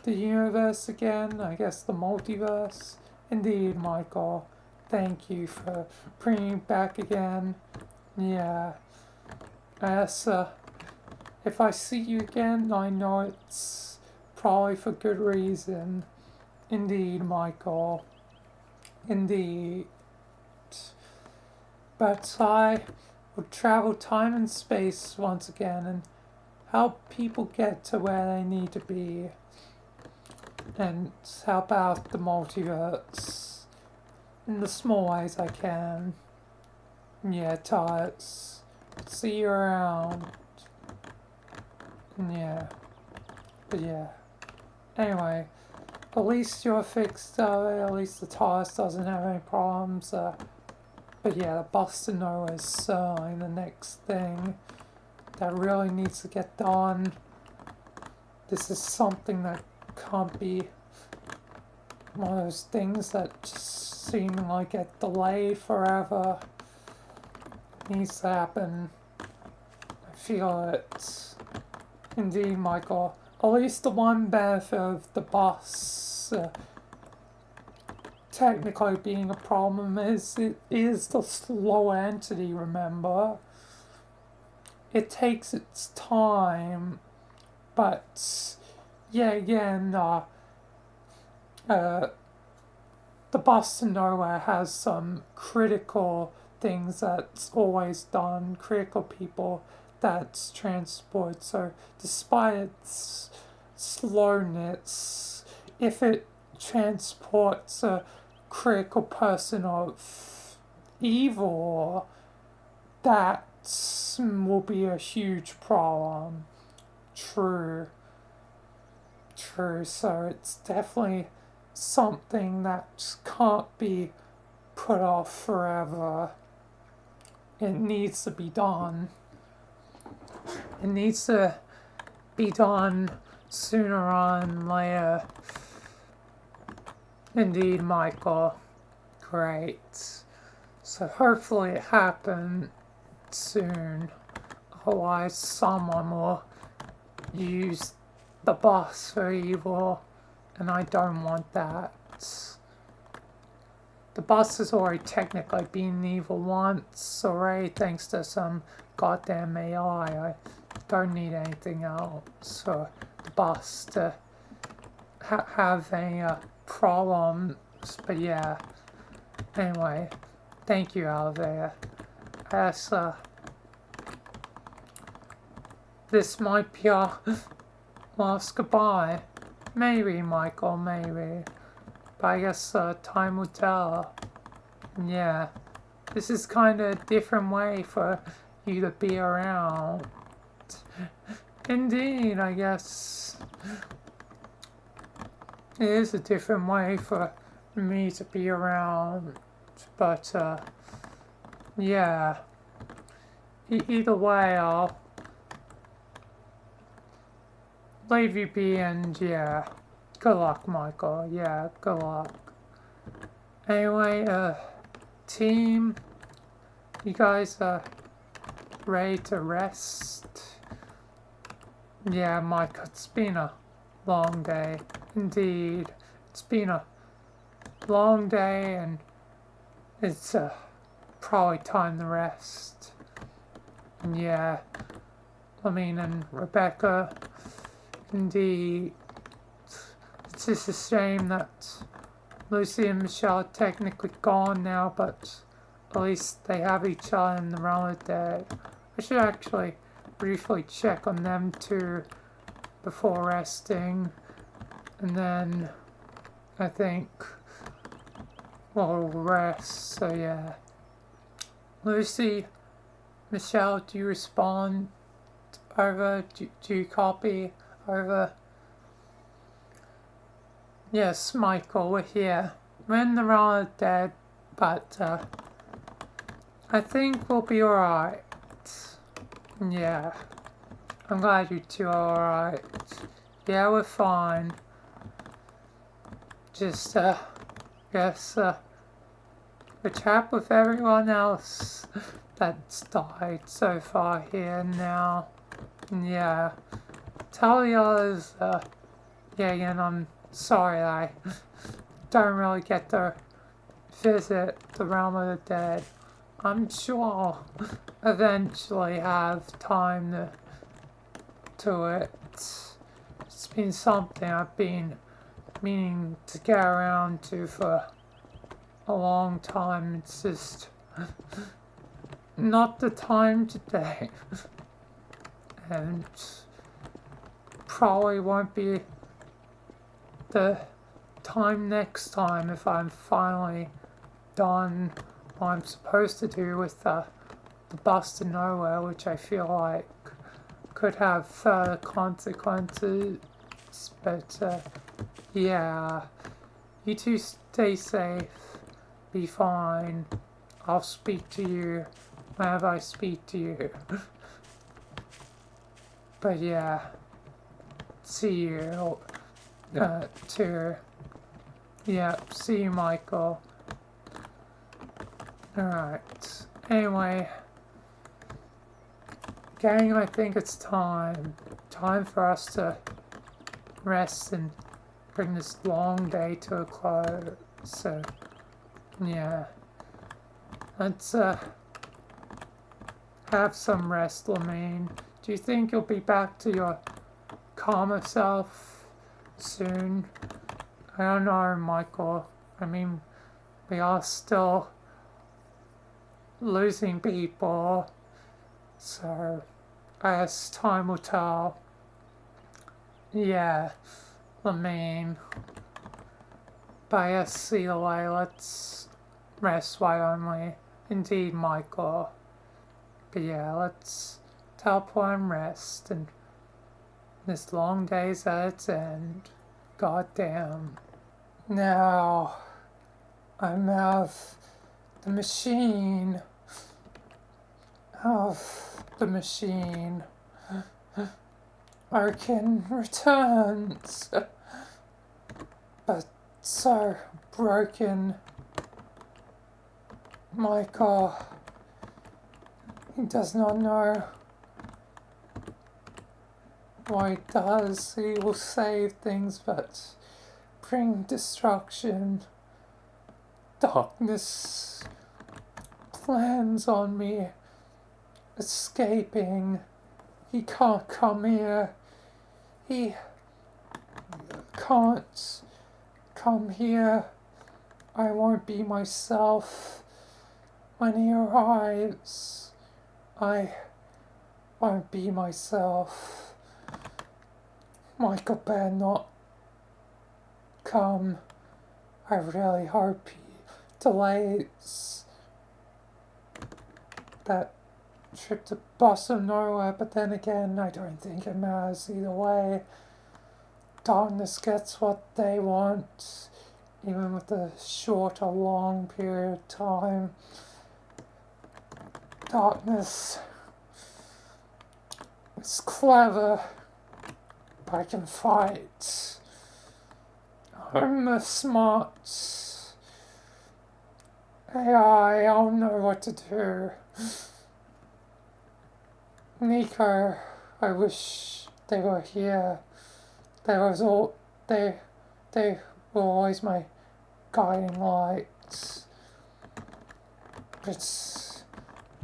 the universe again? I guess the multiverse? Indeed, Michael. Thank you for bringing it back again. Yeah. As, if I see you again, I know it's probably for good reason. Indeed, Michael. Indeed. But I will travel time and space once again and help people get to where they need to be. And help out the multiverse in the small ways I can. Yeah, TARDIS. See you around. Yeah. But yeah. Anyway, at least you're fixed, at least the TARDIS doesn't have any problems. But yeah, the bus to nowhere is certainly the next thing that really needs to get done. This is something that can't be one of those things that just seem like get delayed forever. It needs to happen. I feel it. Indeed, Michael. At least the one benefit of the bus technically being a problem is it is the slow entity, remember? It takes its time, but yeah, again, the bus to nowhere has some critical things that's always done, critical people that's transport. So despite its slowness, if it transports a critical person of evil, that will be a huge problem. True. So it's definitely something that can't be put off forever. It needs to be done. It needs to be done sooner rather than later. Indeed, Michael. Great. So hopefully it happens soon. Otherwise someone will use the bus for evil, and I don't want that. The bus has already technically been evil once already, thanks to some goddamn AI. I don't need anything else for the bus to have any problems. But yeah. Anyway, thank you, Alvea. As this might be our last goodbye. Maybe, Michael, maybe. But I guess time will tell. Yeah. This is kind of a different way for you to be around. Indeed, I guess. It is a different way for me to be around. But, yeah. Either way, I'll leave you be, and yeah. Good luck, Michael. Yeah, good luck. Anyway, team, you guys are ready to rest? Yeah, Michael, it's been a long day. Indeed. It's been a long day, and it's probably time to rest. And yeah, I mean, and Rebecca, indeed. It's just a shame that Lucy and Michelle are technically gone now, but at least they have each other in the realm of the dead. I should actually briefly check on them too before resting, and then I think we'll rest. So yeah. Lucy, Michelle, do you respond? Over? Do you copy? Over? Yes, Michael, we're here. We're in the realm of the dead, but I think we'll be alright. Yeah. I'm glad you two are alright. Yeah, we're fine. Just, guess, we chat with everyone else that's died so far here now. Yeah. Tell the others, yeah, again, I'm sorry I don't really get to visit the realm of the dead. I'm sure I'll eventually have time to it. It's been something I've been meaning to get around to for a long time. It's just not the time today. And probably won't be the time next time if I'm finally done what I'm supposed to do with the bus to nowhere, which I feel like could have consequences. But yeah, you two stay safe, be fine. I'll speak to you whenever I speak to you. But yeah, see you too. Yeah, see you, Michael. Alright, anyway, gang, I think it's time for us to rest and bring this long day to a close. So, yeah, let's have some rest, Lamine. Do you think you'll be back to your calmer self soon? I don't know, Michael. I mean, we are still losing people, so I guess time will tell. Yeah, Lamine. But yes, see you later. Let's rest, why don't we? Indeed, Michael. But yeah, let's teleport and rest, and this long day's at its end. Goddamn. Now, I'm out of the machine. Of the machine. Arkin returns. But so broken. Michael, he does not know what he does. He will save things, but bring destruction. Darkness plans on me escaping. He can't come here. He can't come here. I won't be myself when he arrives. I won't be myself. Michael better not come. I really hope he delays that trip to Boston Nowhere, but then again, I don't think it matters either way. Darkness gets what they want, even with a short or long period of time. Darkness is clever, but I can fight. I'm a smart AI, I'll know what to do. Nico, I wish they were here. They were always my guiding lights. But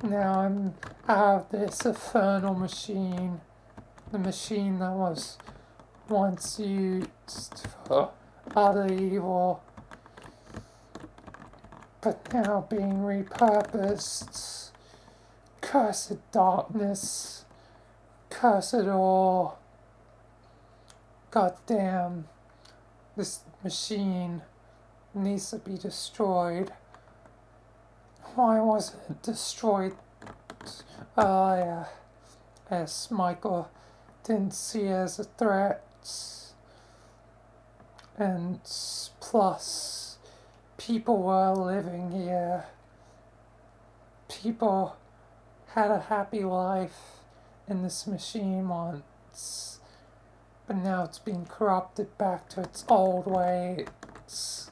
now I'm out of this infernal machine. The machine that was once used for utter evil, but now being repurposed. Cursed darkness. Curse it all. God damn. This machine needs to be destroyed. Why wasn't it destroyed earlier? As Michael didn't see it as a threat. And plus, people were living here. People had a happy life in this machine once, but now it's been corrupted back to its old ways.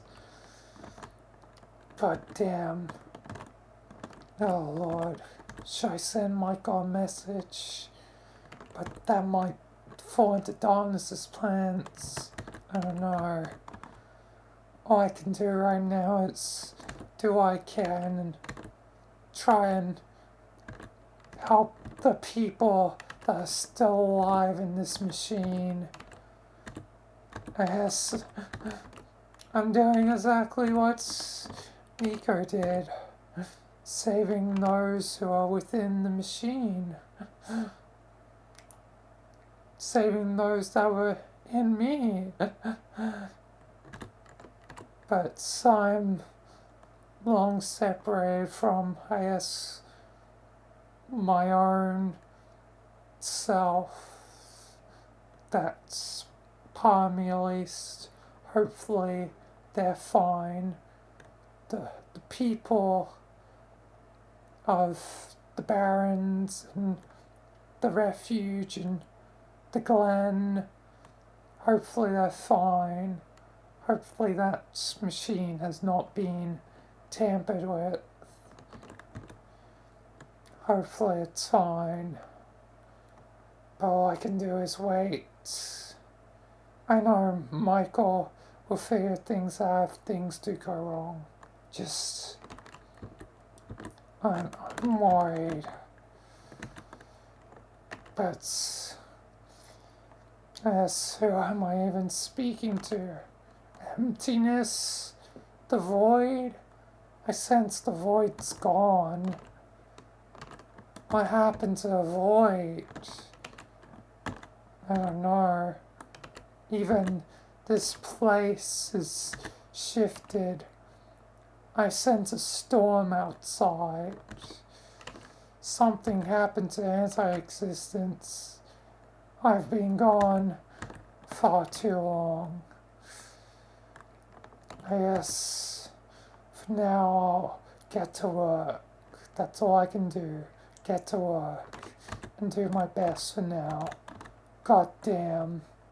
God damn. Oh Lord, should I send Michael a message? But that might fall into Darkness's plans. I don't know. All I can do right now is do what I can and try and help the people that are still alive in this machine. I guess I'm doing exactly what Nico did. Saving those who are within the machine. Saving those that were in me. But I'm long separated from, I guess, my own itself. That's part of me at least. Hopefully they're fine. The people of the Barrens and the Refuge and the Glen, hopefully they're fine. Hopefully that machine has not been tampered with. Hopefully it's fine. But all I can do is wait. I know Michael will figure things out if things do go wrong. Just, I'm worried. But, yes, who am I even speaking to? Emptiness? The void? I sense the void's gone. What happened to the void? I don't know. Even this place is shifted. I sense a storm outside. Something happened to anti-existence. I've been gone far too long. I guess for now I'll get to work. That's all I can do. Get to work and do my best for now. God damn.